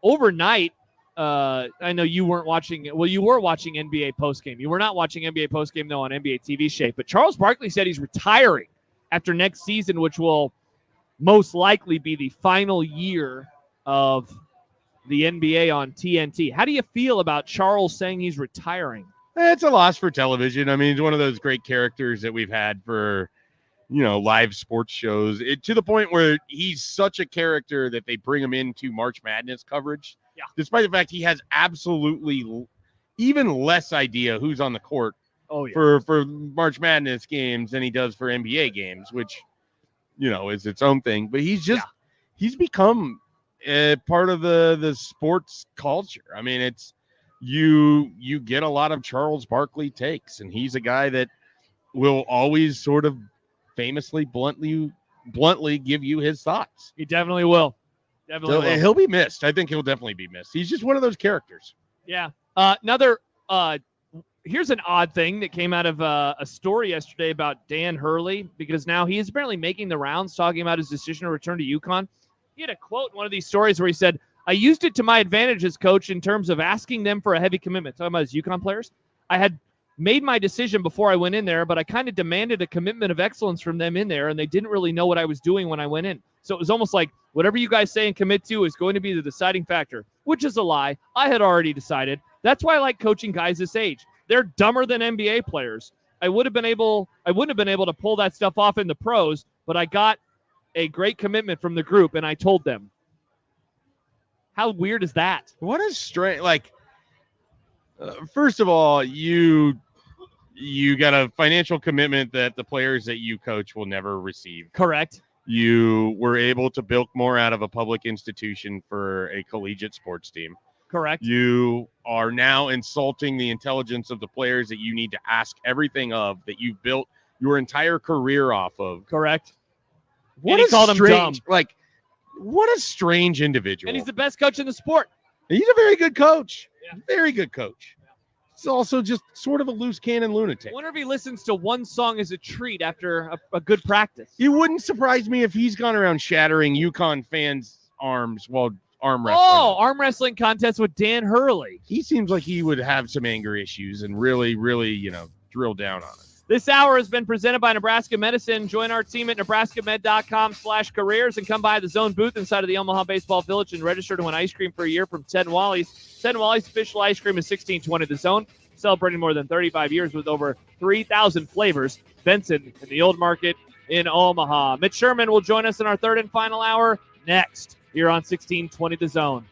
overnight, I know you weren't watching. Well, you were watching NBA postgame. You were not watching NBA postgame though on NBA TV Shape. But Charles Barkley said he's retiring after next season, which will most likely be the final year of the NBA on TNT. How do you feel about Charles saying he's retiring? It's a loss for television. I mean, he's one of those great characters that we've had for, live sports shows. To the point where he's such a character that they bring him into March Madness coverage. Yeah. Despite the fact he has absolutely even less idea who's on the court for March Madness games than he does for NBA games, which, is its own thing. But he's become part of the sports culture. I mean, it's you get a lot of Charles Barkley takes, and he's a guy that will always sort of famously bluntly give you his thoughts. He definitely will. He'll be missed. I think he'll definitely be missed. He's just one of those characters. Yeah. Here's an odd thing that came out of a story yesterday about Dan Hurley, because now he is apparently making the rounds talking about his decision to return to UConn. He had a quote in one of these stories where he said, "I used it to my advantage as coach in terms of asking them for a heavy commitment." Talking about his UConn players. "I had made my decision before I went in there, but I kind of demanded a commitment of excellence from them in there, and they didn't really know what I was doing when I went in. So it was almost like whatever you guys say and commit to is going to be the deciding factor," which is a lie. I had already decided. That's why I like coaching guys this age. They're dumber than NBA players. I wouldn't have been able to pull that stuff off in the pros, but I got a great commitment from the group, and I told them. How weird is that? What a strange, first of all, you got a financial commitment that the players that you coach will never receive. Correct. You were able to bilk more out of a public institution for a collegiate sports team. Correct. You are now insulting the intelligence of the players that you need to ask everything of, that you've built your entire career off of. Correct. What and he called him dumb. What a strange individual. And he's the best coach in the sport. He's a very good coach. Yeah. Very good coach. He's also just sort of a loose cannon lunatic. I wonder if he listens to one song as a treat after a good practice. It wouldn't surprise me if he's gone around shattering UConn fans' arms while arm wrestling. Oh, arm wrestling contest with Dan Hurley. He seems like he would have some anger issues and really, drill down on it. This hour has been presented by Nebraska Medicine. Join our team at nebraskamed.com/careers and come by the Zone booth inside of the Omaha Baseball Village and register to win ice cream for a year from Ted Wally's. Ted Wally's official ice cream is 1620 The Zone, celebrating more than 35 years with over 3,000 flavors. Benson in the Old Market in Omaha. Mitch Sherman will join us in our third and final hour next here on 1620 The Zone.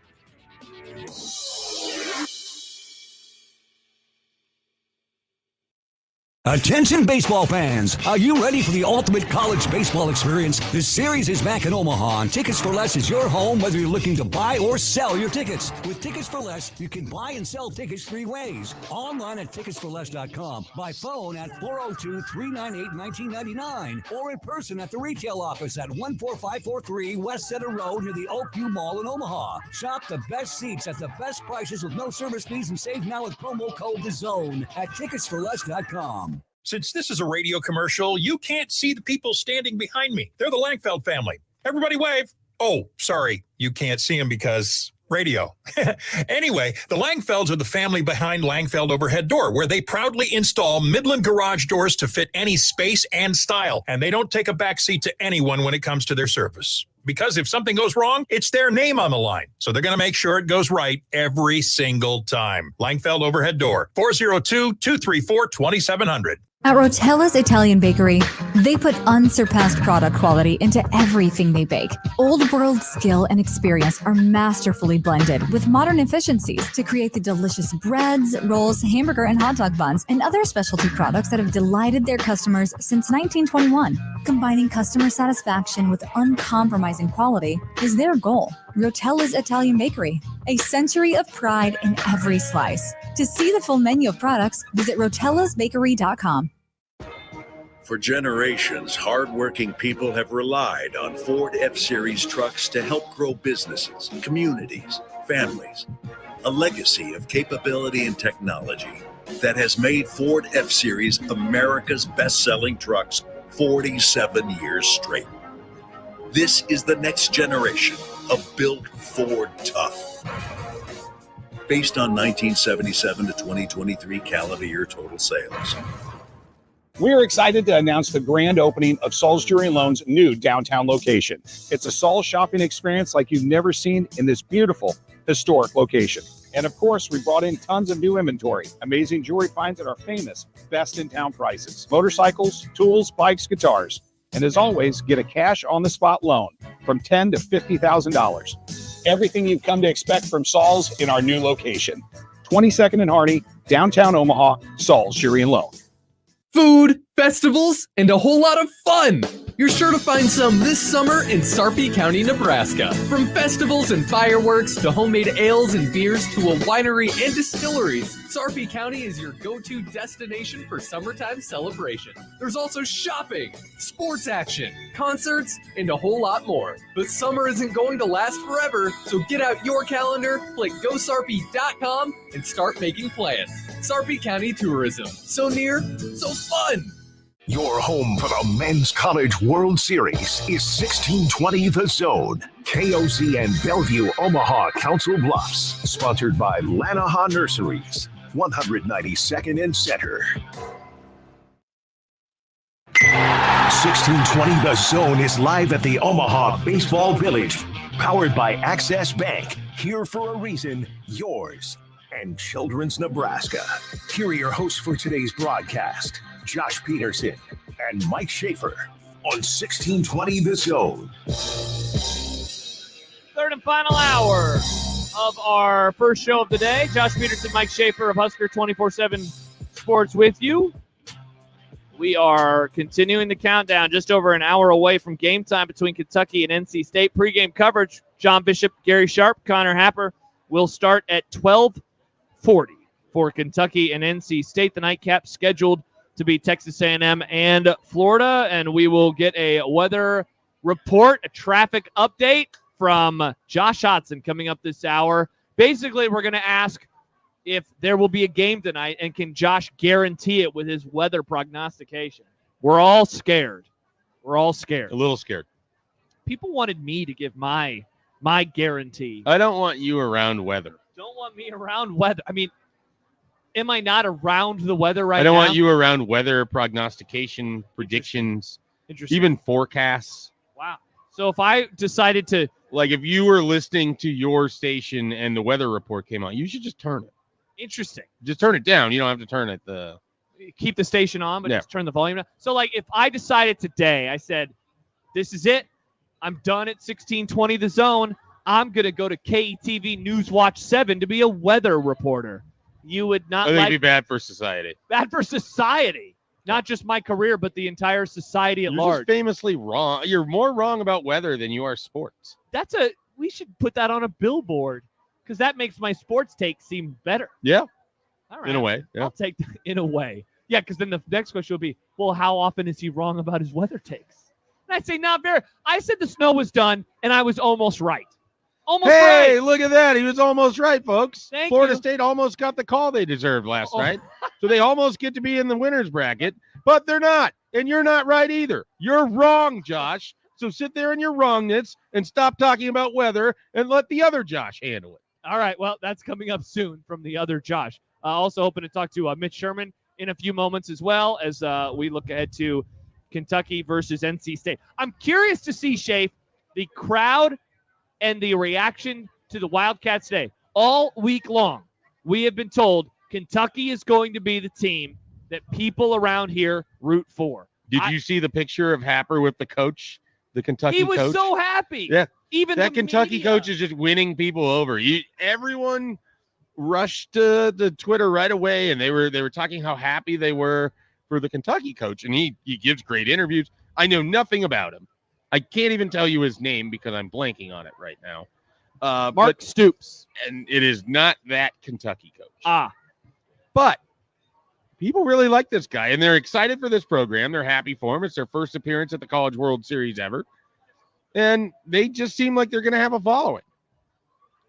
Attention baseball fans, are you ready for the ultimate college baseball experience? The series is back in Omaha, and Tickets for Less is your home whether you're looking to buy or sell your tickets. With Tickets for Less, you can buy and sell tickets 3 ways. Online at ticketsforless.com, by phone at 402-398-1999, or in person at the retail office at 14543 West Center Road near the Oakview Mall in Omaha. Shop the best seats at the best prices with no service fees and save now with promo code THEZONE at ticketsforless.com. Since this is a radio commercial, you can't see the people standing behind me. They're the Langfeld family. Everybody wave. Oh, sorry. You can't see them because radio. Anyway, the Langfelds are the family behind Langfeld Overhead Door, where they proudly install Midland garage doors to fit any space and style. And they don't take a backseat to anyone when it comes to their service. Because if something goes wrong, it's their name on the line. So they're going to make sure it goes right every single time. Langfeld Overhead Door, 402-234-2700. At Rotella's Italian Bakery, they put unsurpassed product quality into everything they bake. Old world skill and experience are masterfully blended with modern efficiencies to create the delicious breads, rolls, hamburger and hot dog buns, and other specialty products that have delighted their customers since 1921. Combining customer satisfaction with uncompromising quality is their goal. Rotella's Italian Bakery, a century of pride in every slice. To see the full menu of products, visit rotellasbakery.com. For generations, hardworking people have relied on Ford F-Series trucks to help grow businesses, communities, families. A legacy of capability and technology that has made Ford F-Series America's best-selling trucks 47 years straight. This is the next generation of Built Ford Tough. Based on 1977 to 2023 calendar year total sales. We're excited to announce the grand opening of Saul's Jewelry and Loan's new downtown location. It's a Saul's shopping experience like you've never seen in this beautiful, historic location. And of course, we brought in tons of new inventory, amazing jewelry finds at our famous best in town prices, motorcycles, tools, bikes, guitars. And as always, get a cash on the spot loan from $10,000 to $50,000. Everything you've come to expect from Saul's in our new location. 22nd and Hardy, downtown Omaha, Saul's Jewelry and Loan. Food, festivals, and a whole lot of fun. You're sure to find some this summer in Sarpy County, Nebraska. From festivals and fireworks to homemade ales and beers to a winery and distilleries, Sarpy County is your go-to destination for summertime celebration. There's also shopping, sports action, concerts, and a whole lot more. But summer isn't going to last forever, so get out your calendar, click GoSarpy.com, and start making plans. Sarpy County Tourism. So near, so fun. Your home for the Men's College World Series is 1620 The Zone. KOZ and Bellevue, Omaha, Council Bluffs. Sponsored by Lanahaw Nurseries. 192nd and Center. 1620 The Zone is live at the Omaha Baseball Village. Powered by Access Bank. Here for a reason, yours and Children's Nebraska. Here are your hosts for today's broadcast, Josh Peterson and Mike Schaefer on 1620 The Zone. Third and final hour of our first show of the day. Josh Peterson, Mike Schaefer of Husker 24/7 Sports with you. We are continuing the countdown, just over an hour away from game time between Kentucky and NC State. Pre-game coverage, John Bishop, Gary Sharp, Connor Happer will start at 12:40 for Kentucky and NC State. The nightcap scheduled to be Texas A&M and Florida, and we will get a weather report, a traffic update from Josh Hodson coming up this hour. Basically, we're going to ask if there will be a game tonight, and can Josh guarantee it with his weather prognostication. We're all scared. We're all scared. A little scared. People wanted me to give my guarantee. I don't want you around weather. Don't want me around weather. I mean, am I not around the weather right now? I don't want you around weather prognostication, predictions, even forecasts. Wow. So if I decided to... Like if you were listening to your station and the weather report came out, you should just turn it. Interesting. Just turn it down. You don't have to turn it. Keep the station on, but Yeah. just turn the volume down. So like if I decided today, I said, this is it. I'm done at 1620 The Zone. I'm going to go to KETV News Watch 7 to be a weather reporter. You would not I think like... it'd be bad for society. Bad for society. Not just my career, but the entire society at You're large. just famously wrong. You're more wrong about weather than you are sports. We should put that on a billboard, because that makes my sports take seem better. Yeah. All right. In a way. Yeah. I'll take that in a way. Yeah, because then the next question will be, well, how often is he wrong about his weather takes? And I say, not very. I said the snow was done, and I was almost right. Almost Hey, right. look at that. He was almost right, folks. Thank Florida you. State almost got the call they deserved last Oh. night. So they almost get to be in the winner's bracket, but they're not. And you're not right either. You're wrong, Josh. So sit there in your wrongness and stop talking about weather and let the other Josh handle it. All right, well, that's coming up soon from the other Josh. Also hoping to talk to Mitch Sherman in a few moments as well, as we look ahead to Kentucky versus NC State. I'm curious to see, Shafe, the crowd and the reaction to the Wildcats today. All week long, we have been told Kentucky is going to be the team that people around here root for. Did you see the picture of Happer with the coach, the Kentucky He was coach? so happy. Yeah. Even that the Kentucky media. coach is just winning people over. Everyone rushed to the Twitter right away, and they were talking how happy they were for the Kentucky coach, and he gives great interviews. I know nothing about him. I can't even tell you his name because I'm blanking on it right now. Mark Stoops. And it is not that Kentucky coach. Ah. But people really like this guy, and they're excited for this program. They're happy for him. It's their first appearance at the College World Series ever. And they just seem like they're going to have a following.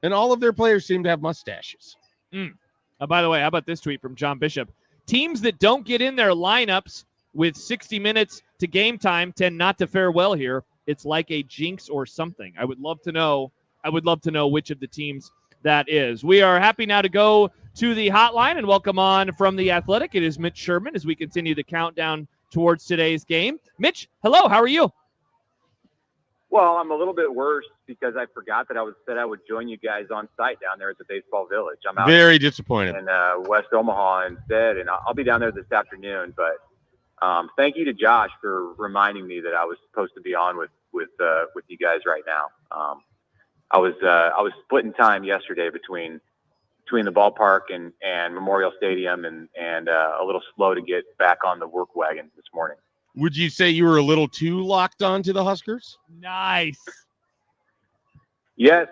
And all of their players seem to have mustaches. By the way, how about this tweet from John Bishop? Teams that don't get in their lineups with 60 minutes to game time tend not to fare well here. It's like a jinx or something. I would love to know which of the teams that is. We are happy now to go to the hotline and welcome on from The Athletic. It is Mitch Sherman as we continue the countdown towards today's game. Mitch, hello. How are you? Well, I'm a little bit worse because I forgot that I would join you guys on site down there at the Baseball Village. I'm out very disappointed in West Omaha instead, and I'll be down there this afternoon. But thank you to Josh for reminding me that I was supposed to be on with you guys right now. I was splitting time yesterday between the ballpark and Memorial Stadium, and a little slow to get back on the work wagon this morning. Would you say you were a little too locked on to the Huskers? Nice. Yes,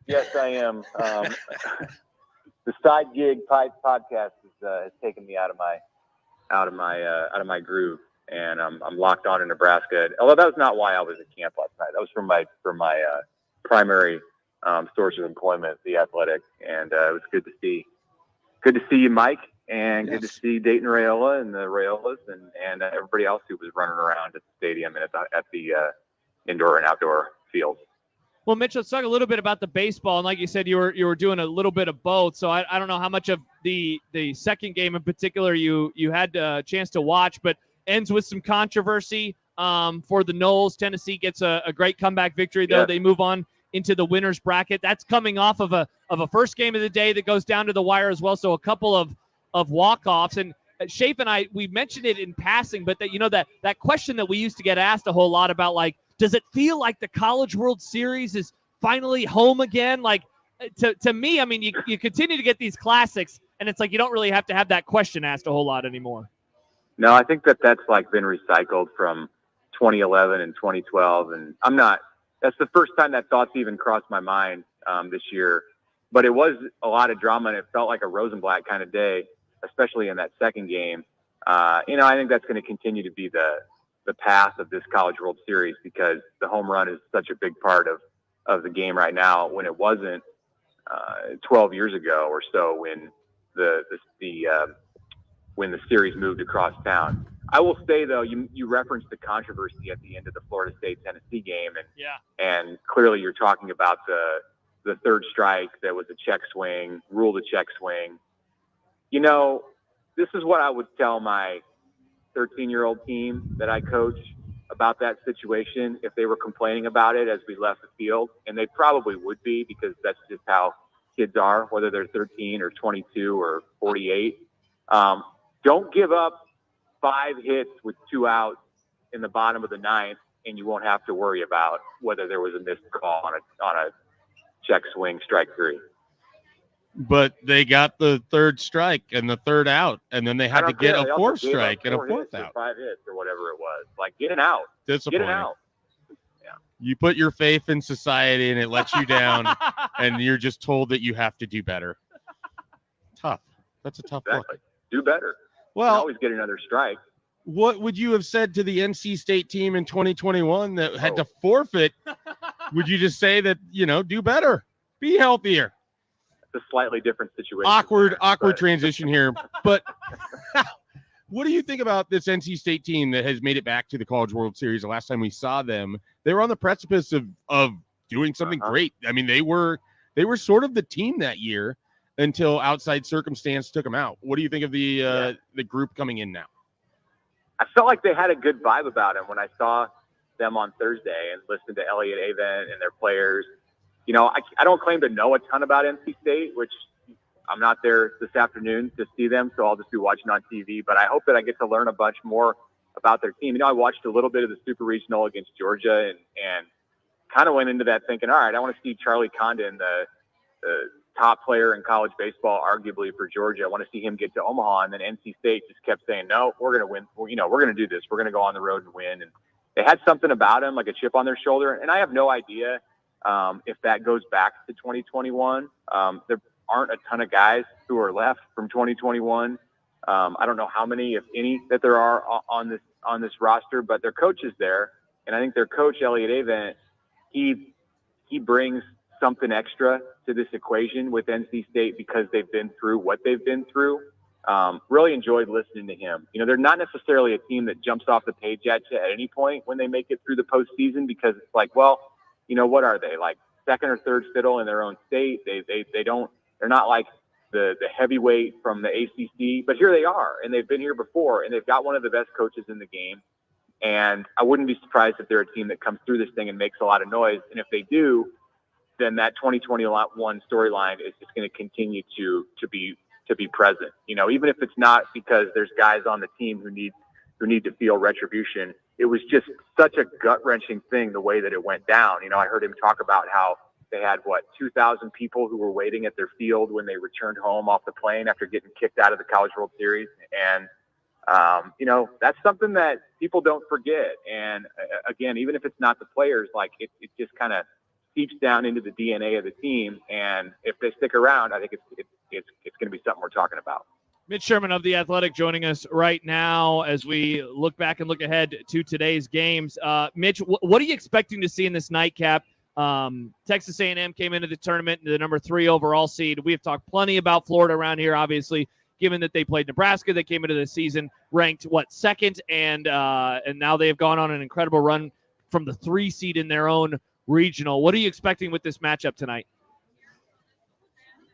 I am. The side gig podcast has taken me out of my groove, and I'm locked on in Nebraska. Although that was not why I was at camp last night. That was from my primary source of employment, The Athletic, and it was good to see you, Mike. And Good to see Dayton Rayola and the Rayolas and everybody else who was running around at the stadium and at the indoor and outdoor fields. Well, Mitch, let's talk a little bit about the baseball. And like you said, you were doing a little bit of both. So I don't know how much of the second game in particular you had a chance to watch, but ends with some controversy for the Noles. Tennessee gets a great comeback victory, though. Yeah. They move on into the winner's bracket. That's coming off of a first game of the day that goes down to the wire as well. So a couple of walk-offs. And Schaefer and we mentioned it in passing, but that question that we used to get asked a whole lot about, like, does it feel like the College World Series is finally home again? Like, to me, I mean, you continue to get these classics, and it's like you don't really have to have that question asked a whole lot anymore. No, I think that's like been recycled from 2011 and 2012, and that's the first time that thought's even crossed my mind this year. But it was a lot of drama, and it felt like a Rosenblatt kind of day, especially in that second game. I think that's going to continue to be the path of this College World Series, because the home run is such a big part of the game right now, when it wasn't 12 years ago or so when when the series moved across town. I will say, though, you referenced the controversy at the end of the Florida State-Tennessee game, and clearly you're talking about the third strike that was a check swing, ruled a check swing. This is what I would tell my 13-year-old team that I coach about that situation if they were complaining about it as we left the field, and they probably would be, because that's just how kids are, whether they're 13 or 22 or 48. Don't give up 5 hits with 2 outs in the bottom of the ninth, and you won't have to worry about whether there was a missed call on a check swing, strike 3. But they got the third strike and the third out, and then they had to get a fourth strike and a fourth out. 5 hits or whatever it was. Like, get an out. Disappointing. Get an out. Yeah. You put your faith in society, and it lets you down, and you're just told that you have to do better. Tough. That's a tough look. Do better. Well, you always get another strike. What would you have said to the NC State team in 2021 that had to forfeit? Would you just say that, do better, be healthier? A slightly different situation. Awkward transition here. But what do you think about this NC State team that has made it back to the College World Series? The last time we saw them, they were on the precipice of doing something great. I mean, they were sort of the team that year until outside circumstance took them out. What do you think of the group coming in now? I felt like they had a good vibe about them when I saw them on Thursday and listened to Elliott Avent and their players. I don't claim to know a ton about NC State, which I'm not there this afternoon to see them, so I'll just be watching on TV. But I hope that I get to learn a bunch more about their team. I watched a little bit of the Super Regional against Georgia and kind of went into that thinking, all right, I want to see Charlie Condon, the top player in college baseball, arguably for Georgia. I want to see him get to Omaha. And then NC State just kept saying, no, we're going to win. We're going to do this. We're going to go on the road and win. And they had something about them, like a chip on their shoulder. And I have no idea if that goes back to 2021. There aren't a ton of guys who are left from 2021 I don't know how many, if any, that there are on this roster, but their coach is there, and I think their coach, Elliot Avent, he brings something extra to this equation with NC State because they've been through what they've been through. Really enjoyed listening to him. They're not necessarily a team that jumps off the page at you at any point when they make it through the postseason, because it's like, well, what are they, like second or third fiddle in their own state? They're not like the heavyweight from the ACC, but here they are, and they've been here before, and they've got one of the best coaches in the game. And I wouldn't be surprised if they're a team that comes through this thing and makes a lot of noise. And if they do, then that 2021 storyline is just going to continue to be present. Even if it's not because there's guys on the team who need to feel retribution. It was just such a gut-wrenching thing the way that it went down. I heard him talk about how they had 2,000 people who were waiting at their field when they returned home off the plane after getting kicked out of the College World Series. And that's something that people don't forget. And again, even if it's not the players, like it just kind of seeps down into the DNA of the team. And if they stick around, I think it's going to be something we're talking about. Mitch Sherman of The Athletic joining us right now as we look back and look ahead to today's games. Mitch, what are you expecting to see in this nightcap? Texas A&M came into the tournament, the number 3 overall seed. We have talked plenty about Florida around here, obviously, given that they played Nebraska. They came into the season ranked, second, and now they have gone on an incredible run from the 3 seed in their own regional. What are you expecting with this matchup tonight?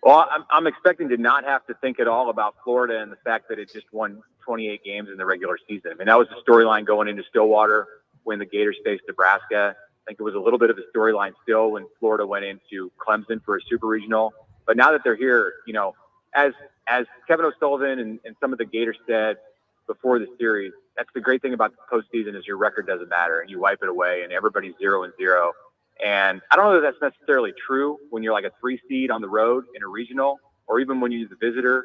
Well, I'm expecting to not have to think at all about Florida and the fact that it just won 28 games in the regular season. I mean, that was the storyline going into Stillwater when the Gators faced Nebraska. I think it was a little bit of a storyline still when Florida went into Clemson for a super regional. But now that they're here, as Kevin O'Sullivan and some of the Gators said before the series, that's the great thing about the postseason is your record doesn't matter and you wipe it away and everybody's 0-0. And I don't know that that's necessarily true when you're like a 3 seed on the road in a regional, or even when you're the visitor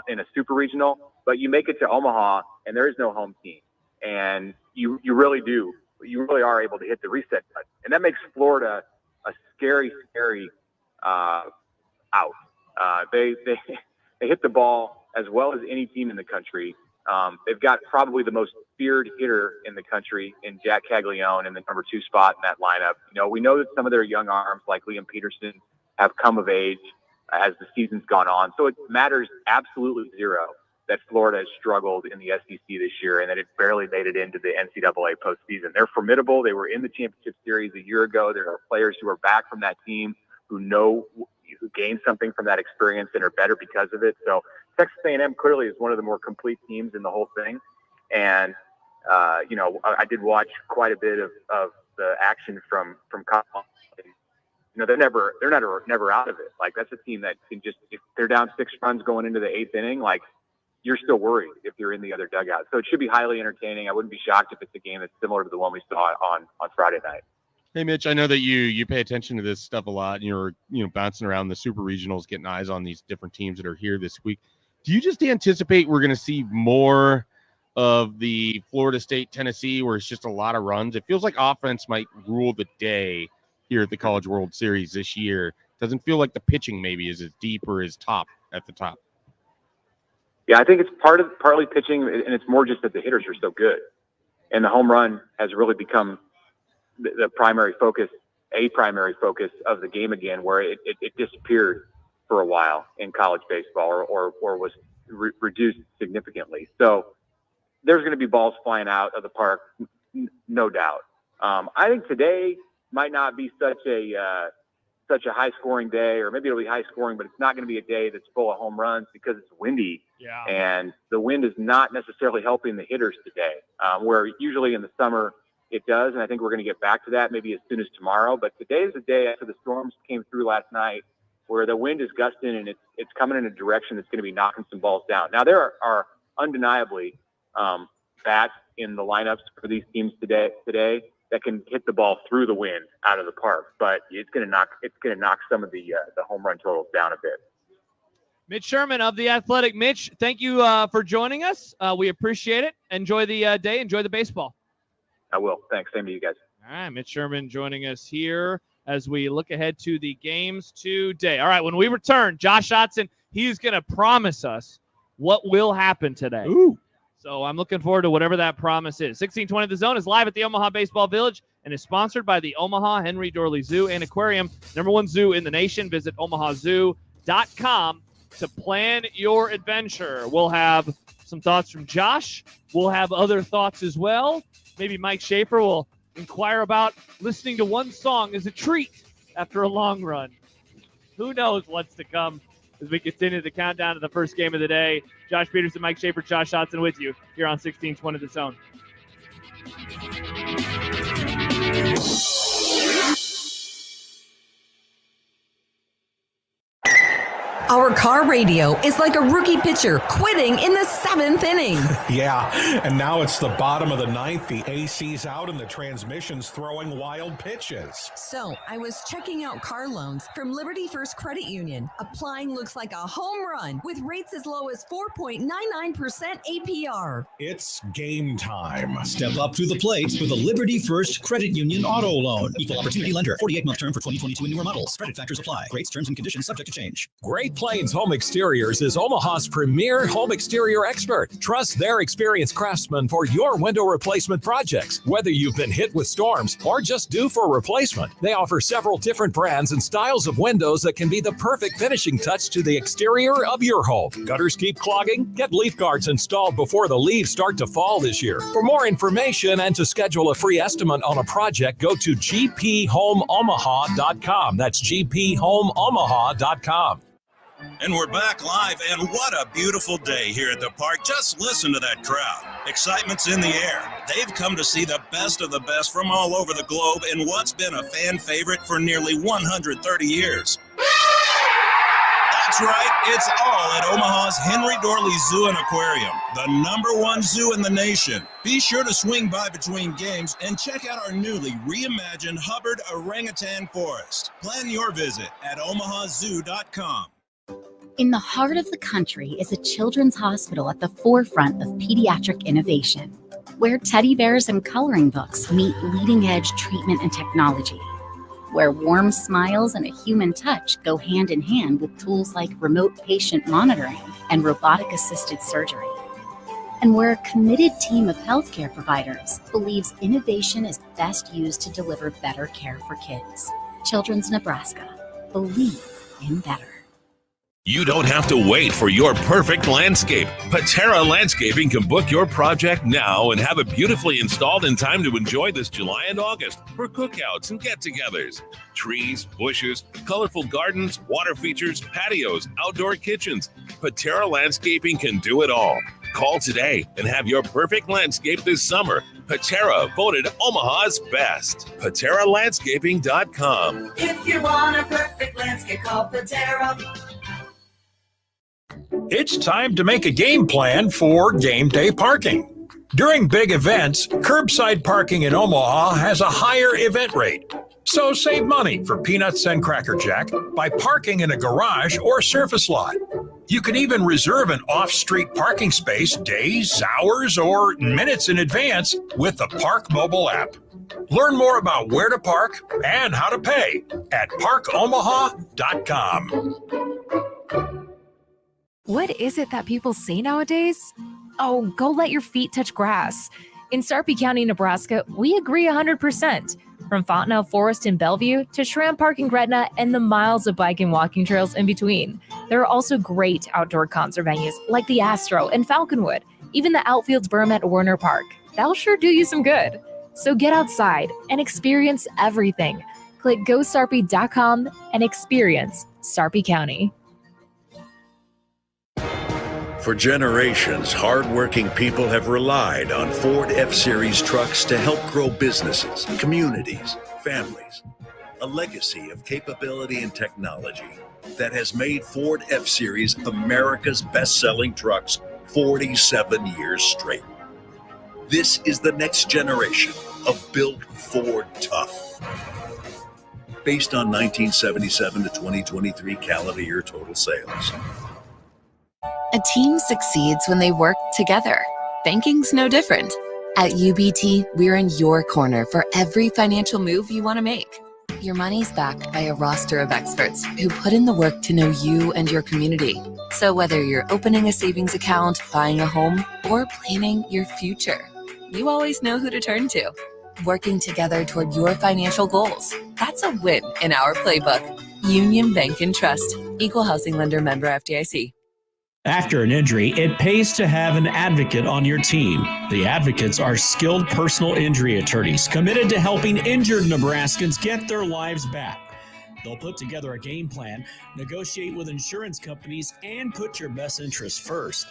in a super regional. But you make it to Omaha and there is no home team, and you really do. You really are able to hit the reset button, and that makes Florida a scary out. They hit the ball as well as any team in the country. They've got probably the most feared hitter in the country in Jack Caglione in the number 2 spot in that lineup. We know that some of their young arms like Liam Peterson have come of age as the season's gone on. So it matters absolutely zero that Florida has struggled in the SEC this year and that it barely made it into the NCAA postseason. They're formidable. They were in the championship series a year ago. There are players who are back from that team who gained something from that experience and are better because of it. So Texas A&M clearly is one of the more complete teams in the whole thing. And, I did watch quite a bit of the action from college. They're never out of it. Like, that's a team that can just, if they're down 6 runs going into the 8th inning, like, you're still worried if you're in the other dugout. So it should be highly entertaining. I wouldn't be shocked if it's a game that's similar to the one we saw on Friday night. Hey, Mitch, I know that you pay attention to this stuff a lot, and you're bouncing around the super regionals, getting eyes on these different teams that are here this week. Do you just anticipate we're going to see more of the Florida State, Tennessee, where it's just a lot of runs? It feels like offense might rule the day here at the College World Series this year. Doesn't feel like the pitching maybe is as deep or as top at the top. Yeah, I think it's partly pitching, and it's more just that the hitters are so good, and the home run has really become the primary focus of the game again, where it disappeared for a while in college baseball or was reduced significantly. So there's going to be balls flying out of the park, no doubt. I think today might not be such a high scoring day, or maybe it'll be high scoring, but it's not going to be a day that's full of home runs because it's windy. Yeah. And the wind is not necessarily helping the hitters today, where usually in the summer it does. And I think we're going to get back to that maybe as soon as tomorrow. But today is the day after the storms came through last night where the wind is gusting and it's coming in a direction that's going to be knocking some balls down. Now, there are undeniably bats in the lineups for these teams today that can hit the ball through the wind out of the park, but it's going to knock some of the home run totals down a bit. Mitch Sherman of The Athletic. Mitch, thank you for joining us. We appreciate it. Enjoy the day. Enjoy the baseball. I will. Thanks. Same to you guys. All right, Mitch Sherman joining us here as we look ahead to the games today. All right, when we return, Josh Otson, he's going to promise us what will happen today. Ooh. So I'm looking forward to whatever that promise is. 1620 The Zone is live at the Omaha Baseball Village and is sponsored by the Omaha Henry Dorley Zoo and Aquarium, #1 zoo in the nation. Visit omahazoo.com to plan your adventure. We'll have some thoughts from Josh. We'll have other thoughts as well. Maybe Mike Schaefer will inquire about listening to one song as a treat after a long run. Who knows what's to come as we continue the countdown to the first game of the day. Josh Peterson, Mike Schaefer, Josh Hodson with you here on 1620 The Zone. Our car radio is like a rookie pitcher quitting in the 7th inning. Yeah, and now it's the bottom of the 9th. The AC's out and the transmission's throwing wild pitches. So I was checking out car loans from Liberty First Credit Union. Applying looks like a home run with rates as low as 4.99% APR. It's game time. Step up to the plate with a Liberty First Credit Union auto loan. Equal opportunity lender. 48-month term for 2022 and newer models. Credit factors apply. Rates, terms, and conditions subject to change. Great Plains Home Exteriors is Omaha's premier home exterior expert. Trust their experienced craftsmen for your window replacement projects. Whether you've been hit with storms or just due for a replacement, they offer several different brands and styles of windows that can be the perfect finishing touch to the exterior of your home. Gutters keep clogging? Get leaf guards installed before the leaves start to fall this year. For more information and to schedule a free estimate on a project, go to gphomeomaha.com. That's gphomeomaha.com. And we're back live, and what a beautiful day here at the park. Just listen to that crowd. Excitement's in the air. They've come to see the best of the best from all over the globe in what's been a fan favorite for nearly 130 years. That's right, it's all at Omaha's Henry Dorley Zoo and Aquarium, the #1 zoo in the nation. Be sure to swing by between games and check out our newly reimagined Hubbard Orangutan Forest. Plan your visit at omahazoo.com. In the heart of the country is a children's hospital at the forefront of pediatric innovation, where teddy bears and coloring books meet leading-edge treatment and technology, where warm smiles and a human touch go hand in hand with tools like remote patient monitoring and robotic-assisted surgery, and where a committed team of healthcare providers believes innovation is best used to deliver better care for kids. Children's Nebraska. Believe in better. You don't have to wait for your perfect landscape. Patera Landscaping can book your project now and have it beautifully installed in time to enjoy this July and August for cookouts and get-togethers. Trees, bushes, colorful gardens, water features, patios, outdoor kitchens. Patera Landscaping can do it all. Call today and have your perfect landscape this summer. Patera voted Omaha's best. PateraLandscaping.com. If you want a perfect landscape, call Patera. It's time to make a game plan for game day parking. During big events, curbside parking in Omaha has a higher event rate. So save money for peanuts and Cracker Jack by parking in a garage or surface lot. You can even reserve an off-street parking space days, hours, or minutes in advance with the Park mobile app. Learn more about where to park and how to pay at parkomaha.com. What is it that people say nowadays? Oh, go let your feet touch grass. In Sarpy County, Nebraska, we agree 100%. From Fontenelle Forest in Bellevue to Schramm Park in Gretna and the miles of bike and walking trails in between. There are also great outdoor concert venues like the Astro and Falconwood, even the outfield's berm at Warner Park. That'll sure do you some good. So get outside and experience everything. Click GoSarpy.com and experience Sarpy County. For generations, hardworking people have relied on Ford F-Series trucks to help grow businesses, communities, families. A legacy of capability and technology that has made Ford F-Series America's best-selling trucks 47 years straight. This is the next generation of Built Ford Tough. Based on 1977 to 2023 calendar year total sales. A team succeeds when they work together. Banking's no different. At UBT, we're in your corner for every financial move you want to make. Your money's backed by a roster of experts who put in the work to know you and your community. So whether you're opening a savings account, buying a home, or planning your future, you always know who to turn to. Working together toward your financial goals. That's a win in our playbook. Union Bank and Trust. Equal housing lender, member FDIC. After an injury, it pays to have an advocate on your team. The advocates are skilled personal injury attorneys committed to helping injured Nebraskans get their lives back. They'll put together a game plan, negotiate with insurance companies, and put your best interests first.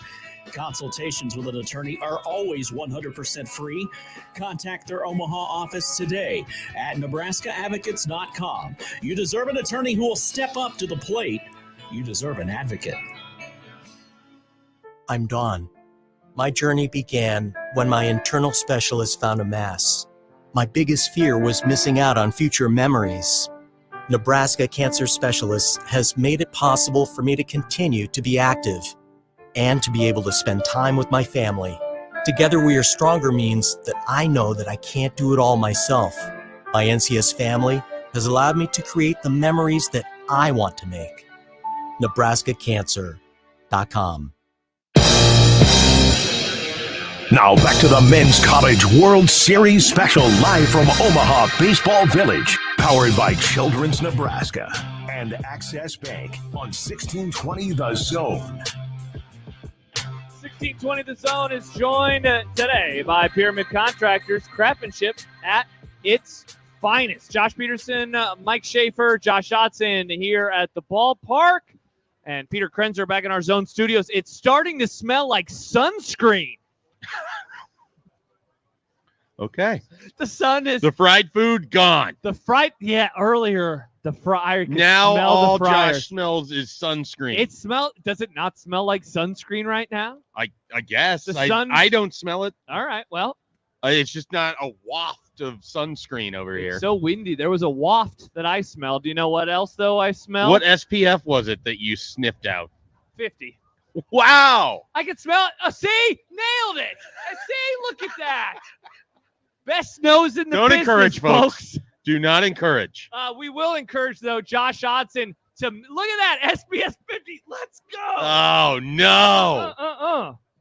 Consultations with an attorney are always 100% free. Contact their Omaha office today at nebraskaadvocates.com. You deserve an attorney who will step up to the plate. You deserve an advocate. I'm Dawn. My journey began when my internal specialist found a mass. My biggest fear was missing out on future memories. Nebraska Cancer Specialists has made it possible for me to continue to be active and to be able to spend time with my family. Together We Are Stronger means that I know that I can't do it all myself. My NCS family has allowed me to create the memories that I want to make. NebraskaCancer.com. Now back to the Men's College World Series special live from Omaha Baseball Village, powered by Children's Nebraska and Access Bank on 1620 The Zone. 1620 The Zone is joined today by Pyramid Contractors, craftsmanship at its finest. Josh Peterson, Mike Schaefer, Josh Otson here at the ballpark, and Peter Krenzer back in our Zone studios. It's starting to smell like sunscreen. Okay. The sun is... The fried food gone. The fried... Yeah, earlier. The fryer. Now smell all the fryer. Josh smells is sunscreen. Does it not smell like sunscreen right now? I guess. The sun... I don't smell it. All right, well. It's just not a waft of sunscreen over here. It's so windy. There was a waft that I smelled. Do you know what else, though, I smelled? What SPF was it that you sniffed out? 50. Wow. I can smell it. Oh, see? Nailed it. See? Look at that. Best nose in the Don't business, encourage, folks. Do not encourage. We will encourage, though, Josh Otson to look at that. SPS 50. Let's go. Oh, no.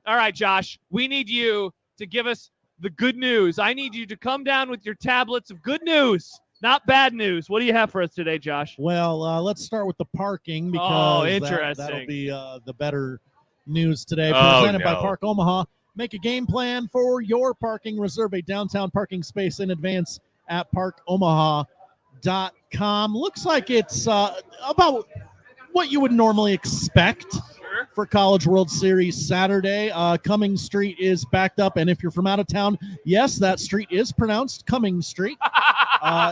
All right, Josh. We need you to give us the good news. I need you to come down with your tablets of good news, not bad news. What do you have for us today, Josh? Well, let's start with the parking because interesting. that'll be the better news today. Oh, Presented by no. Park Omaha. Make a game plan for your parking. Reserve a downtown parking space in advance at parkomaha.com. Looks like it's about what you would normally expect for College World Series Saturday. Cummings Street is backed up, and if you're from out of town, yes, that street is pronounced Cummings Street.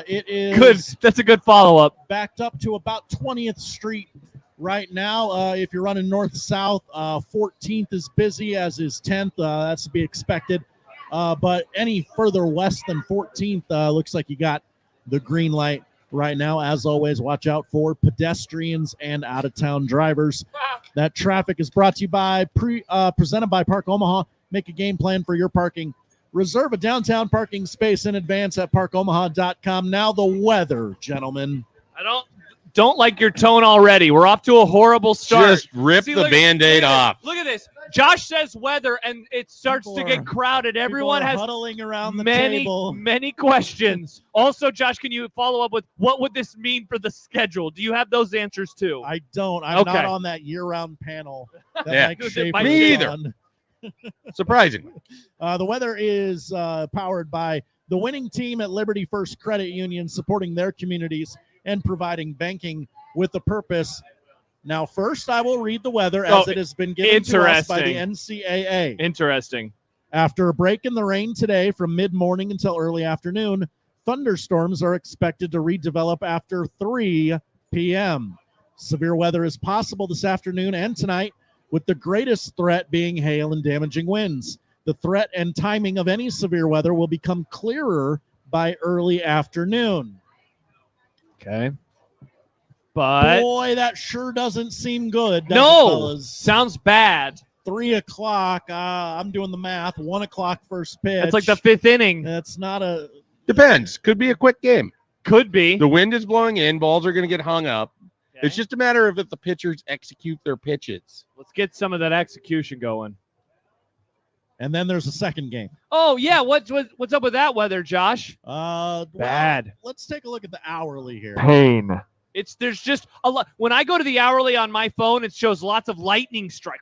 It is good. That's a good follow-up. Backed up to about 20th Street right now. If you're running north-south, 14th is busy, as is 10th. That's to be expected. But any further west than 14th, looks like you got the green light right now. As always, watch out for pedestrians and out-of-town drivers. That traffic is brought to you by presented by Park Omaha. Make a game plan for your parking. Reserve a downtown parking space in advance at parkomaha.com. Now the weather, gentlemen. I don't like your tone already. We're off to a horrible start. Just rip the Band-Aid off. Look at this. Josh says weather, and it starts to get crowded. Everyone has huddling around the many, table. many questions. Also, Josh, can you follow up with what would this mean for the schedule? Do you have those answers too? I don't. I'm not on that year-round panel. That Mike Schaefer Me is either. on. Surprisingly. The weather is powered by the winning team at Liberty First Credit Union, supporting their communities and providing banking with a purpose. Now, first, I will read the weather as it has been given to us by the NCAA. Interesting. After a break in the rain today from mid-morning until early afternoon, thunderstorms are expected to redevelop after 3 p.m. Severe weather is possible this afternoon and tonight, with the greatest threat being hail and damaging winds. The threat and timing of any severe weather will become clearer by early afternoon. Okay. But boy, that sure doesn't seem good. No, sounds bad. 3 o'clock. I'm doing the math. 1 o'clock first pitch. It's like the 5th inning. That's not a... Depends. Could be a quick game. Could be. The wind is blowing in. Balls are going to get hung up. It's just a matter of if the pitchers execute their pitches. Let's get some of that execution going. And then there's a second game. Oh, yeah. What's up with that weather, Josh? Bad. Well, let's take a look at the hourly here. Pain. There's just a lot. When I go to the hourly on my phone, it shows lots of lightning strike.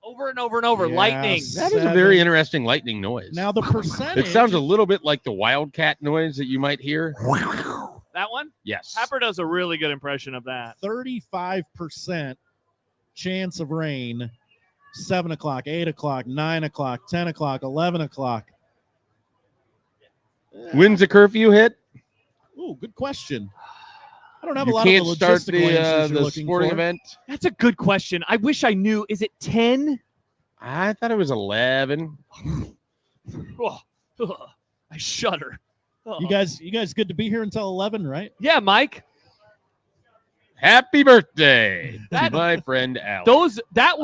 Over and over and over. Lightning. That is a very interesting lightning noise. Now the percentage. It sounds a little bit like the wildcat noise that you might hear. That one? Yes. Happer does a really good impression of that. 35% chance of rain. 7 o'clock, 8 o'clock, 9 o'clock, 10 o'clock, 11 o'clock. When's the curfew hit? Ooh, good question. I don't have a You lot of can't the start logistical answers you're the looking sporting for. event. That's a good question. I wish I knew. Is it 10? I thought it was 11. I shudder. You guys good to be here until 11, right? Yeah, Mike. Happy birthday to my friend Al.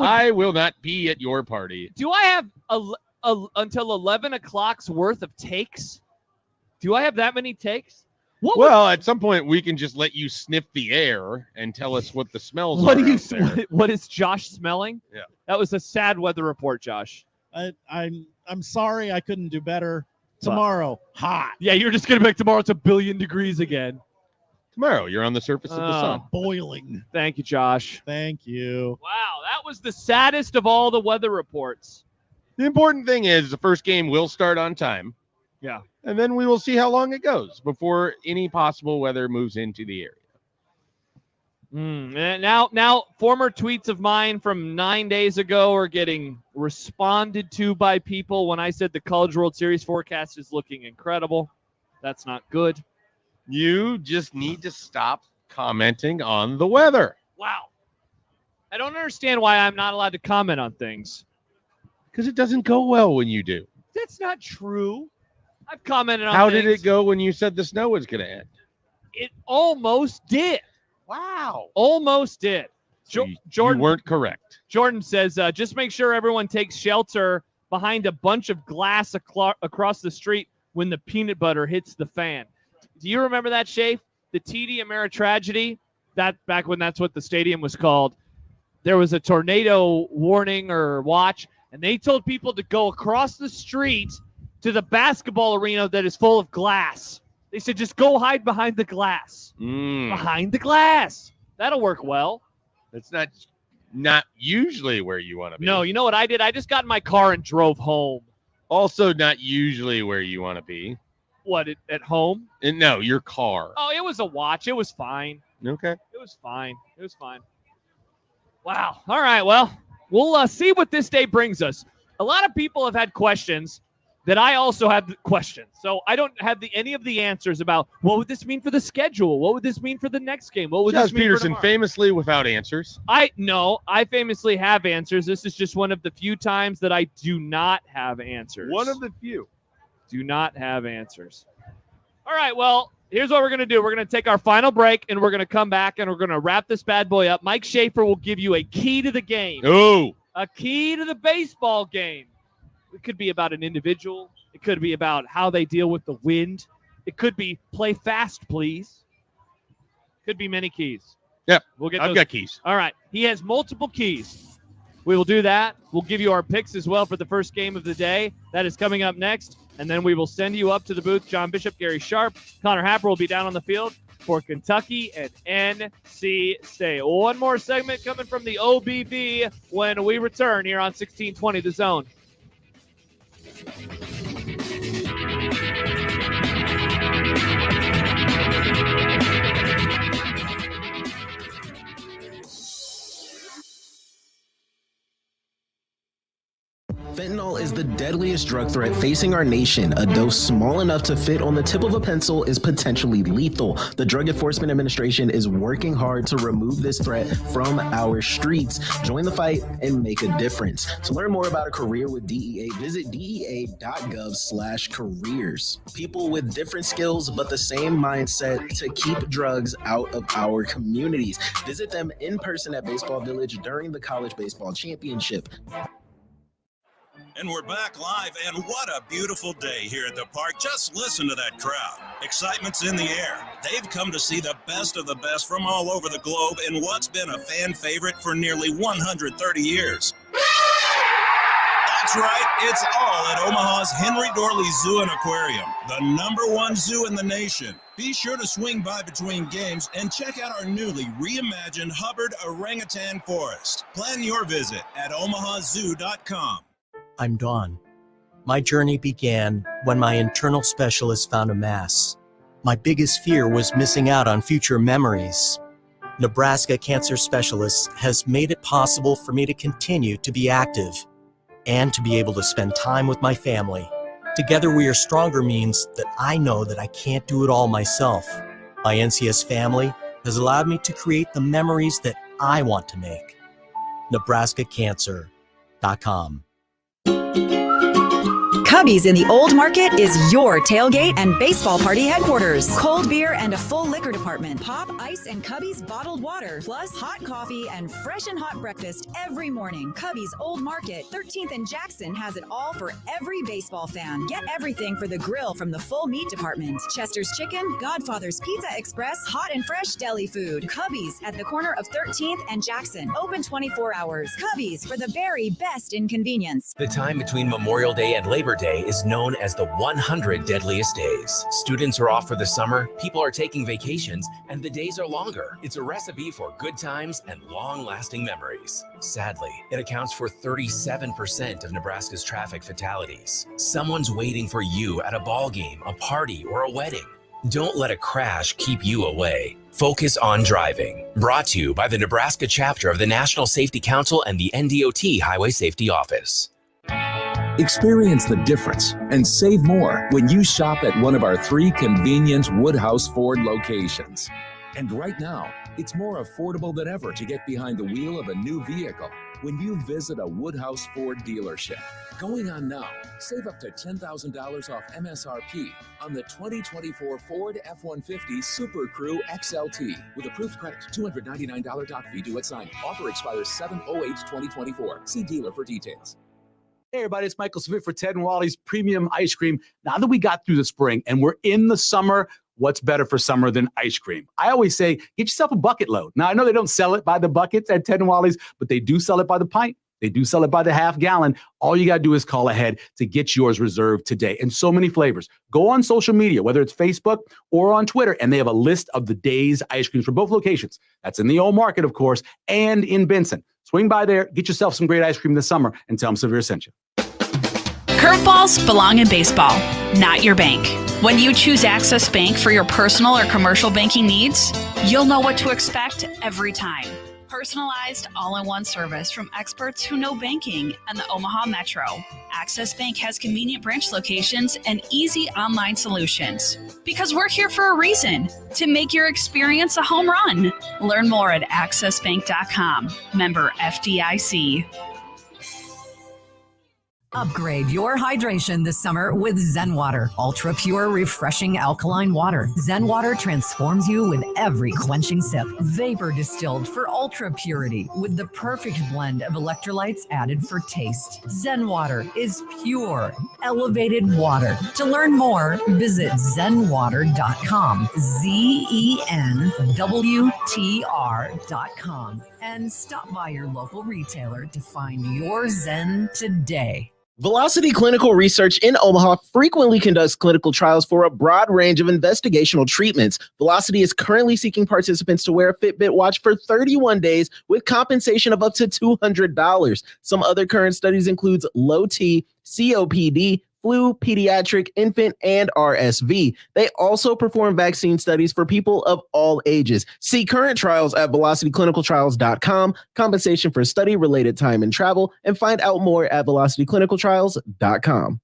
I will not be at your party. Do I have until 11 o'clock's worth of takes? Do I have that many takes? Well, at some point we can just let you sniff the air and tell us what the smells What are. do you? out there. What is Josh smelling? Yeah. That was a sad weather report, Josh. I'm sorry I couldn't do better. Tomorrow, hot. Yeah, you're just gonna make tomorrow it's 1 billion degrees again. Tomorrow, you're on the surface of the sun. Boiling. Thank you, Josh. Thank you. Wow, that was the saddest of all the weather reports. The important thing is the first game will start on time. Yeah. And then we will see how long it goes before any possible weather moves into the area. And now, former tweets of mine from 9 days ago are getting responded to by people when I said the College World Series forecast is looking incredible. That's not good. You just need to stop commenting on the weather. Wow. I don't understand why I'm not allowed to comment on things. Because it doesn't go well when you do. That's not true. I've commented on How things. did it go when you said the snow was going to end? It almost did. Wow. Almost did. So Jordan, you weren't correct. Jordan says, just make sure everyone takes shelter behind a bunch of glass across the street when the peanut butter hits the fan. Do you remember that, Shafe? The TD Ameritragedy? That back when that's what the stadium was called. There was a tornado warning or watch, and they told people to go across the street to the basketball arena that is full of glass. They said, just go hide behind the glass. Behind the glass. That'll work well. That's not usually where you want to be. No, you know what I did? I just got in my car and drove home. Also not usually where you want to be. What, at home? No, your car. Oh, it was a watch. It was fine. Okay. It was fine. It was fine. Wow. All right. Well, we'll see what this day brings us. A lot of people have had questions that I also have questions. So I don't have any of the answers about what would this mean for the schedule? What would this mean for the next game? What would Josh this mean Peterson for tomorrow? famously without answers. I famously have answers. This is just one of the few times that I do not have answers. One of the few. Do not have answers. All right, well, here's what we're going to do. We're going to take our final break, and we're going to come back, and we're going to wrap this bad boy up. Mike Schaefer will give you a key to the game. Oh. A key to the baseball game. It could be about an individual. It could be about how they deal with the wind. It could be play fast, please. Could be many keys. Yep, I've got keys. All right, he has multiple keys. We will do that. We'll give you our picks as well for the first game of the day. That is coming up next. And then we will send you up to the booth. John Bishop, Gary Sharp, Connor Happer will be down on the field for Kentucky and NC State. One more segment coming from the OBV when we return here on 1620 The Zone. Fentanyl is the deadliest drug threat facing our nation. A dose small enough to fit on the tip of a pencil is potentially lethal. The Drug Enforcement Administration is working hard to remove this threat from our streets. Join the fight and make a difference. To learn more about a career with DEA, visit dea.gov/careers. People with different skills but the same mindset to keep drugs out of our communities. Visit them in person at Baseball Village during the College Baseball Championship. And we're back live, and what a beautiful day here at the park. Just listen to that crowd. Excitement's in the air. They've come to see the best of the best from all over the globe in what's been a fan favorite for nearly 130 years. That's right, it's all at Omaha's Henry Dorley Zoo and Aquarium, the #1 zoo in the nation. Be sure to swing by between games and check out our newly reimagined Hubbard Orangutan Forest. Plan your visit at omahazoo.com. I'm Dawn. My journey began when my internal specialist found a mass. My biggest fear was missing out on future memories. Nebraska Cancer Specialists has made it possible for me to continue to be active and to be able to spend time with my family. Together We Are Stronger means that I know that I can't do it all myself. My NCS family has allowed me to create the memories that I want to make. NebraskaCancer.com. Cubby's in the Old Market is your tailgate and baseball party headquarters. Cold beer and a full liquor department. Pop, ice, and Cubby's bottled water. Plus hot coffee and fresh and hot breakfast every morning. Cubby's Old Market, 13th and Jackson has it all for every baseball fan. Get everything for the grill from the full meat department. Chester's Chicken, Godfather's Pizza Express, hot and fresh deli food. Cubby's at the corner of 13th and Jackson. Open 24 hours. Cubby's for the very best in convenience. The time between Memorial Day and Labor Day is known as the 100 deadliest days. Students are off for the summer, people are taking vacations, and the days are longer. It's a recipe for good times and long-lasting memories. Sadly, it accounts for 37% of Nebraska's traffic fatalities. Someone's waiting for you at a ball game, a party, or a wedding. Don't let a crash keep you away. Focus on driving. Brought to you by the Nebraska chapter of the National Safety Council and the NDOT Highway Safety Office. Experience the difference and save more when you shop at one of our 3 convenient Woodhouse Ford locations. And right now, it's more affordable than ever to get behind the wheel of a new vehicle when you visit a Woodhouse Ford dealership. Going on now, save up to $10,000 off MSRP on the 2024 Ford F-150 Super Crew XLT with approved credit, $299 doc fee due at signing. Offer expires 7/08/2024. See dealer for details. Hey everybody, it's Michael Smith for Ted and Wally's Premium Ice Cream. Now that we got through the spring and we're in the summer, what's better for summer than ice cream? I always say, get yourself a bucket load. Now I know they don't sell it by the buckets at Ted and Wally's, but they do sell it by the pint. They do sell it by the half gallon. All you got to do is call ahead to get yours reserved today. And so many flavors. Go on social media, whether it's Facebook or on Twitter, and they have a list of the day's ice creams for both locations. That's in the Old Market, of course, and in Benson. Swing by there, get yourself some great ice cream this summer, and tell them Severe sent you. Curveballs belong in baseball, not your bank. When you choose Access Bank for your personal or commercial banking needs, you'll know what to expect every time. Personalized, all-in-one service from experts who know banking and the Omaha Metro. Access Bank has convenient branch locations and easy online solutions. Because we're here for a reason, to make your experience a home run. Learn more at accessbank.com. Member FDIC. Upgrade your hydration this summer with Zen Water. Ultra pure, refreshing alkaline water. Zen Water transforms you with every quenching sip. Vapor distilled for ultra purity with the perfect blend of electrolytes added for taste. Zen Water is pure, elevated water. To learn more, visit zenwater.com. ZENWTR.com. And stop by your local retailer to find your Zen today. Velocity Clinical Research in Omaha frequently conducts clinical trials for a broad range of investigational treatments. Velocity is currently seeking participants to wear a Fitbit watch for 31 days with compensation of up to $200. Some other current studies includes low T, COPD, flu, pediatric, infant, and RSV. They also perform vaccine studies for people of all ages. See current trials at velocityclinicaltrials.com, compensation for study-related time and travel, and find out more at velocityclinicaltrials.com.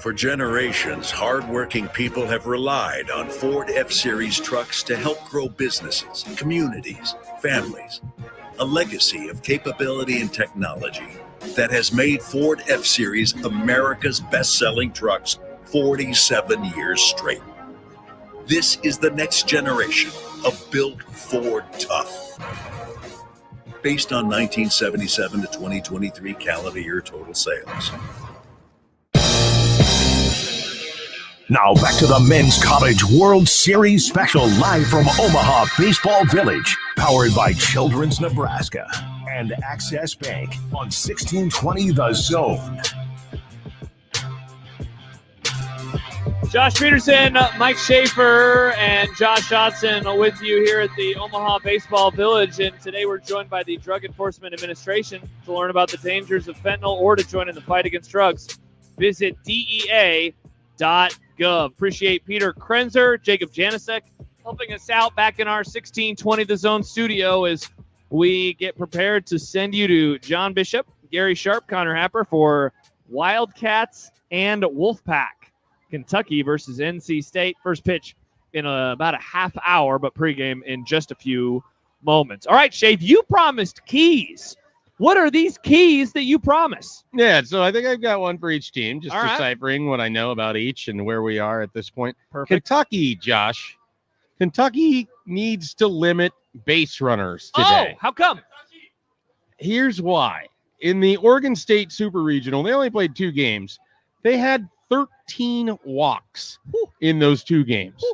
For generations, hardworking people have relied on Ford F-Series trucks to help grow businesses, communities, families. A legacy of capability and technology that has made Ford F-Series America's best-selling trucks 47 years straight. This is the next generation of Built Ford Tough. Based on 1977 to 2023 calendar year total sales. Now back to the Men's College World Series special live from Omaha Baseball Village, powered by Children's Nebraska and Access Bank on 1620 The Zone. Josh Peterson, Mike Schaefer, and Josh Dotson with you here at the Omaha Baseball Village. And today we're joined by the Drug Enforcement Administration to learn about the dangers of fentanyl or to join in the fight against drugs. Visit DEA.gov. Appreciate Peter Krenzer, Jacob Janicek, helping us out back in our 1620 The Zone studio as we get prepared to send you to John Bishop, Gary Sharp, Connor Happer for Wildcats and Wolfpack. Kentucky versus NC State. First pitch in about a half hour, but pregame in just a few moments. All right, Shafe, you promised keys. What are these keys that you promise? Yeah, so I think I've got one for each team, just All right. deciphering what I know about each and where we are at this point. Perfect. Kentucky, Josh. Kentucky needs to limit base runners today. Oh, how come? Here's why. In the Oregon State Super Regional, they only played 2 games. They had 13 walks in those 2 games.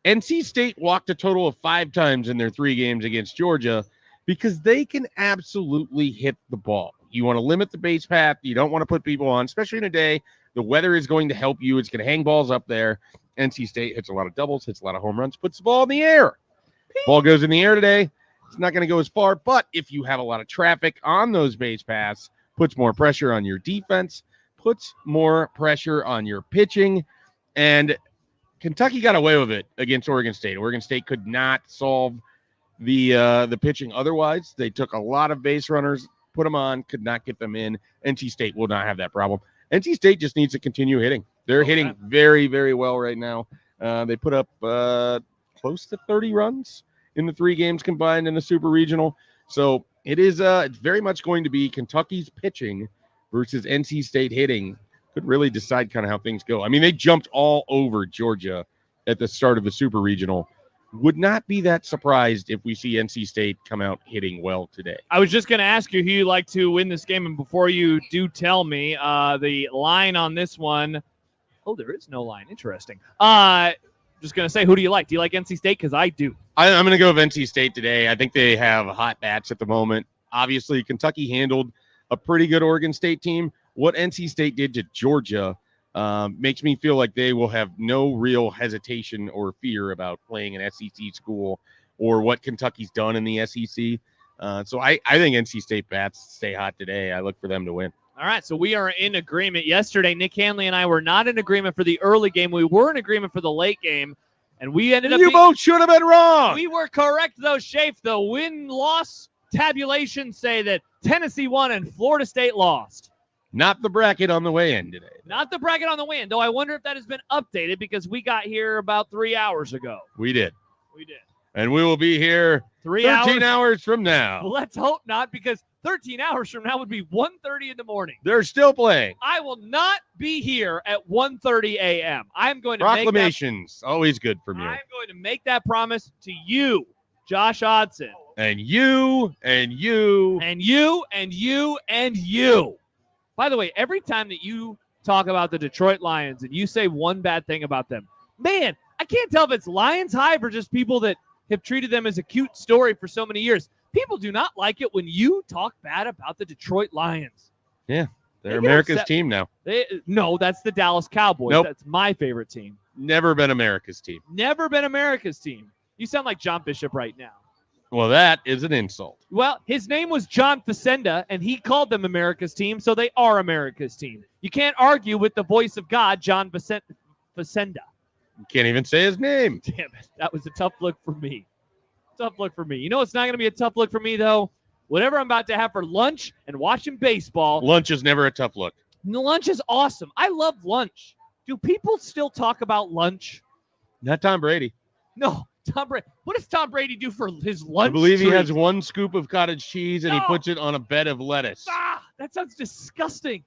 NC State walked a total of 5 times in their 3 games against Georgia because they can absolutely hit the ball. You want to limit the base path. You don't want to put people on, especially in a day. The weather is going to help you. It's going to hang balls up there. NC State hits a lot of doubles, hits a lot of home runs, puts the ball in the air. Ball goes in the air today. It's not going to go as far, but if you have a lot of traffic on those base paths, puts more pressure on your defense, puts more pressure on your pitching, and Kentucky got away with it against Oregon State. Oregon State could not solve the pitching otherwise. They took a lot of base runners, put them on, could not get them in. NC State will not have that problem. NC State just needs to continue hitting. They're hitting very, very well right now. They put up close to 30 runs in the 3 games combined in the Super Regional. So it is it's very much going to be Kentucky's pitching versus NC State hitting could really decide kind of how things go. I mean, they jumped all over Georgia at the start of the Super Regional. Would not be that surprised if we see NC State come out hitting well today. I was just going to ask you who you'd like to win this game, and before you do tell me the line on this one. Oh, there is no line. Interesting. Just going to say, who do you like? Do you like NC State? Because I do. I'm going to go with NC State today. I think they have hot bats at the moment. Obviously, Kentucky handled a pretty good Oregon State team. What NC State did to Georgia makes me feel like they will have no real hesitation or fear about playing an SEC school or what Kentucky's done in the SEC. So I think NC State bats stay hot today. I look for them to win. All right, so we are in agreement. Yesterday, Nick Hanley and I were not in agreement for the early game. We were in agreement for the late game, and we ended up. You both should have been wrong. We were correct, though, Shafe. The win-loss tabulations say that Tennessee won and Florida State lost. Not the bracket on the way in today. Not the bracket on the way in, though I wonder if that has been updated because we got here about 3 hours ago. We did. We did. And we will be here 13 hours from now. Well, let's hope not, because 13 hours from now would be 1:30 in the morning. They're still playing. I will not be here at 1:30 a.m. I'm going to Proclamations, always good from you. I'm going to make that promise to you, Josh Odson. And you, and you. And you, and you, and you. By the way, every time that you talk about the Detroit Lions and you say one bad thing about them, man, I can't tell if it's Lions Hive or just people that have treated them as a cute story for so many years. People do not like it when you talk bad about the Detroit Lions. Yeah, they're America's team now. No, that's the Dallas Cowboys. Nope. That's my favorite team. Never been America's team. Never been America's team. You sound like John Bishop right now. Well, that is an insult. Well, his name was John Facenda, and he called them America's team, so they are America's team. You can't argue with the voice of God, John Facenda. You can't even say his name. Damn it. That was a tough look for me. Tough look for me. You know what's not going to be a tough look for me, though? Whatever I'm about to have for lunch and watching baseball. Lunch is never a tough look. Lunch is awesome. I love lunch. Do people still talk about lunch? Not Tom Brady. No, Tom Brady. What does Tom Brady do for his lunch? I believe he treat? has 1 scoop of cottage cheese and he puts it on a bed of lettuce. That sounds disgusting.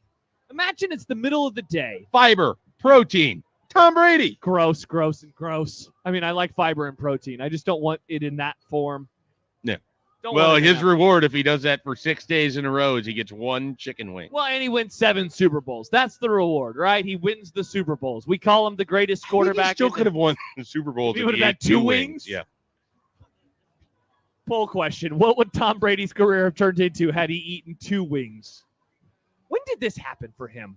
Imagine it's the middle of the day. Fiber, protein. Tom Brady. Gross, gross, and gross. I mean, I like fiber and protein. I just don't want it in that form. Yeah. Well, want his to reward, if he does that for 6 days in a row, is he gets 1 chicken wing. Well, and he wins 7 Super Bowls. That's the reward, right? He wins the Super Bowls. We call him the greatest quarterback. He still could have won the Super Bowl. If he would have had 2 wings? Yeah. Poll question. What would Tom Brady's career have turned into had he eaten 2 wings? When did this happen for him?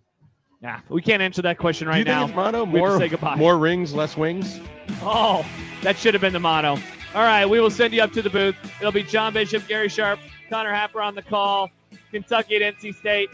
Nah, we can't answer that question right now. His motto? We have to say goodbye. More rings, less wings? Oh, that should have been the motto. All right, we will send you up to the booth. It'll be John Bishop, Gary Sharp, Connor Happer on the call, Kentucky at NC State.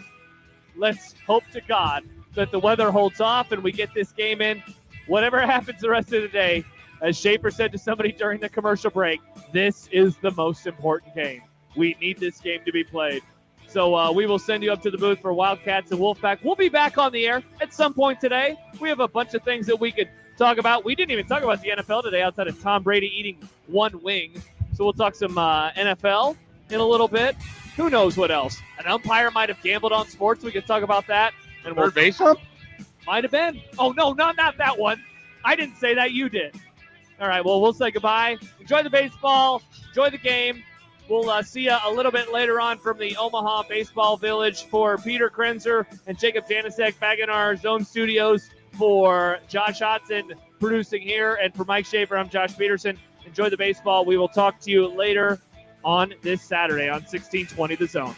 Let's hope to God that the weather holds off and we get this game in. Whatever happens the rest of the day, as Schaefer said to somebody during the commercial break, this is the most important game. We need this game to be played. So we will send you up to the booth for Wildcats and Wolfpack. We'll be back on the air at some point today. We have a bunch of things that we could talk about. We didn't even talk about the NFL today outside of Tom Brady eating 1 wing. So we'll talk some NFL in a little bit. Who knows what else? An umpire might have gambled on sports. We could talk about that. And Third base ump? Might have been. Oh, no, not that one. I didn't say that. You did. All right, well, we'll say goodbye. Enjoy the baseball. Enjoy the game. We'll see you a little bit later on from the Omaha Baseball Village. For Peter Krenzer and Jacob Janicek back in our zone studios, for Josh Hodson producing here, and for Mike Schaefer, I'm Josh Peterson. Enjoy the baseball. We will talk to you later on this Saturday on 1620 The Zone.